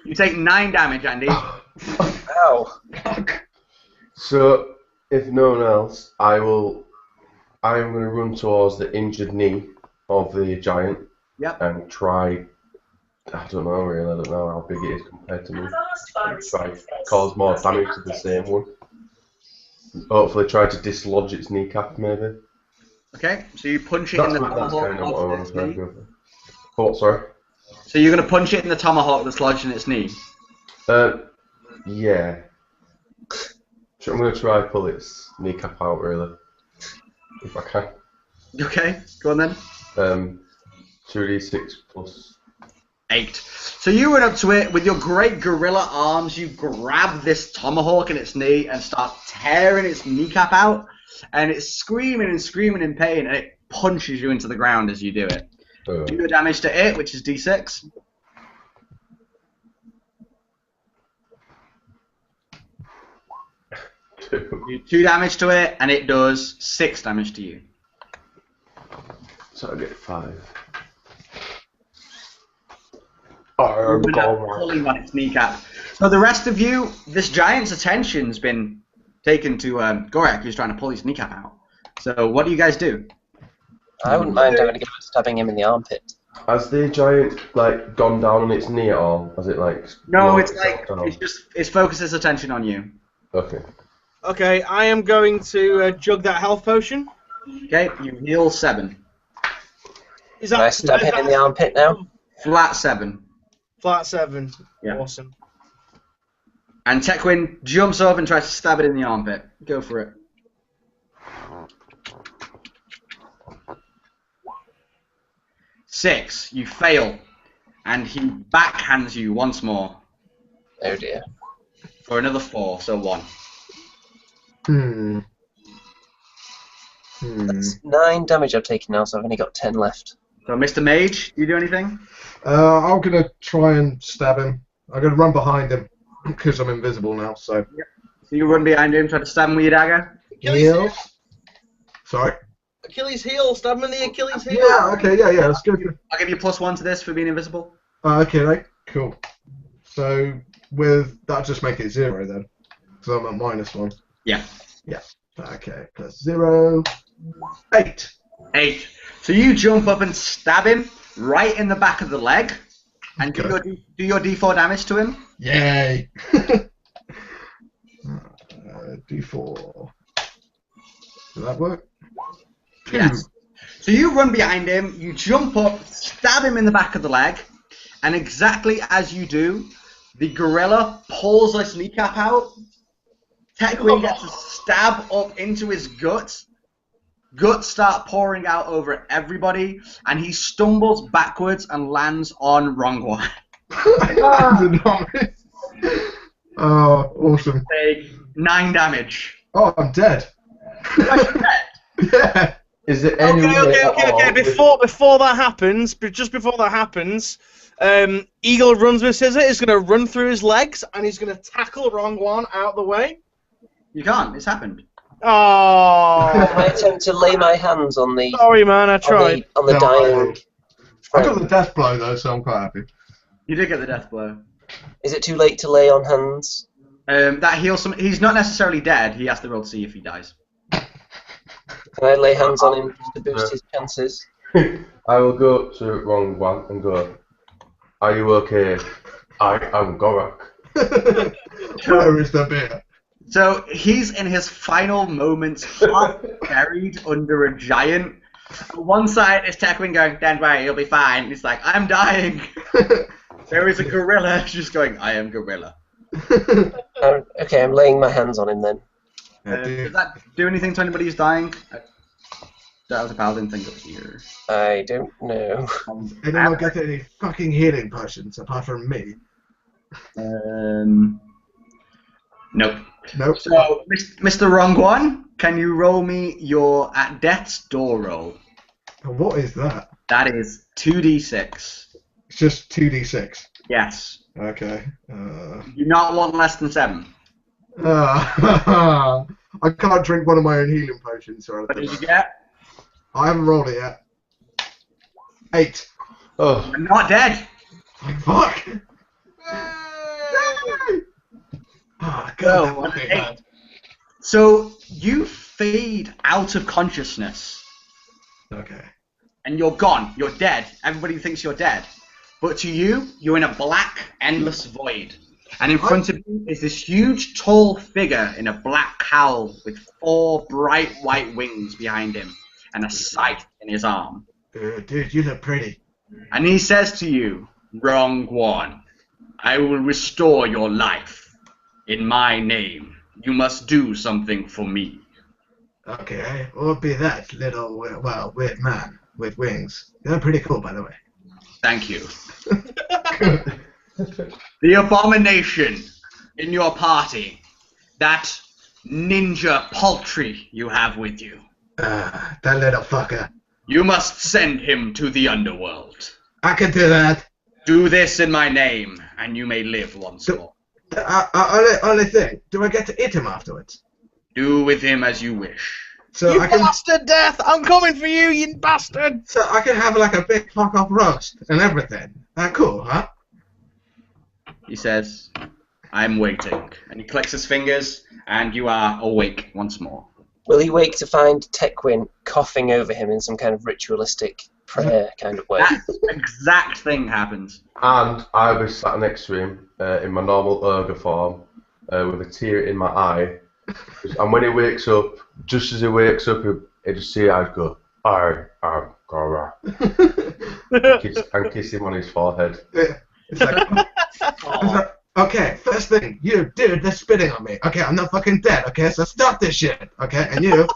B: You take 9 damage, Andy.
C: Ow.
A: So, if no one else, I am going to run towards the injured knee of the giant.
B: Yep.
A: And try. I don't know really. I don't know how big it is compared to me. And try to cause more damage to the same one. Hopefully, try to dislodge its kneecap, maybe.
B: Okay, so you punch it
A: That's
B: in the
A: kind of what I
B: tomahawk.
A: want to try and go for. Oh, sorry.
B: So you're going to punch it in the tomahawk that's lodged in its knee?
A: Yeah. So I'm going to try and pull its kneecap out, really. If I can.
B: Okay, go on then.
A: 2d6 plus.
B: 8. So you run up to it with your great gorilla arms. You grab this tomahawk in its knee and start tearing its kneecap out. And it's screaming and screaming in pain, and it punches you into the ground as you do it. Do your damage to it, which is d6. Do 2 damage to it, and it does 6 damage to you.
A: So I get 5.
B: Pulling on its kneecap. So the rest of you, this giant's attention's been taken to Gorek, who's trying to pull his kneecap out. So what do you guys do?
C: I wouldn't mind having a go at stabbing him in the armpit.
A: Has the giant like gone down on its knee at all? Has it like?
B: No,
A: locked
B: it's like
A: itself down?
B: it's focused its attention on you.
A: Okay.
E: Okay, I am going to jug that health potion.
B: Okay, you heal 7.
E: Is
C: Can I stab him in the armpit now?
B: Flat 7.
E: Flat 7.
B: Yeah.
E: Awesome.
B: And Tekwin jumps up and tries to stab it in the armpit. Go for it. Six. You fail. And he backhands you once more.
C: Oh dear.
B: For another 4, so 1.
C: That's 9 damage I've taken now, so I've only got 10 left.
B: So Mr. Mage, you do anything?
D: I'm gonna try and stab him. I'm gonna run behind him because I'm invisible now. So.
B: So you run behind him, try to stab him with your dagger?
E: Achilles heel.
D: Heal. Sorry.
E: Achilles heel. Stab him in the Achilles heel.
D: Yeah. Okay. Yeah. Let's go.
B: I'll give you +1 to this for being invisible.
D: Okay. Right. Cool. So with that, just make it 0 then, because I'm at -1.
B: Yeah.
D: Yeah. Okay. +0. 8.
B: 8. So you jump up and stab him right in the back of the leg, and do your D4 damage to him.
D: Yay. D4. Does that work?
B: Yes. So you run behind him, you jump up, stab him in the back of the leg, and exactly as you do, the gorilla pulls his kneecap out. Tekwin gets a stab up into his gut. Guts start pouring out over everybody, and he stumbles backwards and lands on Rongwan.
D: Oh, awesome.
B: Take 9 damage.
D: Oh, I'm dead. Yeah.
A: Is there any
E: Okay. Before that happens, Eagle runs with Scissor. Is going to run through his legs, and he's going to tackle Rongwan out the way.
B: You can't. It's happened.
E: Oh.
C: Can I attempt to lay my hands on the
E: Sorry, man. I tried.
C: on the
D: No,
C: dying
D: I got
C: friend?
D: the death blow though, so I'm quite happy.
B: You did get the death blow.
C: Is it too late to lay on hands?
B: That heals some. He's not necessarily dead. He has to roll to see if he dies.
C: Can I lay hands on him to boost his chances?
A: I will go to wrong one and go. Are you okay? I am Gorak.
D: Where is the beer?
B: So he's in his final moments, half buried under a giant. On one side is Tekwin going, "Don't worry, you'll be fine." He's like, "I'm dying." There is a gorilla just going, "I am gorilla."
C: Okay, I'm laying my hands on him then.
B: Does that do anything to anybody who's dying? That was a paladin thing up here.
C: I don't know.
D: Anyone get any fucking healing potions apart from me?
B: Nope.
D: Nope.
B: So, Mr. Rongwan, can you roll me your at death's door roll?
D: What is that?
B: That is 2d6.
D: It's just 2d6.
B: Yes.
D: Okay.
B: You do not want less than 7.
D: I can't drink one of my own healing potions. Or
B: What did you get?
D: I haven't rolled it yet. 8.
A: Oh,
B: I'm not dead.
D: Fuck! Oh, God,
B: Oh,
D: that fucking
B: 8.
D: hurt.
B: So you fade out of consciousness,
D: Okay.
B: and you're gone. You're dead. Everybody thinks you're dead. But to you, you're in a black, endless void. And in front of you is this huge, tall figure in a black cowl with 4 bright white wings behind him and a scythe in his arm.
D: Dude, you look pretty.
B: And he says to you, "Wrong one. I will restore your life. In my name, you must do something for me."
D: Okay, what would be that little, well, weird man with wings? They're pretty cool, by the way.
B: Thank you. The abomination in your party, that ninja paltry you have with you.
D: That little fucker.
B: You must send him to the underworld.
D: I can do that.
B: Do this in my name, and you may live once more.
D: Only thing, do I get to eat him afterwards?
B: Do with him as you wish.
D: So
E: You
D: I can,
E: bastard, Death! I'm coming for you, you bastard!
D: so I can have like a big fuck off roast and everything. Cool, huh?
B: He says, "I'm waiting." And he clicks his fingers, and you are awake once more.
C: Will he wake to find Tekwin coughing over him in some kind of ritualistic prayer kind of way.
B: That exact thing happens.
A: And I was sat next to him in my normal ogre form with a tear in my eye. And when he wakes up, just as he wakes up, I just see I go, I am Gora. and kiss him on his forehead.
D: Yeah. It's like, okay, first thing, you, dude, they're spitting on me. Okay, I'm not fucking dead, okay, so stop this shit, okay? And you,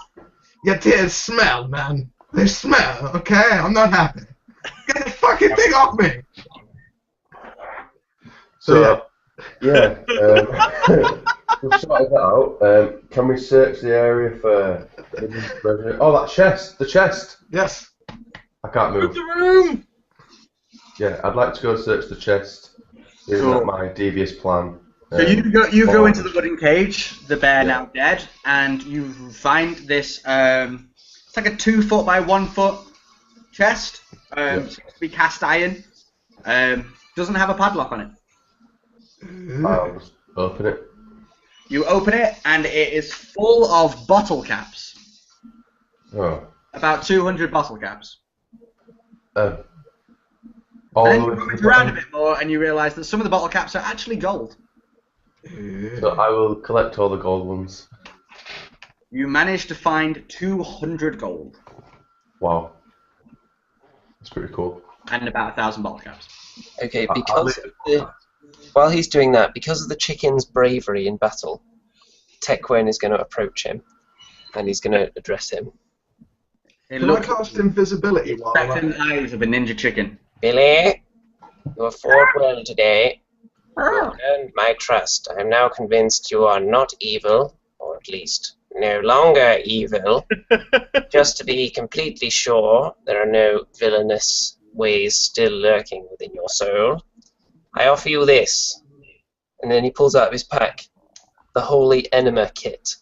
D: your tears smell, man. They smell, okay? I'm not happy. Get the fucking thing off me!
A: So, yeah, we've sorted that out. Can we search the area for... Oh, that chest! The chest!
D: Yes.
A: I can't move.
E: The room.
A: Yeah, I'd like to go search the chest. Isn't
B: Cool.
A: that my devious plan?
B: So you go into the wooden cage, the bear now dead, and you find this. It's like a 2 foot by 1 foot chest. Seems to be cast iron. Doesn't have a padlock on it.
A: I'll just open it.
B: You open it, and it is full of bottle caps.
A: Oh.
B: About 200 bottle caps.
A: All
B: And then
A: the
B: you
A: way
B: move
A: from
B: around a
A: the
B: bit more, and you realise that some of the bottle caps are actually gold.
A: So I will collect all the gold ones.
B: You manage to find 200 gold
A: Wow. That's pretty cool.
B: and about 1,000 bottle caps.
C: Okay, because of while he's doing that, because of the chicken's bravery in battle, Tekwin is going to approach him, and he's going to address him.
B: It
D: Can I
B: looks
D: cast invisibility while
B: expectant eyes of a ninja chicken.
C: Billy, you have fought well today. You have earned my trust. I am now convinced you are not evil, or at least no longer evil. Just to be completely sure, there are no villainous ways still lurking within your soul. I offer you this. And then he pulls out of his pack the Holy Enema Kit.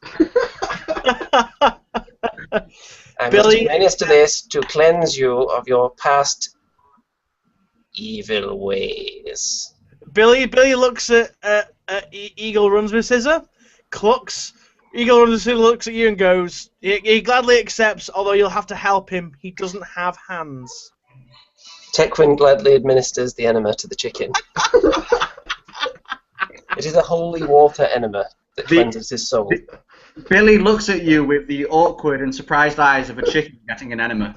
C: I
E: Billy-
C: must minister this to cleanse you of your past evil ways.
E: Billy looks at Eagle runs with scissor, clucks. Eagle runs with scissor, looks at you and goes. He gladly accepts, although you'll have to help him. He doesn't have hands.
C: Tekwin gladly administers the enema to the chicken. It is a holy water enema that cleanses his soul.
B: Billy looks at you with the awkward and surprised eyes of a chicken getting an enema.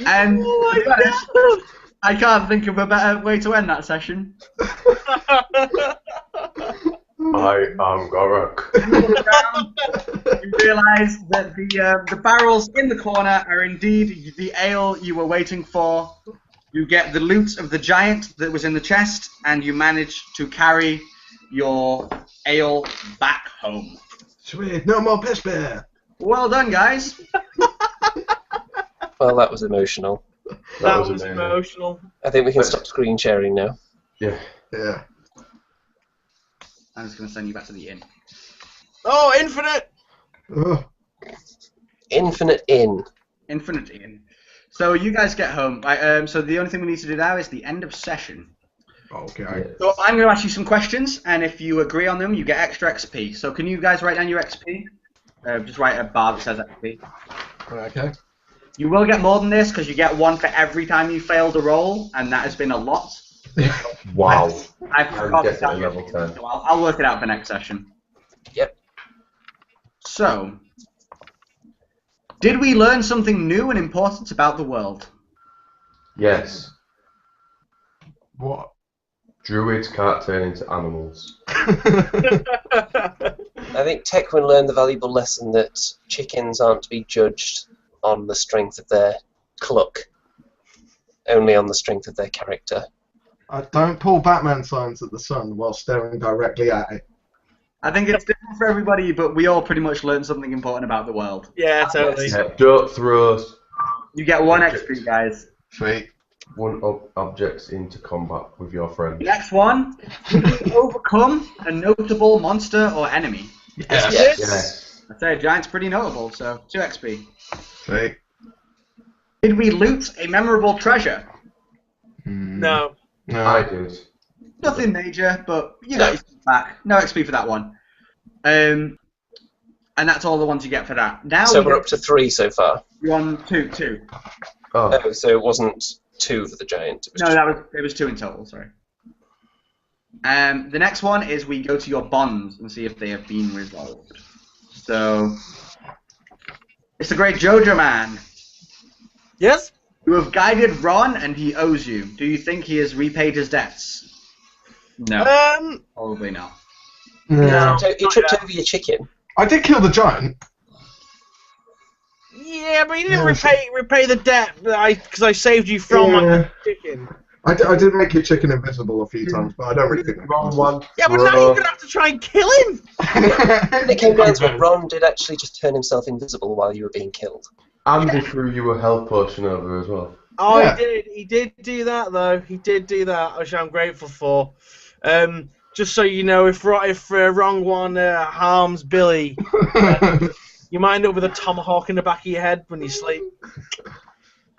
B: And I can't think of a better way to end that session.
A: I am Gorak.
B: You realise that the barrels in the corner are indeed the ale you were waiting for. You get the loot of the giant that was in the chest, and you manage to carry your ale back home.
D: Sweet, no more piss bear.
B: Well done, guys.
C: Well, that was emotional.
E: That
A: was
E: was
A: amazing.
E: emotional.
C: I think we can stop screen sharing now.
A: Yeah.
D: Yeah.
B: I'm just going to send you back to the inn.
E: Oh, infinite!
D: Ugh.
C: Infinite Inn.
B: Infinite inn. So you guys get home. Right, so the only thing we need to do now is the end of session.
D: Okay.
B: So I'm going to ask you some questions, and if you agree on them, you get extra XP. So can you guys write down your XP? Just write a bar that says XP.
D: Okay.
B: You will get more than this because you get one for every time you failed a roll, and that has been a lot.
A: Wow.
B: I forgot to
A: definitely
B: tell you,
A: level 10.
B: so I'll work it out for next session.
C: Yep.
B: So, did we learn something new and important about the world?
A: Yes.
D: What?
A: Druids can't turn into animals.
C: I think Tekwin learned the valuable lesson that chickens aren't to be judged on the strength of their cluck, only on the strength of their character.
D: Don't pull Batman signs at the sun while staring directly at it.
B: I think it's different for everybody, but we all pretty much learned something important about the world.
E: Yeah, totally.
A: Yeah, don't throw
B: You get one XP, guys.
D: Sweet.
A: one objects into combat with your friend.
B: Next one, did we overcome a notable monster or enemy?
D: Yes.
A: Yes.
B: I'd say a giant's pretty notable, so 2 XP.
D: Sweet.
B: Did we loot a memorable treasure?
E: No.
D: No.
A: I did.
B: Nothing major, but you got your stuff back. No XP for that one. And that's all the ones you get for that. Now
C: So we're up to 3 so far.
B: you're on two.
A: Oh,
C: Oh, so it wasn't 2 for the giant. It was
B: No,
C: just...
B: it was 2 in total. Sorry. The next one is we go to your bonds and see if they have been resolved. So, it's the great Jojo Man.
E: Yes?
B: You have guided Ron, and he owes you. Do you think he has repaid his debts? No, probably not.
D: No.
C: He tripped over your chicken.
D: I did kill the giant.
E: Yeah, but he didn't
D: Yeah,
E: repay the debt because I saved you from my chicken.
D: I did make your chicken invisible a few times, but I don't really think that
A: wrong one.
E: Yeah, but now you're gonna have to try and kill him.
C: When it came down to it, Ron did actually just turn himself invisible while you were being killed.
A: Andy threw you a health potion over as well.
E: Oh,
D: Yeah.
E: he did do that though. He did do that, which I'm grateful for. Just so you know, if wrong one harms Billy, you might end up with a tomahawk in the back of your head when you sleep.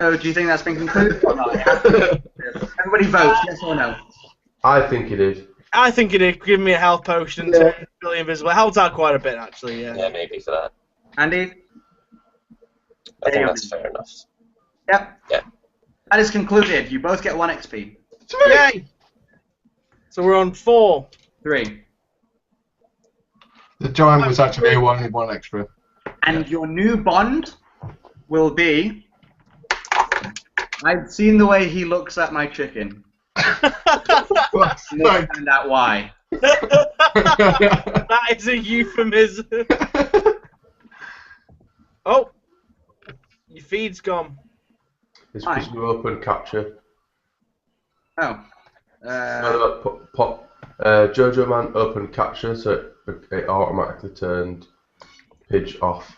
B: So, do you think that's been concluded or not? Everybody votes, yes or no?
A: I think he did.
E: I think it did give me a health potion and turn Billy invisible. It helped out quite a bit, actually.
C: Yeah, maybe for that.
B: Andy?
C: I think that's fair enough.
B: Yep.
C: Yeah.
B: That is concluded. You both get 1 XP.
E: Yay! So we're on 4.
B: 3.
D: The giant was actually only 1 extra.
B: And your new bond will be... I've seen the way he looks at my chicken.
D: Fuck's
B: And we'll
D: sake.
B: find out why.
E: That is a euphemism. Oh, your feed's gone.
A: It's
B: Hi.
A: because you open capture.
B: Oh.
A: Jojo Man opened capture, so it automatically turned Pidge off.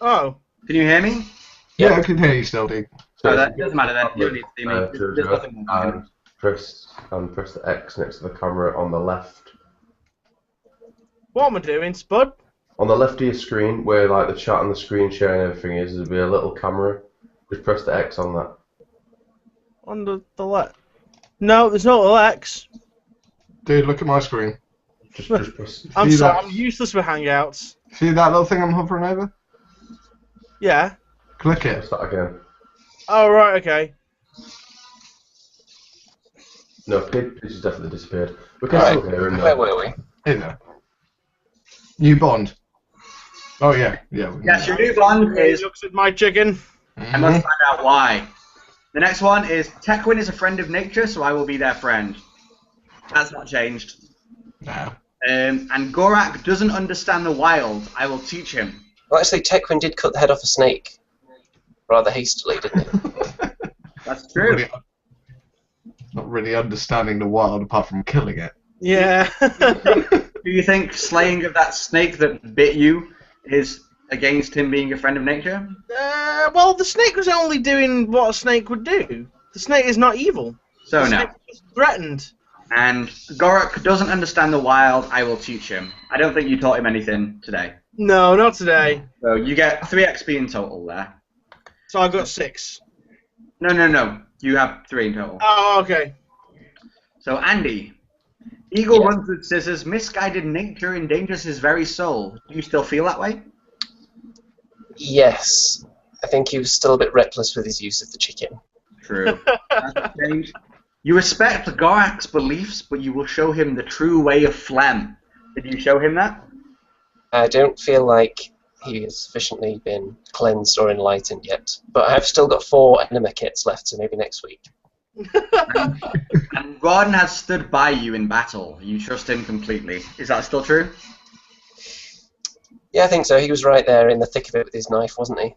E: Oh.
B: Can you hear me?
D: Yeah, I can hear you still, dude.
B: Oh,
A: So
B: that doesn't matter then. You don't need to see me. There's
A: Jojo,
B: nothing more.
A: and press the X next to the camera on the left.
E: What am I doing, Spud?
A: On the left of your screen, where like the chat and the screen share and everything is, there'll be a little camera. Just press the X on that.
E: On the left. No, there's no little X.
D: Dude, look at my screen.
A: Just press.
E: I'm
D: See
E: sorry,
D: that?
E: I'm useless with Hangouts.
D: See that little thing I'm hovering over?
E: Yeah.
D: Click it.
A: Press that again.
E: Oh, right, okay.
A: No, Pidge has definitely disappeared. We can
C: Alright,
A: still hear him
C: where
A: though.
C: were we?
D: Here there. New bond. Oh yeah, yeah. we can
B: Yes,
D: do
B: your new bond
E: He
B: is...
E: looks at my chicken.
D: that.
B: I must find out why. The next one is Tekwin is a friend of nature, so I will be their friend. That's not changed.
D: No.
B: And Gorak doesn't understand the wild. I will teach him.
C: Well, actually, Tekwin did cut the head off a snake. Rather hastily, didn't he?
B: That's true.
D: Not really understanding the wild apart from killing it.
E: Yeah.
B: Do you think slaying of that snake that bit you is against him being a friend of nature?
E: Well, the snake was only doing what a snake would do. The snake is not evil.
B: So
E: The
B: no.
E: snake was just threatened.
B: And Gorak doesn't understand the wild. I will teach him. I don't think you taught him anything today.
E: No, not today.
B: So you get 3 XP in total there.
E: So I got 6.
B: No. You have 3 in total.
E: Oh, okay.
B: So Andy, Eagle
C: Yeah.
B: runs with scissors. Misguided nature endangers his very soul. Do you still feel that way?
C: Yes. I think he was still a bit reckless with his use of the chicken.
B: True. Hasn't changed. You respect Gorak's beliefs, but you will show him the true way of phlegm. Did you show him that?
C: I don't feel like he has sufficiently been cleansed or enlightened yet. But I've still got 4 enema kits left, so maybe next week.
B: And Ron has stood by you in battle. You trust him completely. Is that still true?
C: Yeah, I think so. He was right there in the thick of it with his knife, wasn't he?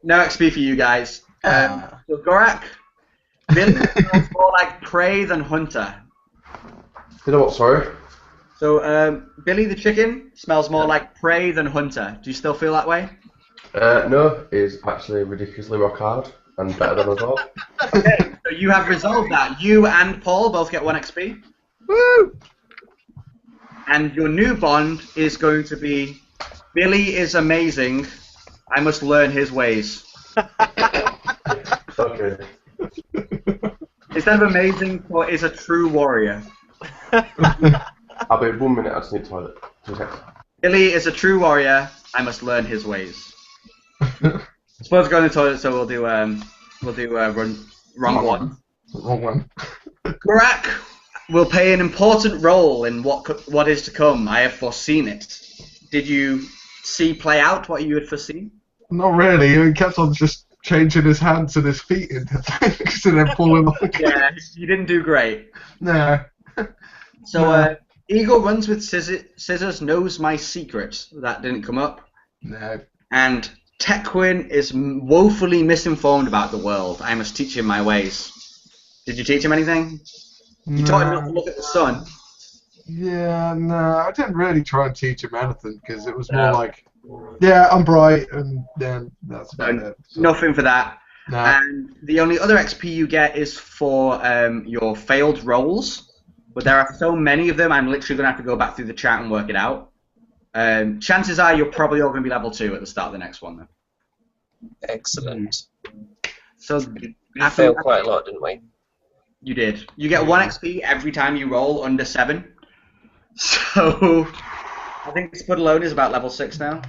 B: No XP for you guys. So Gorak, Billy smells more like prey than hunter.
A: You know what? Sorry.
B: So Billy the chicken smells more like prey than hunter. Do you still feel that way?
A: No, it's actually ridiculously rock hard and better than us all.
B: Okay, so you have resolved that. You and Paul both get 1 XP.
E: Woo!
B: And your new bond is going to be Billy is amazing. I must learn his ways.
A: Okay.
B: Instead of amazing, or is a true warrior.
A: I'll be 1 minute. I just need toilet.
B: Billy is a true warrior. I must learn his ways. Supposed to go in the toilet, so we'll do wrong one.
D: Wrong one.
B: Barack will play an important role in what is to come. I have foreseen it. Did you see play out what you had foreseen?
D: Not really. He kept on just changing his hands and his feet into things and then pulling off the
B: Yeah, you didn't do great.
D: No.
B: So, Eagle runs with scissors, knows my secret. That didn't come up.
D: No.
B: And Tequin is woefully misinformed about the world. I must teach him my ways. Did you teach him anything? You taught him not to look at the sun.
D: Yeah, no, I didn't really try and teach him anything because it was more like, yeah, I'm bright, and then that's about it. So.
B: Nothing for that.
D: No.
B: And the only other XP you get is for your failed rolls. But there are so many of them, I'm literally going to have to go back through the chat and work it out. Chances are you're probably all going to be level 2 at the start of the next one, though.
C: Excellent.
B: So
C: We failed quite a lot, didn't we?
B: You did. You get 1 XP every time you roll under 7. So I think Spud alone is about level 6 now.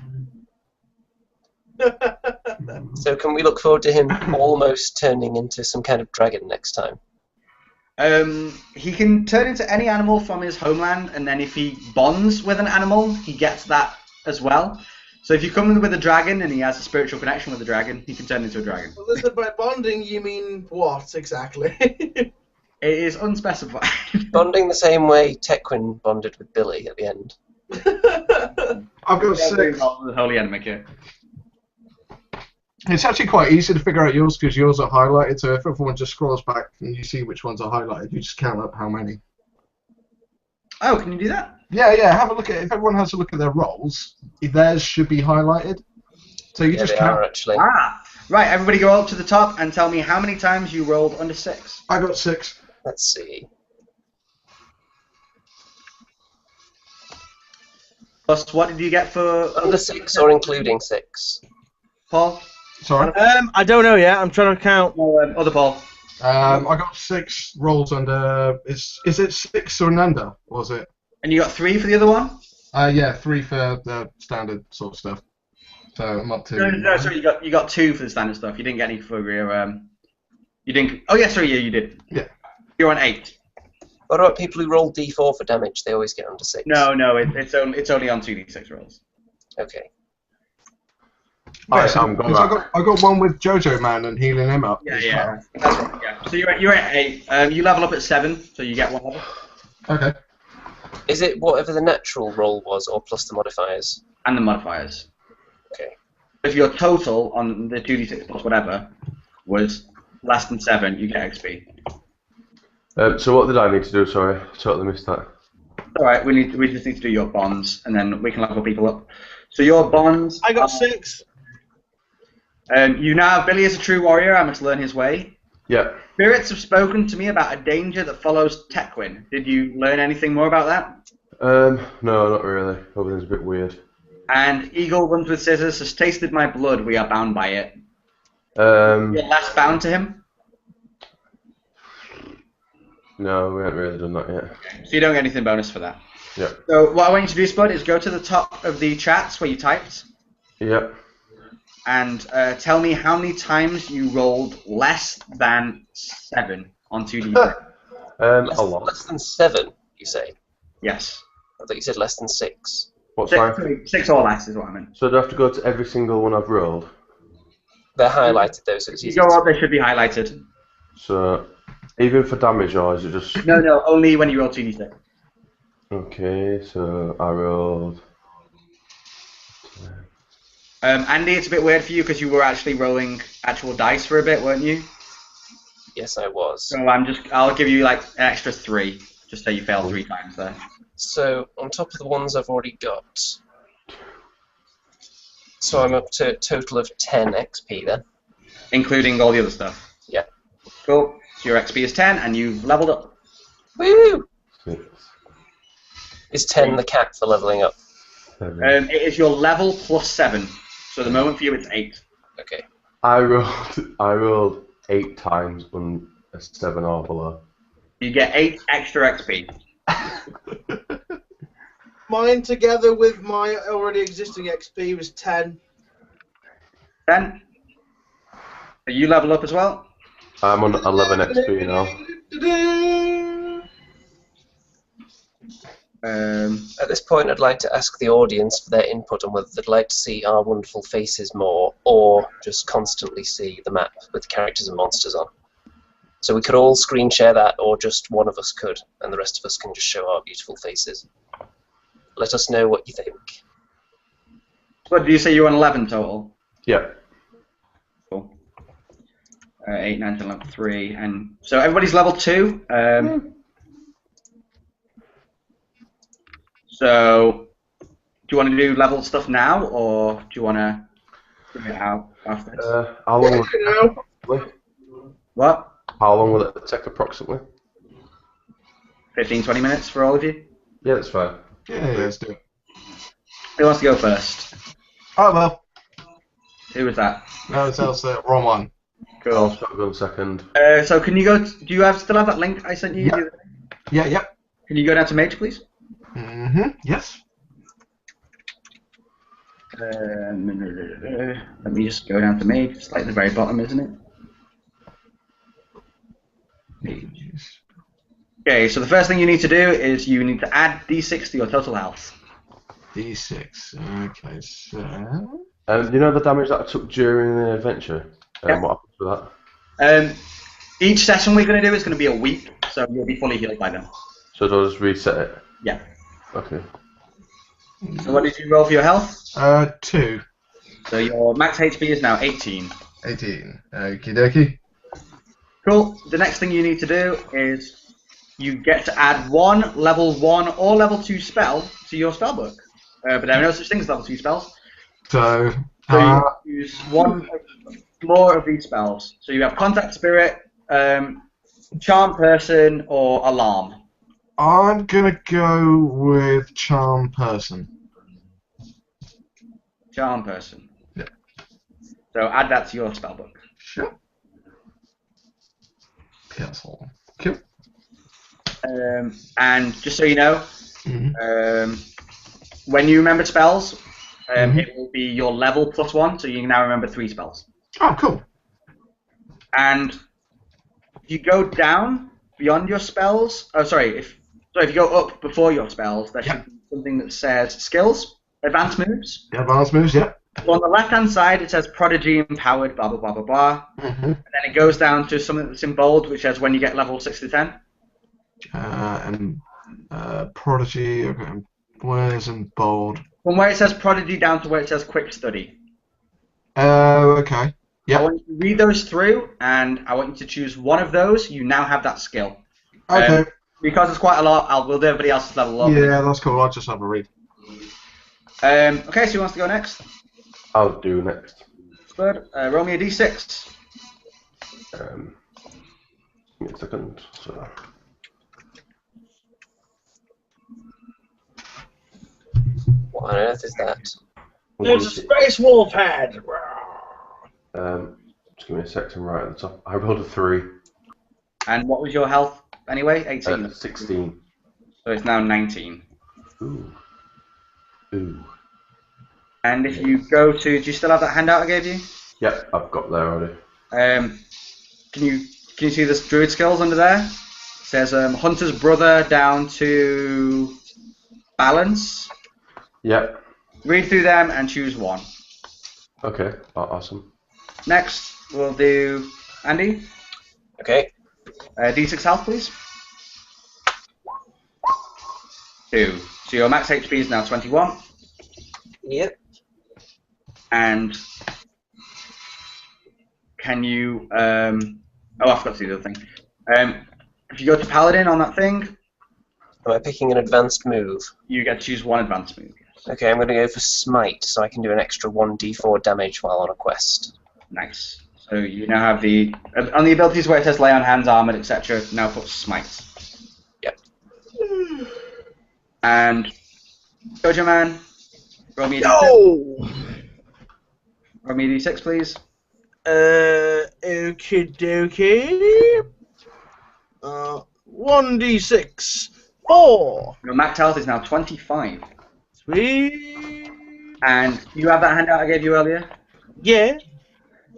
C: So can we look forward to him almost turning into some kind of dragon next time?
B: He can turn into any animal from his homeland, and then if he bonds with an animal, he gets that as well. So if you come in with a dragon and he has a spiritual connection with the dragon, he can turn into a dragon.
E: Well, listen, by bonding, you mean what exactly?
B: It is unspecified.
C: Bonding the same way Tequin bonded with Billy at the end.
D: I've got 6.
B: The holy enemy here.
D: It's actually quite easy to figure out yours because yours are highlighted, so if everyone just scrolls back and you see which ones are highlighted, you just count up how many.
B: Oh, can you do that?
D: Yeah, have a look at it. If everyone has a look at their rolls, theirs should be highlighted. So you just
C: they
D: count.
C: are, actually.
B: Right, everybody go up to the top and tell me how many times you rolled under 6.
D: I got 6.
C: Let's see.
B: Plus, what did you get for...
C: Under 6 or including 6?
B: Paul?
D: Sorry?
E: I don't know yet. I'm trying to count.
B: Other Paul.
D: I got 6 rolls under. Is it 6 or an under? Was it?
B: And you got 3 for the other one?
D: Yeah, 3 for the standard sort of stuff. So I'm up to.
B: No, sorry, you got 2 for the standard stuff. You didn't get any for your You didn't. Oh yeah, sorry, yeah, you did.
D: Yeah.
B: You're on 8.
C: What about people who roll D4 for damage? They always get under 6.
B: No, it's only on 2d6 rolls.
C: Okay.
D: Alright, so, I got one with Jojo Man and healing him up.
B: Yeah. That's right. Yeah. So you're at 8. You level up at 7, so you get 1 level.
D: Okay.
C: Is it whatever the natural roll was, or plus the modifiers?
B: And the modifiers.
C: Okay.
B: If your total on the 2d6 plus whatever was less than 7, you get XP.
A: So what did I need to do? Sorry, totally missed that.
B: Alright, we just need to do your bonds, and then we can level people up. So your bonds...
E: I got 6.
B: You now have Billy as a true warrior. I must learn his way.
A: Yeah.
B: Spirits have spoken to me about a danger that follows Tequin. Did you learn anything more about that?
A: No, not really. Everything's a bit weird.
B: And Eagle runs with scissors, has tasted my blood. We are bound by it.
A: Um,
B: You're less bound to him?
A: No, we haven't really done that yet.
B: So you don't get anything bonus for that.
A: Yeah.
B: So what I want you to do, Spud, is go to the top of the chats where you typed.
A: Yep.
B: And tell me how many times you rolled less than 7 on 2d6.
A: A lot.
C: Less than 7, you say?
B: Yes.
C: I thought you said less than 6.
A: What's
B: 6,
A: that?
B: 6 or less is what I meant.
A: So do I have to go to every single one I've rolled?
C: They're highlighted, though, so it's
B: You
C: easy.
B: go up, they should be highlighted.
A: So even for damage, or is it just...
B: No, only when you roll 2d6.
A: Okay, so I rolled...
B: Andy, it's a bit weird for you because you were actually rolling actual dice for a bit, weren't you?
C: Yes, I was.
B: So I'll give you like an extra 3, just so you failed 3 times there.
C: So, on top of the ones I've already got, so I'm up to a total of 10 XP then.
B: Including all the other stuff.
C: Yeah.
B: Cool. So your XP is 10 and you've leveled up.
C: Woo!
A: 6,
C: Is 10 the cap for leveling up?
A: 7...
B: It is your level plus 7. So the moment for you it's 8.
C: Okay.
A: I rolled 8 times on a 7 or below.
B: You get 8 extra XP.
E: Mine together with my already existing XP was 10.
B: 10. So you level up as well?
A: I'm on 11 XP now.
C: At this point, I'd like to ask the audience for their input on whether they'd like to see our wonderful faces more, or just constantly see the map with characters and monsters on. So we could all screen share that, or just one of us could, and the rest of us can just show our beautiful faces. Let us know what you think.
B: What did you say? You're on 11 total?
A: Yeah.
B: Cool. 8, 9, 10, 11, 3, and so everybody's level 2. So, do you want to do level stuff now, or do you want to bring it out after this?
A: How long will it take?
B: What?
A: How long will it take approximately?
B: 15, 20 minutes for all of you?
A: Yeah, that's fine.
D: Yeah, let's do it.
B: Who wants to go first?
D: Oh well.
B: Who was that?
D: No, it's else wrong one.
A: I'll
B: Cool.
A: shotgun second.
B: So can you go? Do you still have that link I sent you?
D: Yeah. Yeah, yep.
B: Can you go down to Mage, please?
D: Yes.
B: Let me just go down to Mage. It's like the very bottom, isn't it? Okay, so the first thing you need to do is you need to add D6 to your total health.
D: D6. Okay, so.
A: You know the damage that I took during the adventure?
B: Yeah.
A: What happens with that?
B: Each session we're going to do is going to be a week, so you'll be fully healed by then.
A: So do I just reset it?
B: Yeah.
A: Okay.
B: So what did you roll for your health?
D: 2.
B: So your max HP is now 18.
D: 18. Okie dokie.
B: Cool. The next thing you need to do is you get to add one level 1 or level 2 spell to your spellbook. But there are no such things as level 2 spells.
D: So.
B: So you use one more of these spells. So you have Contact Spirit, Charm Person, or Alarm.
D: I'm gonna go with Charm Person.
B: Charm Person.
D: Yeah.
B: So add that to your spellbook.
D: Sure. Castle. Cool.
B: And just so you know, when you remember spells, it will be your level +1, so you can now remember 3 spells.
D: Oh, cool.
B: And if you go down beyond your spells, if you go up before your spells, there should be something that says skills, advanced moves.
D: The advanced moves, yeah.
B: So on the left-hand side, it says prodigy, empowered, blah, blah, blah, blah, blah. And then it goes down to something that's in bold, which says when you get level 6 to 10.
D: And prodigy, okay. Where's in bold?
B: From where it says prodigy down to where it says quick study.
D: Okay. Yeah.
B: I want you to read those through, and I want you to choose one of those. You now have that skill.
D: Okay.
B: Because it's quite a lot, we'll do everybody else's level up.
D: Yeah, that's cool. I'll just have a read.
B: Okay, so who wants to go next?
A: I'll do next.
B: Good. Roll me a d6.
A: Give me a second. So.
C: What on earth is that?
E: There's a space wolf head!
A: Just give me a second right at the top. I rolled a 3.
B: And what was your health anyway? 18?
A: 16.
B: So it's now 19.
A: Ooh. Ooh.
B: And if you go to... Do you still have that handout I gave you?
A: Yep, I've got there already.
B: Can you see this druid skills under there? It says Hunter's Brother down to Balance.
A: Yep.
B: Read through them and choose one.
A: Okay, awesome.
B: Next, we'll do Andy.
C: Okay.
B: D6 health, please. 2. So your max HP is now 21.
C: Yep.
B: And can you... I forgot to do the other thing. If you go to Paladin on that thing...
C: Am I picking an advanced move?
B: You get to choose one advanced move. Yes.
C: Okay, I'm going to go for Smite, so I can do an extra 1d4 damage while on a quest.
B: Nice. So you now have the... On the abilities where it says Lay on Hands, Armored, etc., now put Smite.
C: Yep.
B: And... Gojo Man, roll me a d6.
E: No!
B: Roll me a d6, please.
E: Okie dokie. 1d6. 4.
B: Your max health is now 25.
E: Sweet.
B: And you have that handout I gave you earlier?
E: Yeah.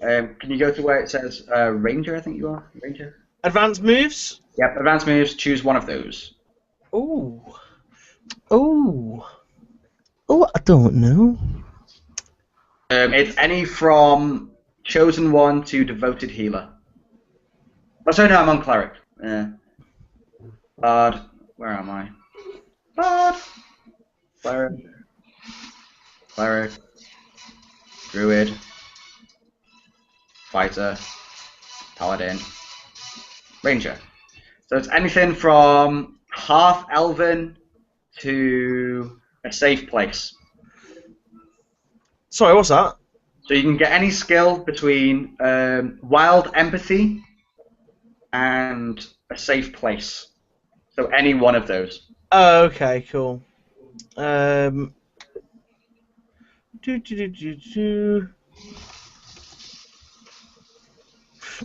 B: Can you go to where it says Ranger, I think you are? Ranger?
E: Advanced moves?
B: Yep, advanced moves, choose one of those.
E: Ooh. Ooh. Oh, I don't know.
B: It's any from Chosen One to Devoted Healer. Oh, sorry, no, I'm on Cleric. Bard. Where am I? Bard. Cleric. Cleric. Druid. Fighter. Paladin. Ranger. So it's anything from half elven to a safe place.
E: Sorry, what's that?
B: So you can get any skill between wild empathy and a safe place. So any one of those.
E: Oh, okay, cool. Can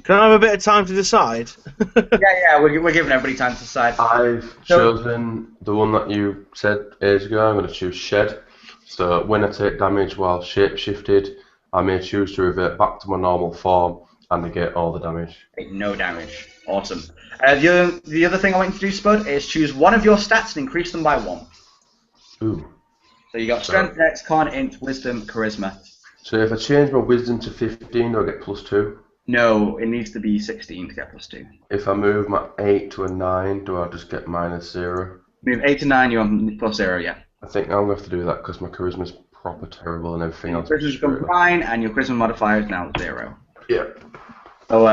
E: I have a bit of time to decide?
B: Yeah, we're giving everybody time to decide.
A: I've chosen the one that you said ages ago. I'm going to choose Shed. So when I take damage while shape-shifted, I may choose to revert back to my normal form and negate all the damage.
B: No damage. Awesome. The other thing I want you to do, Spud, is choose one of your stats and increase them by 1.
A: Ooh.
B: So you got Strength, Dex, Con, Int, Wisdom, Charisma.
A: So if I change my Wisdom to 15, do I get +2?
B: No, it needs to be 16 to get +2.
A: If I move my 8 to a 9, do I just get -0?
B: Move 8 to 9, you're on +0, yeah.
A: I think I'm going to have to do that because my charisma's proper terrible and everything else.
B: Your charisma's become 9, and your charisma modifier is now 0.
A: Yeah.
B: So,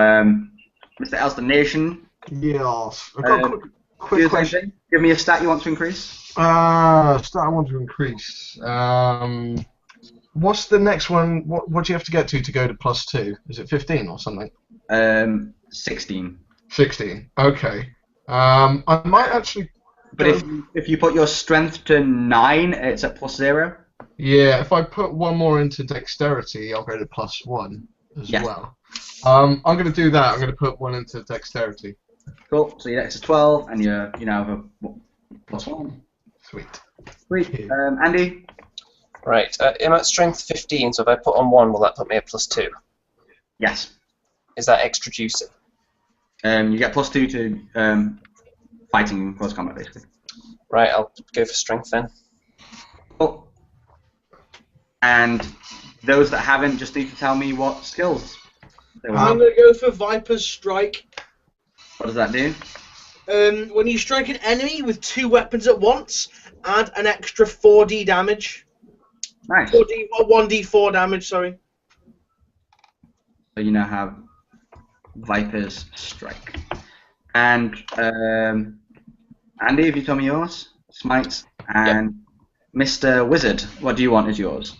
B: Mr. Elston Nation.
D: Yes. I've got a quick
B: do the same
D: question.
B: thing. Give me a stat you want to increase.
D: Stat I want to increase. What's the next one? What do you have to get to go to +2? Is it 15 or something?
B: 16.
D: 16. Okay. I might actually.
B: But if you put your strength to 9, it's at +0.
D: Yeah, if I put one more into dexterity, I'll go to +1 as
B: Yeah.
D: well. I'm going to do that. I'm going to put one into dexterity.
B: Cool. So your dex is 12, and you now have a +1.
D: Sweet.
B: Sweet. Andy.
C: Right, I'm at strength 15, so if I put on 1, will that put me at +2?
B: Yes.
C: Is that extra juicy?
B: You get +2 to fighting in close combat, basically.
C: Right, I'll go for strength then.
B: Cool. And those that haven't just need to tell me what skills they
E: I'm
B: want.
E: going to go for Viper's Strike.
B: What does that do?
E: When you strike an enemy with 2 weapons at once, add an extra 4d damage.
B: Nice.
E: 1d4 damage, sorry.
B: So you now have Viper's Strike. And Andy, if you tell me yours, Smites, and Mr. Wizard, what do you want as yours?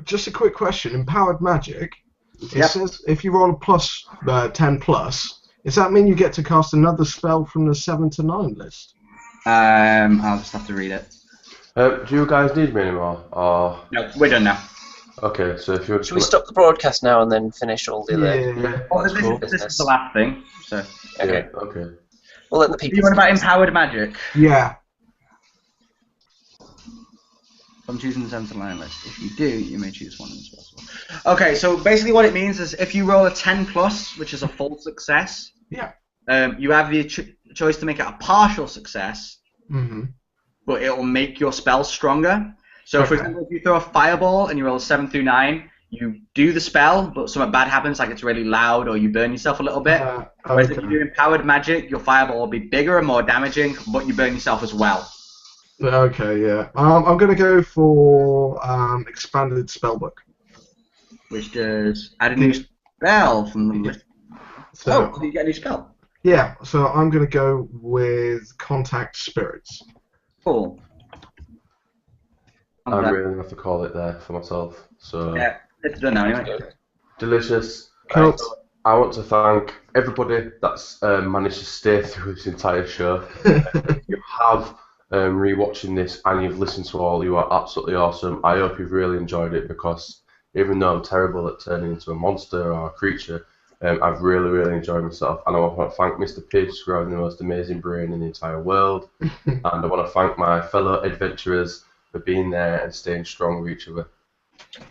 D: Just a quick question. Empowered magic. It
B: Yep.
D: says if you roll a plus 10 plus, does that mean you get to cast another spell from the 7 to 9 list?
B: I'll just have to read it.
A: Do you guys need me anymore? Or...
B: No, we're done now.
A: Okay, so if you're...
C: Should we stop the broadcast now and then finish all the other...
D: Yeah.
B: Well,
C: That's cool.
B: this is the last thing. So.
C: Okay,
A: Yeah, okay.
C: we'll let the people...
B: You want about empowered magic?
D: Yeah.
B: I'm choosing the 7 to 9 list. If you do, you may choose one as well. Okay, so basically what it means is if you roll a 10 plus, which is a full success,
D: Yeah.
B: You have the choice to make it a partial success,
D: Mm-hmm.
B: but it will make your spell stronger. So, for
D: Okay.
B: example, if you throw a fireball and you roll a 7 through 9, you do the spell, but something bad happens, like it's really loud or you burn yourself a little bit. Whereas if you do empowered magic, your fireball will be bigger and more damaging, but you burn yourself as well.
D: Okay, yeah. I'm going to go for expanded spellbook.
B: Which does add a new spell from the list.
D: So,
B: So you get a new spell.
D: yeah, so I'm going to go with contact spirits.
B: Cool.
A: I'm really going to have to call it there for myself. So
B: Yeah, it's done now anyway.
A: delicious.
D: Cool.
A: I want to thank everybody that's managed to stay through this entire show. You have rewatching this and you've listened to all. You are absolutely awesome. I hope you've really enjoyed it because even though I'm terrible at turning into a monster or a creature, I've really enjoyed myself. And I want to thank Mr. Pidge for having the most amazing brain in the entire world. And I want to thank my fellow adventurers for being there and staying strong with each other.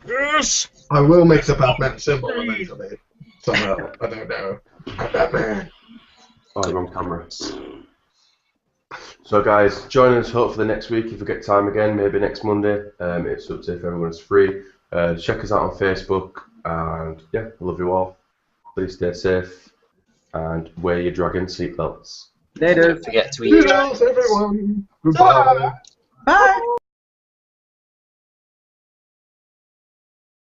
E: Yes!
D: I will make the Batman symbol eventually. Somehow. I don't know. I'm Batman.
A: Oh, you're on camera. So guys, join us hopefully next week if we get time again, maybe next Monday. It's up to if everyone's free. Check us out on Facebook, and yeah, I love you all. Please stay safe and wear your dragon seatbelts.
B: Later.
C: Don't forget to eat.
D: Toodles, everyone. Goodbye.
B: Bye.